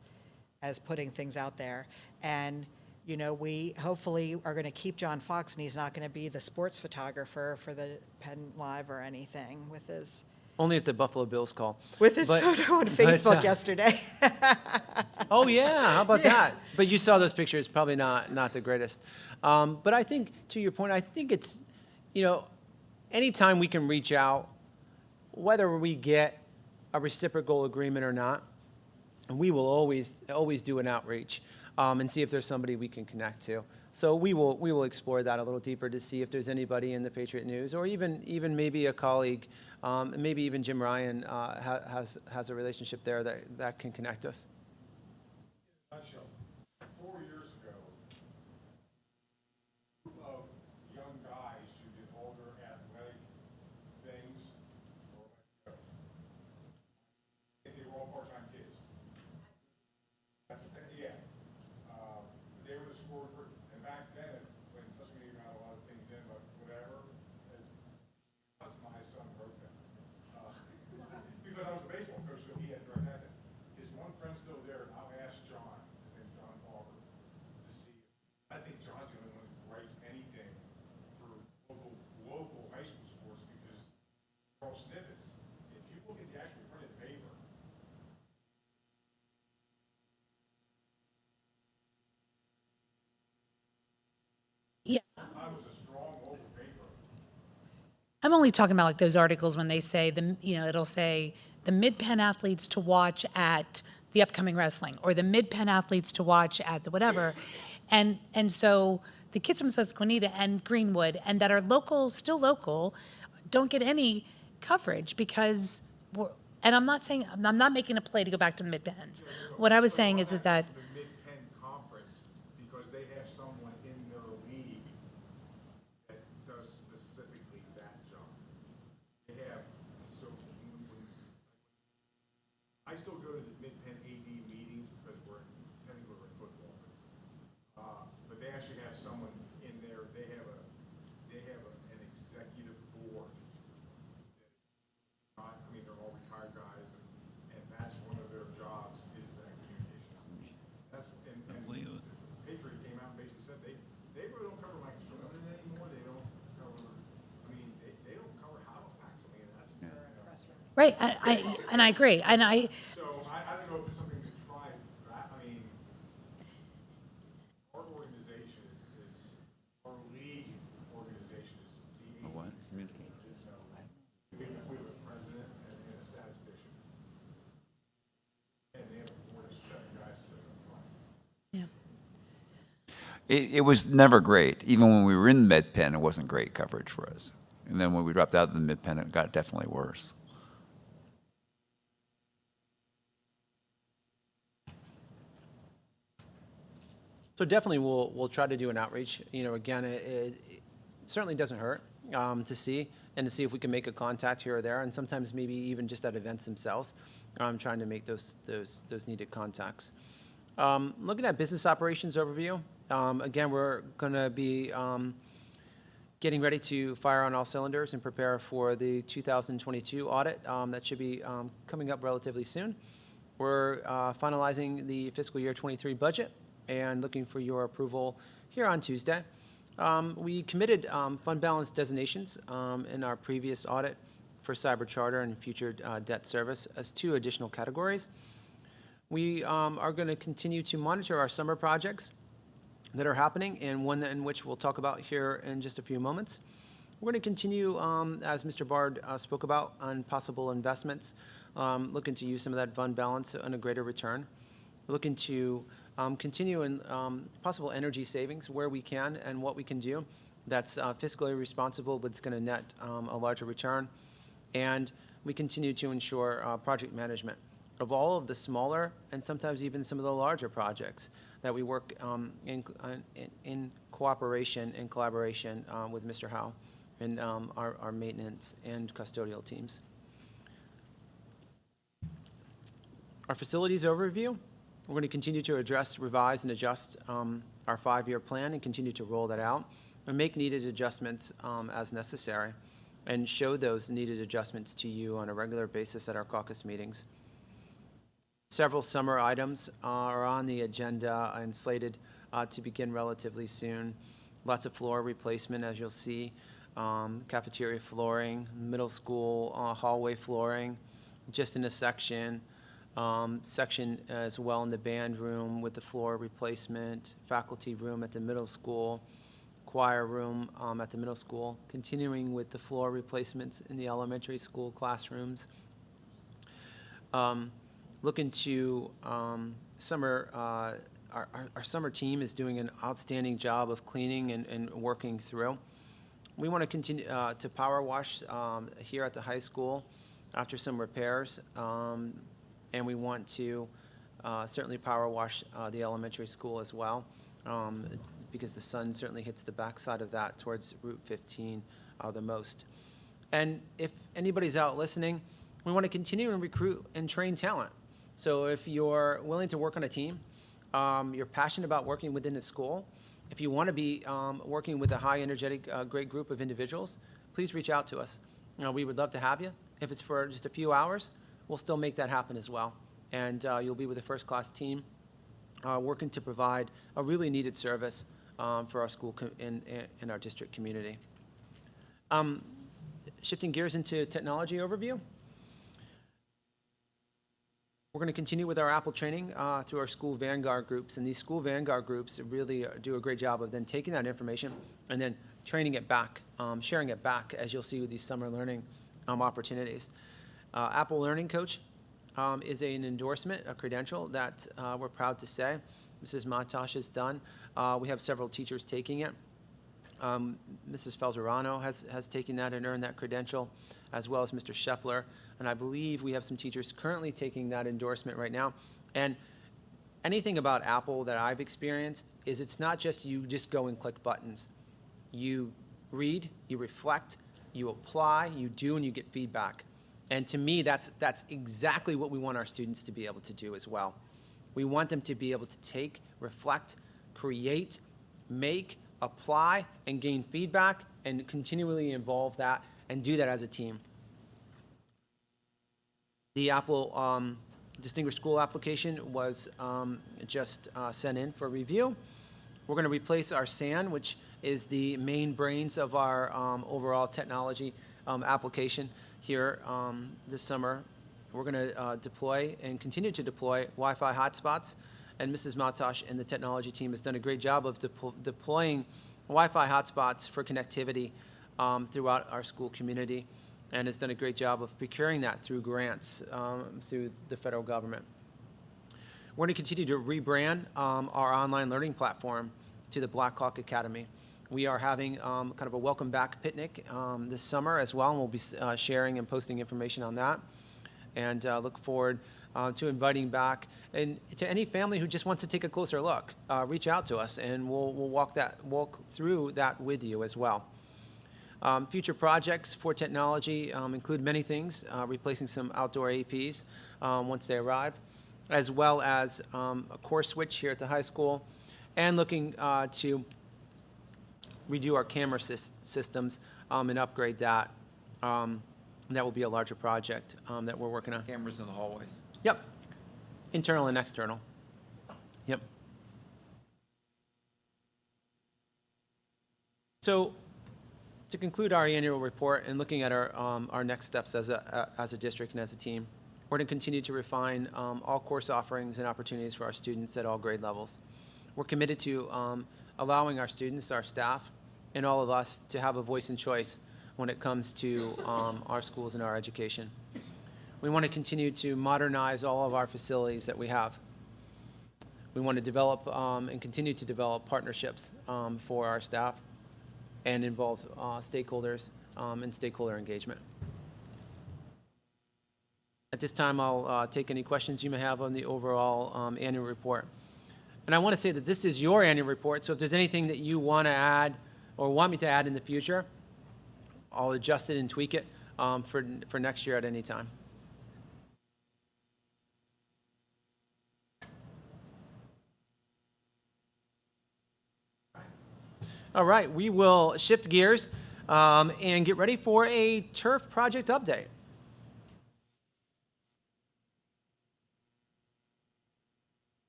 putting things out there. And, you know, we hopefully are going to keep John Fox, and he's not going to be the sports photographer for the Penn Live or anything with his Only if the Buffalo Bills call. photo on Facebook uh, yesterday. Oh, yeah, how about that? But you saw those pictures, probably not the greatest. But I think, to your point, I think it's, you know, anytime we can reach out, whether we get a reciprocal agreement or not, we will always do an outreach and see if there's somebody we can connect to. So we will explore that a little deeper to see if there's anybody in the Patriot News, or even maybe a colleague, maybe even Jim Ryan has a relationship there that can connect us. Nutshell, 4 years ago, a group of young guys who did all their athletic things, or I think they were all part-time kids. Yeah. They were the score, and back then, when Susquenita got a lot of things in, but whatever, my son wrote them. Because I was a baseball coach, so he had direct access. Is one friend still there? And I'll ask John, his name's John Barber, to see. I think John's the only one who writes anything for local high school sports, because they're all snippets. If you look at the actual printed paper, Yeah. I was a strong local paper. I'm only talking about like those articles when they say it'll say the Mid-Penn athletes to watch at the upcoming wrestling, or the Mid-Penn athletes to watch at the whatever. And so the kids from Susquenita and Greenwood and that are still local, don't get any coverage because and I'm not making a play to go back to the Mid-Penns. What I was saying is that The Mid-Penn Conference, because they have someone in their league that does specifically that job. They have, so I still go to the Mid-Penn AD meetings because technically we're in football. But they actually have someone in there, they have an executive board. I mean, they're all retired guys, and that's one of their jobs, is that communication. That's, and Patriot came out and basically said they really don't cover Mike Sterling anymore. They don't cover, I mean, they don't cover Halifax. I mean, that's. right, and I agree, and So I don't know if it's something to try. I mean, our organization is our league organization is the. What? We have a president and a statistician. And they have a board of 7 guys that sits up front. yeah. It was never great. Even when we were in Mid-Penn, it wasn't great coverage for us. And then when we dropped out of the Mid-Penn, it got definitely worse. So definitely we'll try to do an outreach. You know, again, it certainly doesn't hurt to see if we can make a contact here or there, and sometimes maybe even just at events themselves, trying to make those needed contacts. Looking at business operations overview, again, we're going to be getting ready to fire on all cylinders and prepare for the 2022 audit that should be coming up relatively soon. We're finalizing the fiscal year 23 budget and looking for your approval here on Tuesday. We committed fund balance designations in our previous audit for cyber charter and future debt service as 2 additional categories. We are going to continue to monitor our summer projects that are happening, and one in which we'll talk about here in just a few moments. We're going to continue, as Mr. Bard spoke about, on possible investments, looking to use some of that fund balance on a greater return. We're looking to continue in possible energy savings where we can and what we can do, that's fiscally responsible, but it's going to net a larger return. And we continue to ensure project management of all of the smaller and sometimes even some of the larger projects that we work in cooperation and collaboration with Mr. Howe and our maintenance and custodial teams. Our facilities overview, we're going to continue to address, revise, and adjust our 5-year plan and continue to roll that out and make needed adjustments as necessary and show those needed adjustments to you on a regular basis at our caucus meetings. Several summer items are on the agenda and slated to begin relatively soon. Lots of floor replacement, as you'll see, cafeteria flooring, middle school hallway flooring, just in a section as well in the band room with the floor replacement, faculty room at the middle school, choir room at the middle school, continuing with the floor replacements in the elementary school classrooms. Looking to summer, our summer team is doing an outstanding job of cleaning and working through. We want to continue to power wash here at the high school after some repairs, and we want to certainly power wash the elementary school as well, because the sun certainly hits the backside of that towards Route 15 the most. And if anybody's out listening, we want to continue and recruit and train talent. So if you're willing to work on a team, you're passionate about working within the school, if you want to be working with a high energetic, great group of individuals, please reach out to us. We would love to have you. If it's for just a few hours, we'll still make that happen as well. And you'll be with a first-class team working to provide a really needed service for our school in our district community. Shifting gears into technology overview. We're going to continue with our Apple training through our school Vanguard groups, and these school Vanguard groups really do a great job of then taking that information and then training it back, sharing it back, as you'll see with these summer learning opportunities. Apple Learning Coach is an endorsement, a credential that we're proud to say Mrs. Matosh has done. We have several teachers taking it. Mrs. Felzerano has taken that and earned that credential, as well as Mr. Shepler. And I believe we have some teachers currently taking that endorsement right now. And anything about Apple that I've experienced is it's not just you just go and click buttons. You read, you reflect, you apply, you do, and you get feedback. And to me, that's exactly what we want our students to be able to do as well. We want them to be able to take, reflect, create, make, apply, and gain feedback, and continually involve that and do that as a team. The Apple Distinguished School application was just sent in for review. We're going to replace our SAN, which is the main brains of our overall technology application here this summer. We're going to deploy and continue to deploy Wi-Fi hotspots, and Mrs. Matosh and the technology team has done a great job of deploying Wi-Fi hotspots for connectivity throughout our school community, and has done a great job of procuring that through grants through the federal government. We're going to continue to rebrand our online learning platform to the Black Hawk Academy. We are having kind of a welcome back picnic this summer as well, and we'll be sharing and posting information on that. And look forward to inviting back, and to any family who just wants to take a closer look, reach out to us, and we'll walk through that with you as well. Future projects for technology include many things, replacing some outdoor APs once they arrive, as well as a course switch here at the high school, and looking to redo our camera systems and upgrade that. That will be a larger project that we're working on. Cameras in the hallways. Yep. Internal and external. Yep. So to conclude our annual report and looking at our next steps as a district and as a team, we're going to continue to refine all course offerings and opportunities for our students at all grade levels. We're committed to allowing our students, our staff, and all of us to have a voice and choice when it comes to our schools and our education. We want to continue to modernize all of our facilities that we have. We want to develop and continue to develop partnerships for our staff. and involve stakeholders and stakeholder engagement. At this time, I'll take any questions you may have on the overall annual report. And I want to say that this is your annual report, so if there's anything that you want to add or want me to add in the future, I'll adjust it and tweak it for next year at any time. All right, we will shift gears and get ready for a turf project update.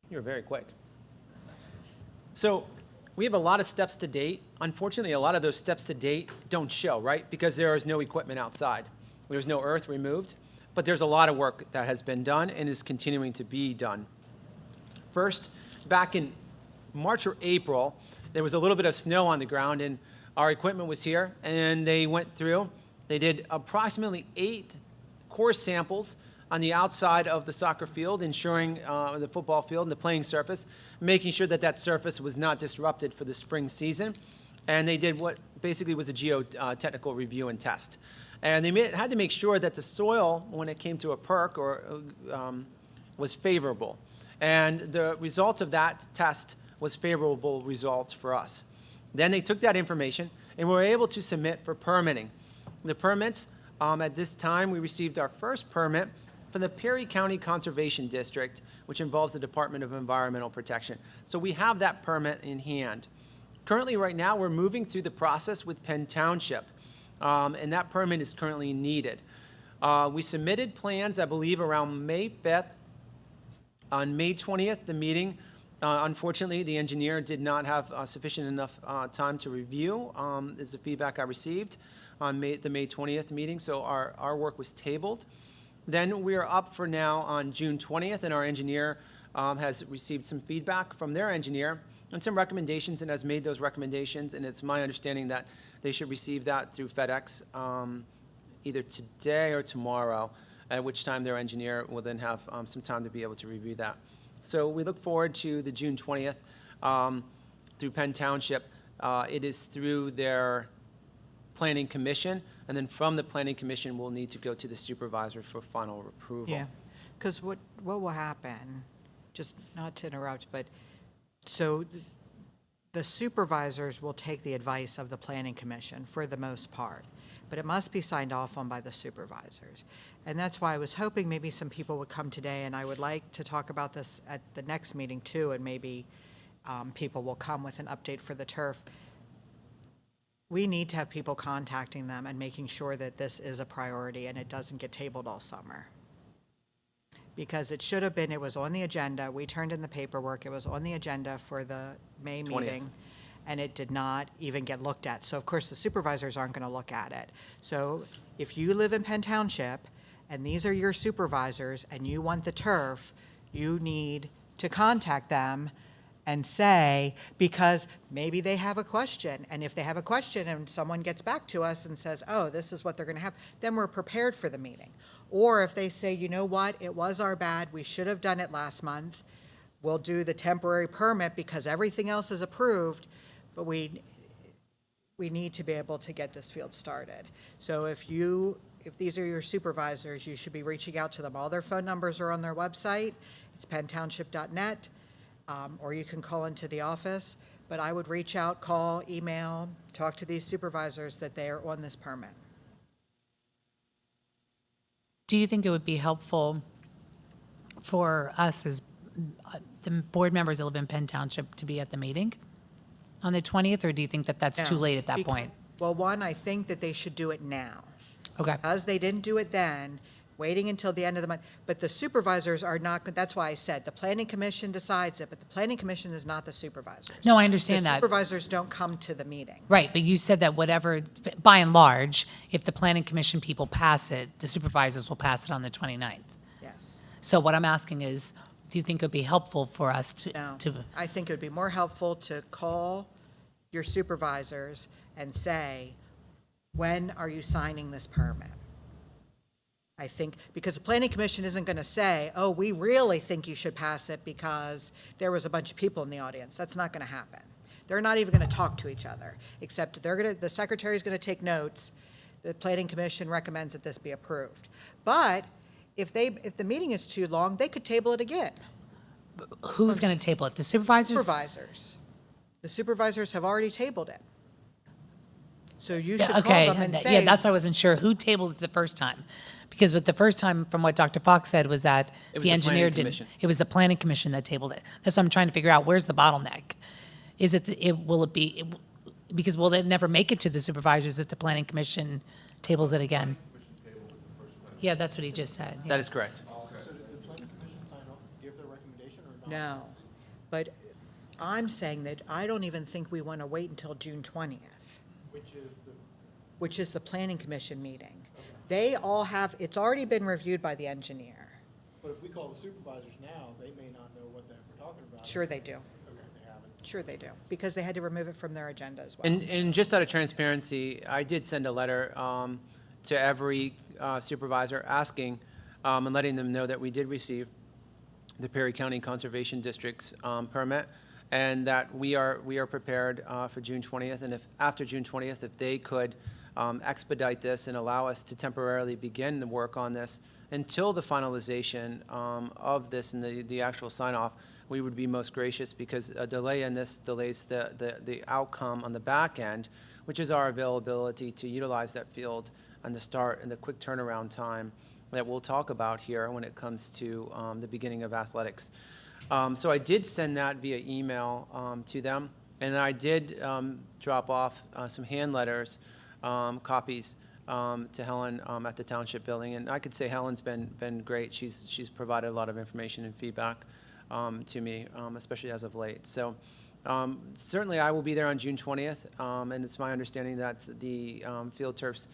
You were very quick. So we have a lot of steps to date. Unfortunately, a lot of those steps to date don't show, right? Because there is no equipment outside. There's no earth removed, but there's a lot of work that has been done and is continuing to be done. First, back in March or April, there was a little bit of snow on the ground, and our equipment was here, and they went through. They did approximately 8 core samples on the outside of the soccer field, ensuring the football field and the playing surface, making sure that that surface was not disrupted for the spring season. And they did what basically was a geotechnical review and test. And they had to make sure that the soil, when it came to a perk, was favorable. And the result of that test was favorable results for us. Then they took that information and were able to submit for permitting. The permits, at this time, we received our first permit from the Perry County Conservation District, which involves the Department of Environmental Protection. So we have that permit in hand. Currently, right now, we're moving through the process with Penn Township, and that permit is currently needed. We submitted plans, I believe, around May 5th. On May 20th, the meeting, unfortunately, the engineer did not have sufficient enough time to review, is the feedback I received on the May 20th meeting, so our work was tabled. Then we are up for now on June 20th, and our engineer has received some feedback from their engineer and some recommendations and has made those recommendations, and it's my understanding that they should receive that through FedEx either today or tomorrow, at which time their engineer will then have some time to be able to review that. So we look forward to the June 20th through Penn Township. It is through their Planning Commission, and then from the Planning Commission, we'll need to go to the supervisor for final approval. Yeah, because what will happen, just not to interrupt, but so the supervisors will take the advice of the Planning Commission for the most part, but it must be signed off on by the supervisors. And that's why I was hoping maybe some people would come today, and I would like to talk about this at the next meeting too, and maybe people will come with an update for the turf. We need to have people contacting them and making sure that this is a priority and it doesn't get tabled all summer. Because it should have been, it was on the agenda, we turned in the paperwork, it was on the agenda for the May 20th. meeting, and it did not even get looked at. So of course, the supervisors aren't gonna look at it. So if you live in Penn Township, and these are your supervisors, and you want the turf, you need to contact them and say, because maybe they have a question, and if they have a question and someone gets back to us and says, oh, this is what they're gonna have, then we're prepared for the meeting. Or if they say, you know what, it was our bad, we should have done it last month, we'll do the temporary permit because everything else is approved, but we need to be able to get this field started. So if these are your supervisors, you should be reaching out to them. All their phone numbers are on their website, it's penntownship.net. Or you can call into the office, but I would reach out, call, email, talk to these supervisors that they are on this permit. Do you think it would be helpful for us as the board members that live in Penn Township to be at the meeting on the 20th, or do you think that that's too No, late at that point? Well, one, I think that they should do it now. Okay. Because they didn't do it then, waiting until the end of the month, but the supervisors are not, that's why I said, the planning commission decides it, but the planning commission is not the supervisors. No, I understand The that. supervisors don't come to the meeting. Right, but you said that whatever, by and large, if the planning commission people pass it, the supervisors will pass it on the 29th. Yes. So what I'm asking is, do you think it would be helpful for us No, to I think it would be more helpful to call your supervisors and say, when are you signing this permit? I think, because the planning commission isn't going to say, oh, we really think you should pass it because there was a bunch of people in the audience. That's not going to happen. They're not even going to talk to each other, except the secretary's going to take notes. The planning commission recommends that this be approved. But if the meeting is too long, they could table it again. Who's going to table it? The supervisors? Supervisors. The supervisors have already tabled it. So you should Yeah, call okay, them and yeah, say. that's why I wasn't sure who tabled it the first time. Because with the first time, from what Dr. Fox said, was that It was the the engineer planning didn't. commission. It was the planning commission that tabled it. That's what I'm trying to figure out. Where's the bottleneck? Is will it be, because will it never make it to the supervisors if the planning commission tables it again? Yeah, that's what he just said. yeah. That is correct. No, but I'm saying that I don't even think we want to wait until June 20th. Which is the planning commission meeting. They all have, it's already been reviewed by the engineer. But if we call the supervisors now, they may not know what we're talking about. Sure they do. Okay, they haven't. Sure they do, because they had to remove it from their agenda as well. And just out of transparency, I did send a letter to every supervisor asking and letting them know that we did receive the Perry County Conservation District's permit, and that we are prepared for June 20th. And if after June 20th, if they could expedite this and allow us to temporarily begin the work on this until the finalization of this and the actual sign-off, we would be most gracious, because a delay in this delays the outcome on the back end, which is our availability to utilize that field and the start and the quick turnaround time that we'll talk about here when it comes to the beginning of athletics. So I did send that via email to them, and I did drop off some hand letters, copies to Helen at the Township Building. And I could say Helen's been great. She's provided a lot of information and feedback to me, especially as of late. So certainly I will be there on June 20th, and it's my understanding that the Field Turfs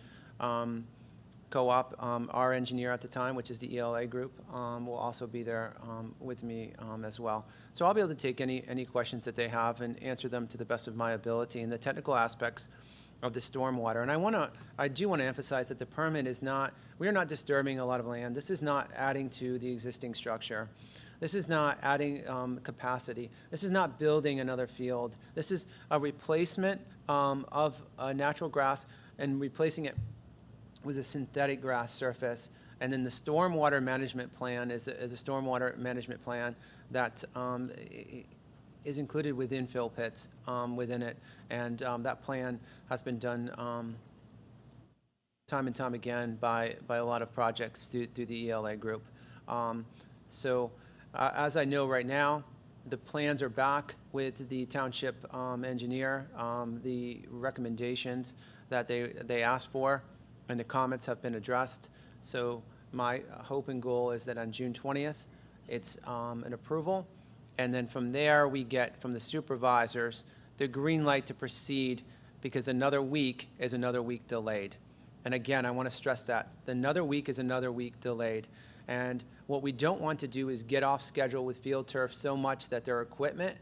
co-op, our engineer at the time, which is the ELA group, will also be there with me as well. So I'll be able to take any questions that they have and answer them to the best of my ability. And the technical aspects of the stormwater. And I do want to emphasize that the permit is not, we are not disturbing a lot of land. This is not adding to the existing structure. This is not adding capacity. This is not building another field. This is a replacement of a natural grass and replacing it with a synthetic grass surface. And then the stormwater management plan is a stormwater management plan that is included with infill pits within it. And that plan has been done time and time again by a lot of projects through the ELA group. So as I know right now, the plans are back with the township engineer. The recommendations that they asked for and the comments have been addressed. So my hope and goal is that on June 20th, it's an approval. And then from there, we get from the supervisors the green light to proceed, because another week is another week delayed. And again, I want to stress that. Another week is another week delayed. And what we don't want to do is get off schedule with Field Turf so much that their equipment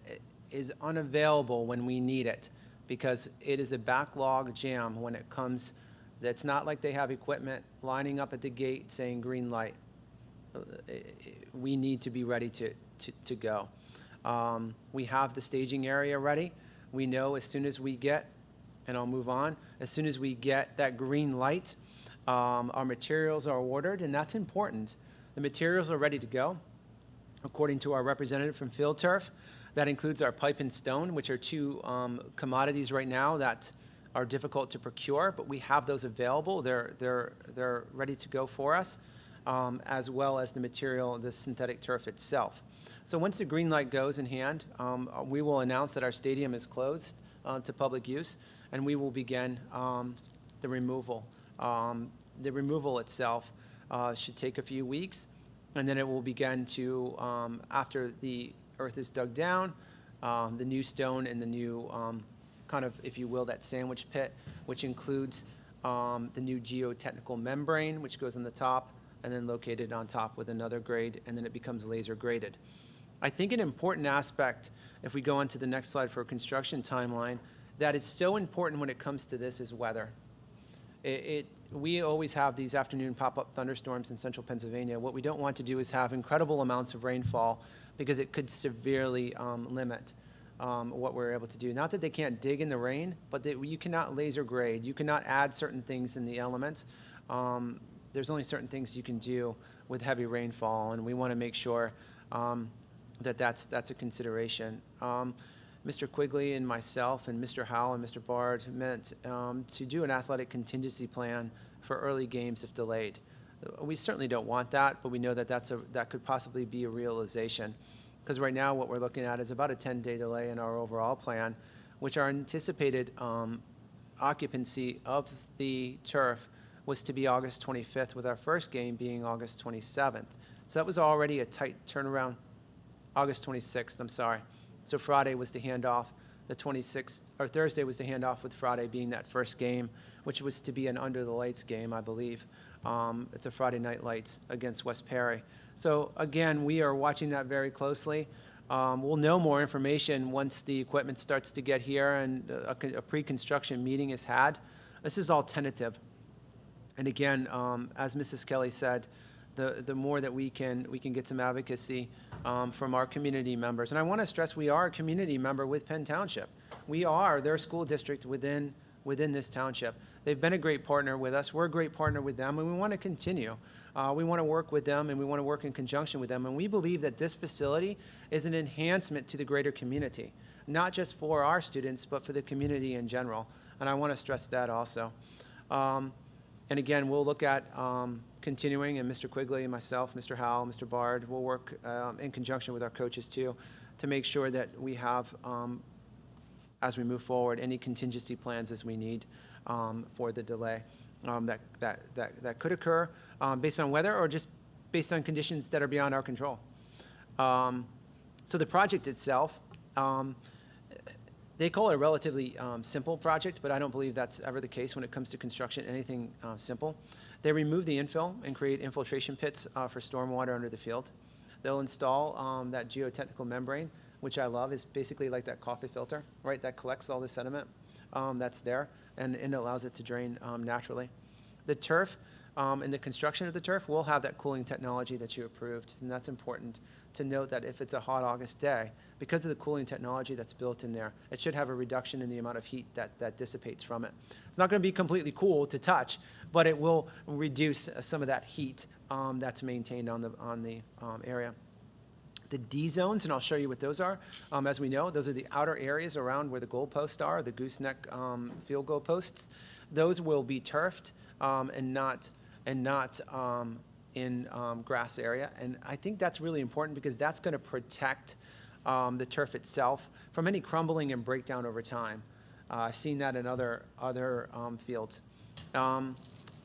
is unavailable when we need it, because it is a backlog jam when it comes. It's not like they have equipment lining up at the gate saying green light. We need to be ready to go. We have the staging area ready. We know as soon as we get, and I'll move on, as soon as we get that green light, our materials are ordered, and that's important. The materials are ready to go, according to our representative from Field Turf. That includes our pipe and stone, which are two commodities right now that are difficult to procure, but we have those available. They're ready to go for us, as well as the material, the synthetic turf itself. So once the green light goes in hand, we will announce that our stadium is closed to public use, and we will begin the removal. The removal itself should take a few weeks, and then it will begin to, after the earth is dug down, the new stone and the new kind of, if you will, that sandwich pit, which includes the new geotechnical membrane, which goes on the top and then located on top with another grade, and then it becomes laser graded. I think an important aspect, if we go on to the next slide for a construction timeline, that it's so important when it comes to this is weather. We always have these afternoon pop-up thunderstorms in central Pennsylvania. What we don't want to do is have incredible amounts of rainfall, because it could severely limit what we're able to do. Not that they can't dig in the rain, but that you cannot laser grade. You cannot add certain things in the elements. There's only certain things you can do with heavy rainfall, and we want to make sure that's a consideration. Mr. Quigley and myself and Mr. Howell and Mr. Bard meant to do an athletic contingency plan for early games if delayed. We certainly don't want that, but we know that that could possibly be a realization. Because right now what we're looking at is about a 10-day delay in our overall plan, which our anticipated occupancy of the turf was to be August 25th, with our first game being August 27th. So that was already a tight turnaround. August 26th, I'm sorry. So Friday was the handoff, the 26th, or Thursday was the handoff, with Friday being that first game, which was to be an under the lights game, I believe. It's a Friday night lights against West Perry. So again, we are watching that very closely. We'll know more information once the equipment starts to get here and a pre-construction meeting is had. This is all tentative. And again, as Mrs. Kelly said, the more that we can get some advocacy from our community members. And I want to stress, we are a community member with Penn Township. We are their school district within this township. They've been a great partner with us. We're a great partner with them, and we want to continue. We want to work with them, and we want to work in conjunction with them. And we believe that this facility is an enhancement to the greater community, not just for our students, but for the community in general. And I want to stress that also. And again, we'll look at continuing, and Mr. Quigley, myself, Mr. Howell, Mr. Bard, will work in conjunction with our coaches too, to make sure that we have, as we move forward, any contingency plans as we need for the delay that could occur based on weather or just based on conditions that are beyond our control. So the project itself, they call it a relatively simple project, but I don't believe that's ever the case when it comes to construction, anything simple. They remove the infill and create infiltration pits for stormwater under the field. They'll install that geotechnical membrane, which I love. Is basically like that coffee filter, right, that collects all the sediment that's there and allows it to drain naturally. The turf and the construction of the turf will have that cooling technology that you approved, and that's important to note that if it's a hot August day, because of the cooling technology that's built in there, it should have a reduction in the amount of heat that dissipates from it. It's not going to be completely cool to touch, but it will reduce some of that heat that's maintained on the area. The D zones, and I'll show you what those are. As we know, those are the outer areas around where the goalposts are, the gooseneck field goal posts. Those will be turfed and not in grass area. And I think that's really important because that's going to protect the turf itself from any crumbling and breakdown over time. I've seen that in other fields.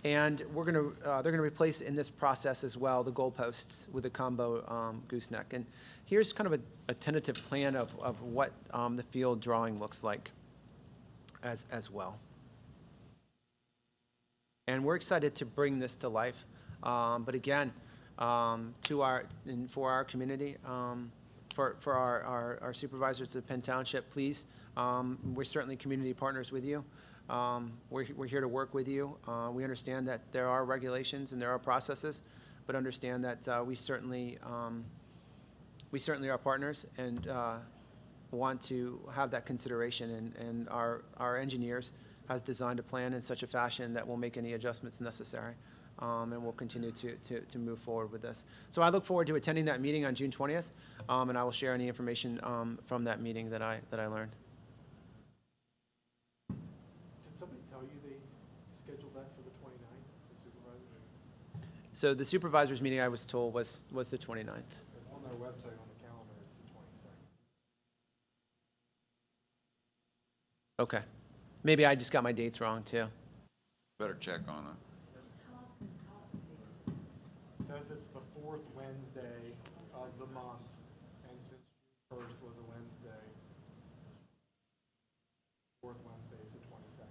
And they're going to replace in this process as well the goalposts with a combo gooseneck. And here's kind of a tentative plan of what the field drawing looks like as well. And we're excited to bring this to life. But again, for our community, for our supervisors at Penn Township, please, we're certainly community partners with you. We're here to work with you. We understand that there are regulations and there are processes, but understand that we certainly are partners and want to have that consideration. And our engineers has designed a plan in such a fashion that we'll make any adjustments necessary. And we'll continue to move forward with this. So I look forward to attending that meeting on June 20th, and I will share any information from that meeting that I learned. Did somebody tell you they scheduled that for the 29th, the supervisor? So the supervisors meeting, I was told, was the 29th. Because on their website, on the calendar, it's the 22nd. Okay. Maybe I just got my dates wrong too. Better check on it. Says it's the fourth Wednesday of the month, and since June 1st was a Wednesday, fourth Wednesday is the 22nd.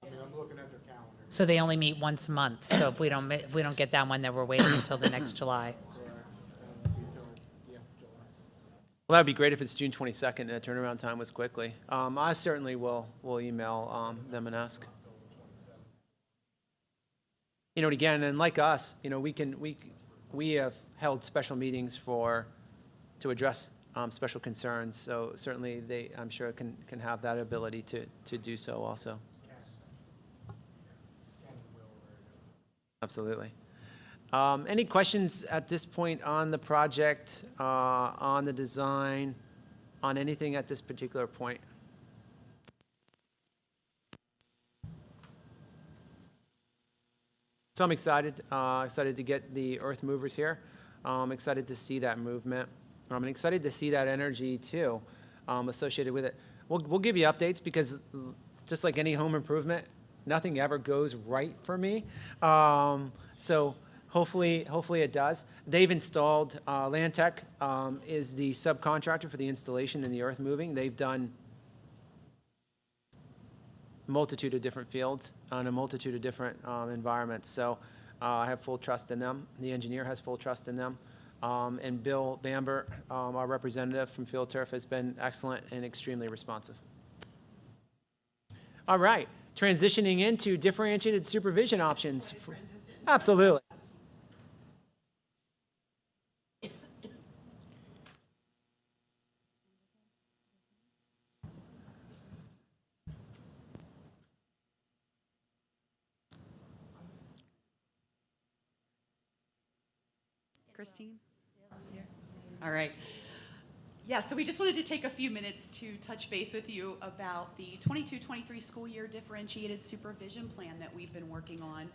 I mean, I'm looking at their calendar. So they only meet once a month. So if we don't get that one, then we're waiting until the next July. Correct. Yeah, July. Well, that would be great if it's June 22nd and the turnaround time was quickly. I certainly will email them and ask. You know, and again, and like us, you know, we have held special meetings to address special concerns. So certainly they, I'm sure, can have that ability to do so also. Absolutely. Any questions at this point on the project, on the design, on anything at this particular point? So I'm excited to get the earth movers here. I'm excited to see that movement. I'm excited to see that energy too, associated with it. We'll give you updates because just like any home improvement, nothing ever goes right for me. So hopefully it does. They've installed, Landtech is the subcontractor for the installation and the earth moving. They've done a multitude of different fields on a multitude of different environments. So I have full trust in them. The engineer has full trust in them. And Bill Bamber, our representative from Field Turf, has been excellent and extremely responsive. All right, transitioning into differentiated supervision options. Absolutely. Christine? Here. All right. Yeah, so we just wanted to take a few minutes to touch base with you about the 22-23 school year differentiated supervision plan that we've been working on.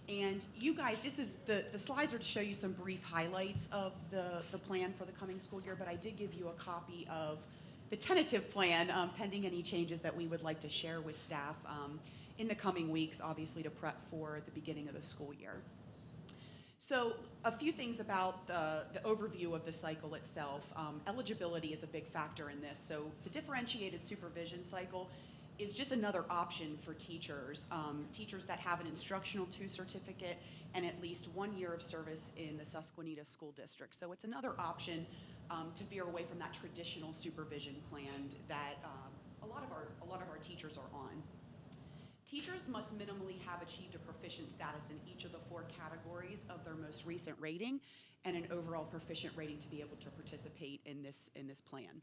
And you guys, this is the slides are to show you some brief highlights of the plan for the coming school year, but I did give you a copy of the tentative plan pending any changes that we would like to share with staff in the coming weeks, obviously to prep for the beginning of the school year. So a few things about the overview of the cycle itself. Eligibility is a big factor in this. So the differentiated supervision cycle is just another option for teachers, teachers that have an Instructional 2 certificate and at least 1 year of service in the Susquenita School District. So it's another option to veer away from that traditional supervision plan that a lot of our teachers are on. Teachers must minimally have achieved a proficient status in each of the 4 categories of their most recent rating and an overall proficient rating to be able to participate in this plan.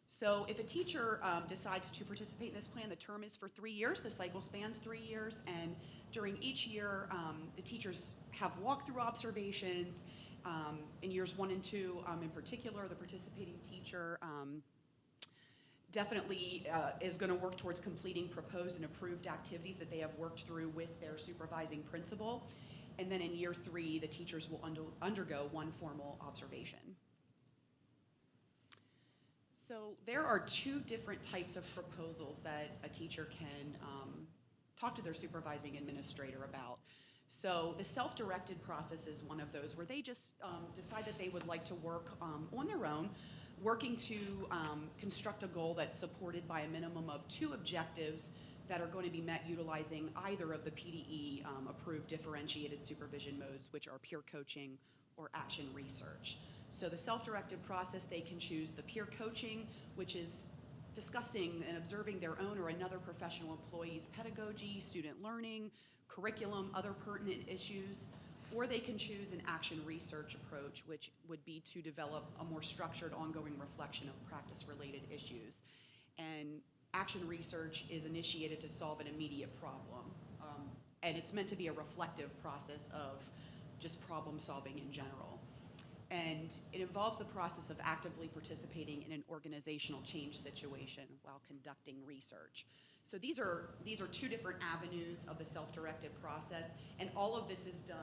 So if a teacher decides to participate in this plan, the term is for 3 years. The cycle spans 3 years, and during each year, the teachers have walkthrough observations. In years 1 and 2, in particular, the participating teacher definitely is going to work towards completing proposed and approved activities that they have worked through with their supervising principal. And then in year 3, the teachers will undergo 1 formal observation. So there are 2 different types of proposals that a teacher can talk to their supervising administrator about. So the self-directed process is one of those where they just decide that they would like to work on their own, working to construct a goal that's supported by a minimum of 2 objectives that are going to be met utilizing either of the PDE approved differentiated supervision modes, which are peer coaching or action research. So the self-directed process, they can choose the peer coaching, which is discussing and observing their own or another professional employee's pedagogy, student learning, curriculum, other pertinent issues. Or they can choose an action research approach, which would be to develop a more structured ongoing reflection of practice-related issues. And action research is initiated to solve an immediate problem. And it's meant to be a reflective process of just problem solving in general. And it involves the process of actively participating in an organizational change situation while conducting research. So these are 2 different avenues of the self-directed process, and all of this is done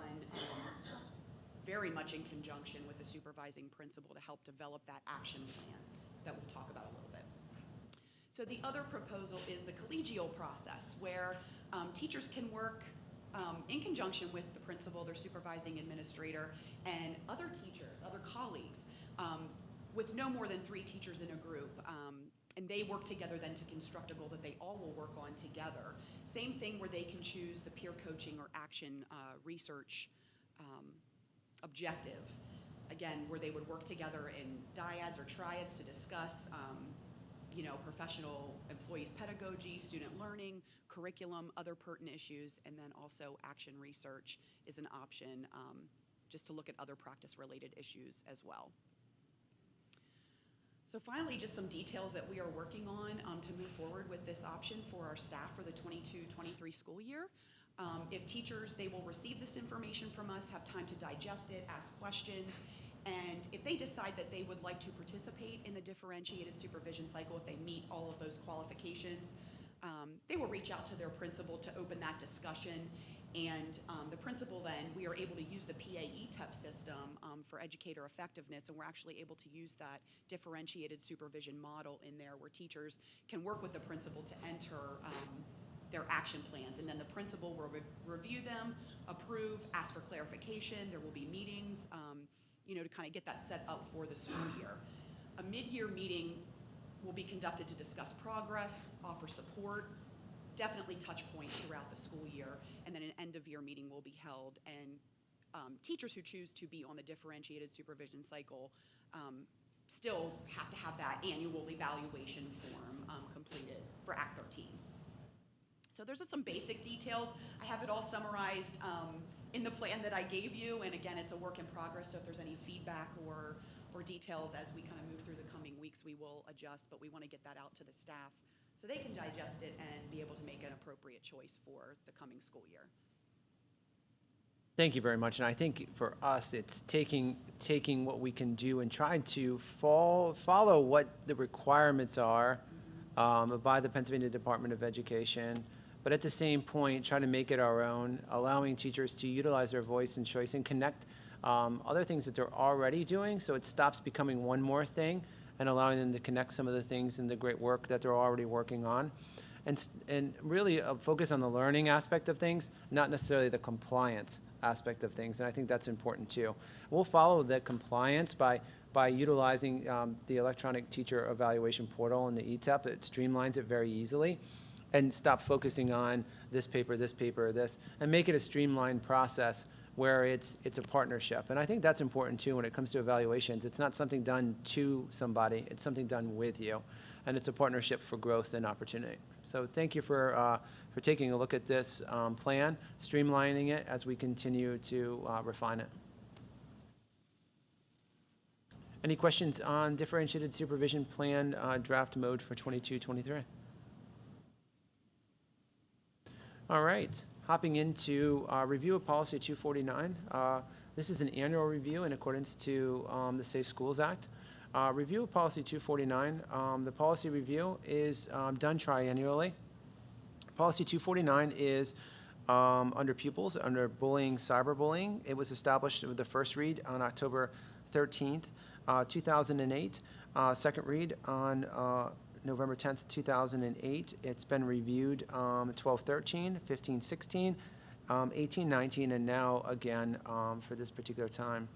very much in conjunction with the supervising principal to help develop that action plan that we'll talk about a little bit. So the other proposal is the collegial process, where teachers can work in conjunction with the principal, their supervising administrator, and other teachers, other colleagues, with no more than 3 teachers in a group. And they work together then to construct a goal that they all will work on together. Same thing where they can choose the peer coaching or action research objective. Again, where they would work together in dyads or triads to discuss professional employees' pedagogy, student learning, curriculum, other pertinent issues, and then also action research is an option just to look at other practice-related issues as well. So finally, just some details that we are working on to move forward with this option for our staff for the 22-23 school year. If teachers, they will receive this information from us, have time to digest it, ask questions, and if they decide that they would like to participate in the differentiated supervision cycle, if they meet all of those qualifications, they will reach out to their principal to open that discussion. And the principal then, we are able to use the PA ETEP system for educator effectiveness, and we're actually able to use that differentiated supervision model in there where teachers can work with the principal to enter their action plans, and then the principal will review them, approve, ask for clarification. There will be meetings, to kind of get that set up for the school year. A mid-year meeting will be conducted to discuss progress, offer support, definitely touch points throughout the school year, and then an end-of-year meeting will be held, and teachers who choose to be on the differentiated supervision cycle still have to have that annual evaluation form completed for Act 13. So there's just some basic details. I have it all summarized in the plan that I gave you, and again, it's a work in progress, so if there's any feedback or details as we kind of move through the coming weeks, we will adjust, but we want to get that out to the staff so they can digest it and be able to make an appropriate choice for the coming school year. Thank you very much. And I think for us, it's taking what we can do and trying to follow what the requirements are by the Pennsylvania Department of Education, but at the same point, try to make it our own, allowing teachers to utilize their voice and choice and connect other things that they're already doing, so it stops becoming one more thing and allowing them to connect some of the things and the great work that they're already working on. And really focus on the learning aspect of things, not necessarily the compliance aspect of things. And I think that's important too. We'll follow the compliance by utilizing the electronic teacher evaluation portal and the ETEP. It streamlines it very easily, and stop focusing on this paper, this, and make it a streamlined process where it's a partnership. And I think that's important too when it comes to evaluations. It's not something done to somebody, it's something done with you. And it's a partnership for growth and opportunity. So thank you for taking a look at this plan, streamlining it as we continue to refine it. Any questions on differentiated supervision plan draft mode for 22-23? All right, hopping into review of policy 249. This is an annual review in accordance to the Safe Schools Act. Review of policy 249. The policy review is done triennially. Policy 249 is under pupils, under bullying, cyberbullying. It was established with the first read on October 13th, 2008. Second read on November 10th, 2008. It's been reviewed 12-13, 15-16, 18-19, and now again for this particular time.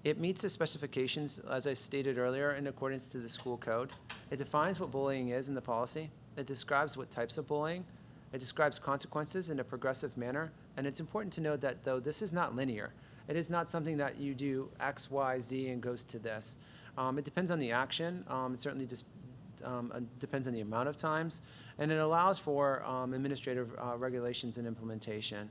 It meets the specifications, as I stated earlier, in accordance to the school code. It defines what bullying is in the policy. It describes what types of bullying. It describes consequences in a progressive manner. And it's important to note that, though, this is not linear. It is not something that you do X, Y, Z, and goes to this. It depends on the action. It certainly just depends on the amount of times. And it allows for administrative regulations and implementation.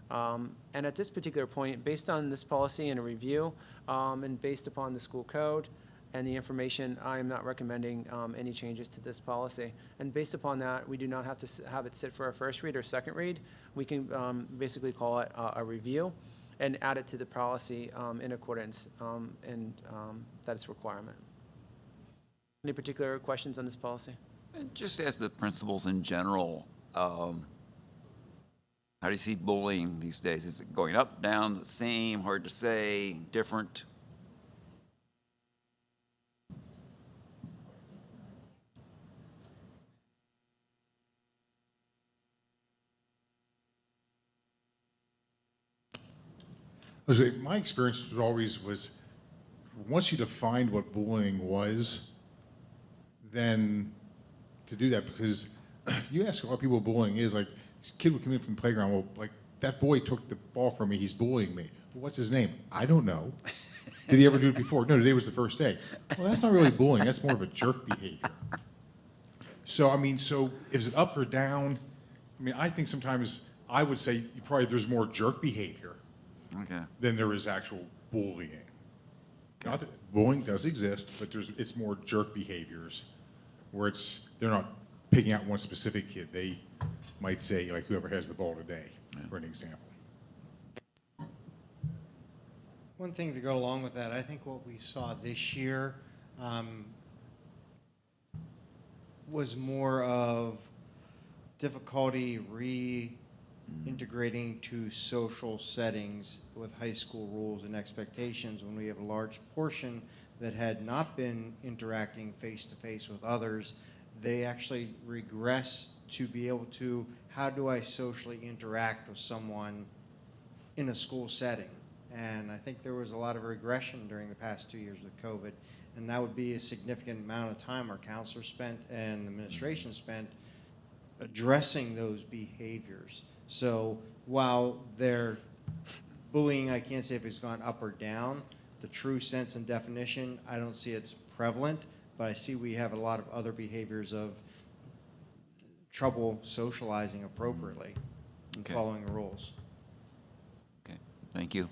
And at this particular point, based on this policy and a review, and based upon the school code and the information, I am not recommending any changes to this policy. And based upon that, we do not have to have it sit for a first read or second read. We can basically call it a review and add it to the policy in accordance, and that's a requirement. Any particular questions on this policy? And just as the principals in general, how do you see bullying these days? Is it going up, down, the same, hard to say, different? My experience was once you defined what bullying was, then to do that, because you ask a lot of people what bullying is, like, this kid would come in from the playground, well, like, that boy took the ball from me, he's bullying me. Well, what's his name? I don't know. Did he ever do it before? No, today was the first day. Well, that's not really bullying, that's more of a jerk behavior. So, I mean, so is it up or down? I mean, I think sometimes I would say there's more jerk behavior Okay. than there is actual bullying. Not that bullying does exist, but it's more jerk behaviors where they're not picking out one specific kid. They might say, like, whoever has the ball today, for an example. One thing to go along with that, I think what we saw this year was more of difficulty reintegrating to social settings with high school rules and expectations when we have a large portion that had not been interacting face-to-face with others. They actually regress to be able to, how do I socially interact with someone in a school setting? And I think there was a lot of regression during the past 2 years with COVID, and that would be a significant amount of time our counselors spent and administration spent addressing those behaviors. So while their bullying, I can't say if it's gone up or down, the true sense and definition, I don't see it's prevalent, but I see we have a lot of other behaviors of trouble socializing appropriately and Okay. following the rules. Okay, thank you.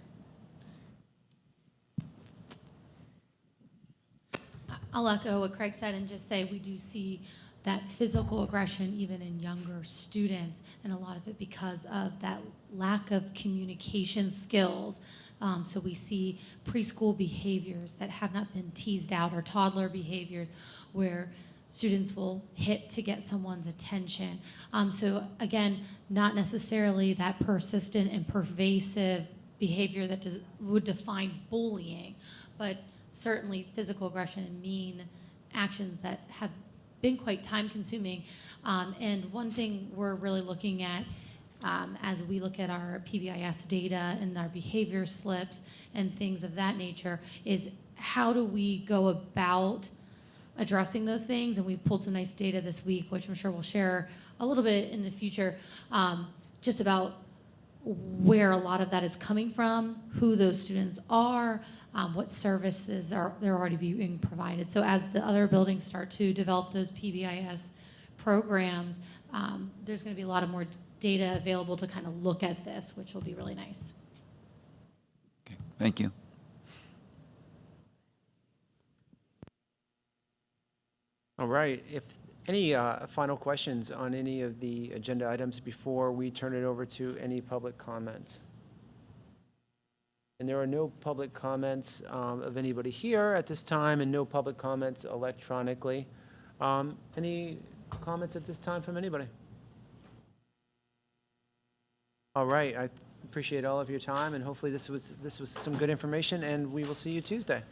I'll echo what Craig said and just say we do see that physical aggression even in younger students, and a lot of it because of that lack of communication skills. So we see preschool behaviors that have not been teased out, or toddler behaviors where students will hit to get someone's attention. So again, not necessarily that persistent and pervasive behavior that would define bullying, but certainly physical aggression and mean actions that have been quite time consuming. And one thing we're really looking at as we look at our PBIS data and our behavior slips and things of that nature is how do we go about addressing those things? And we've pulled some nice data this week, which I'm sure we'll share a little bit in the future, just about where a lot of that is coming from, who those students are, what services they're already being provided. So as the other buildings start to develop those PBIS programs, there's going to be a lot of more data available to kind of look at this, which will be really nice. Okay, thank you. All right, if any final questions on any of the agenda items before we turn it over to any public comments? And there are no public comments of anybody here at this time, and no public comments electronically. Any comments at this time from anybody? All right, I appreciate all of your time, and hopefully this was some good information, and we will see you Tuesday.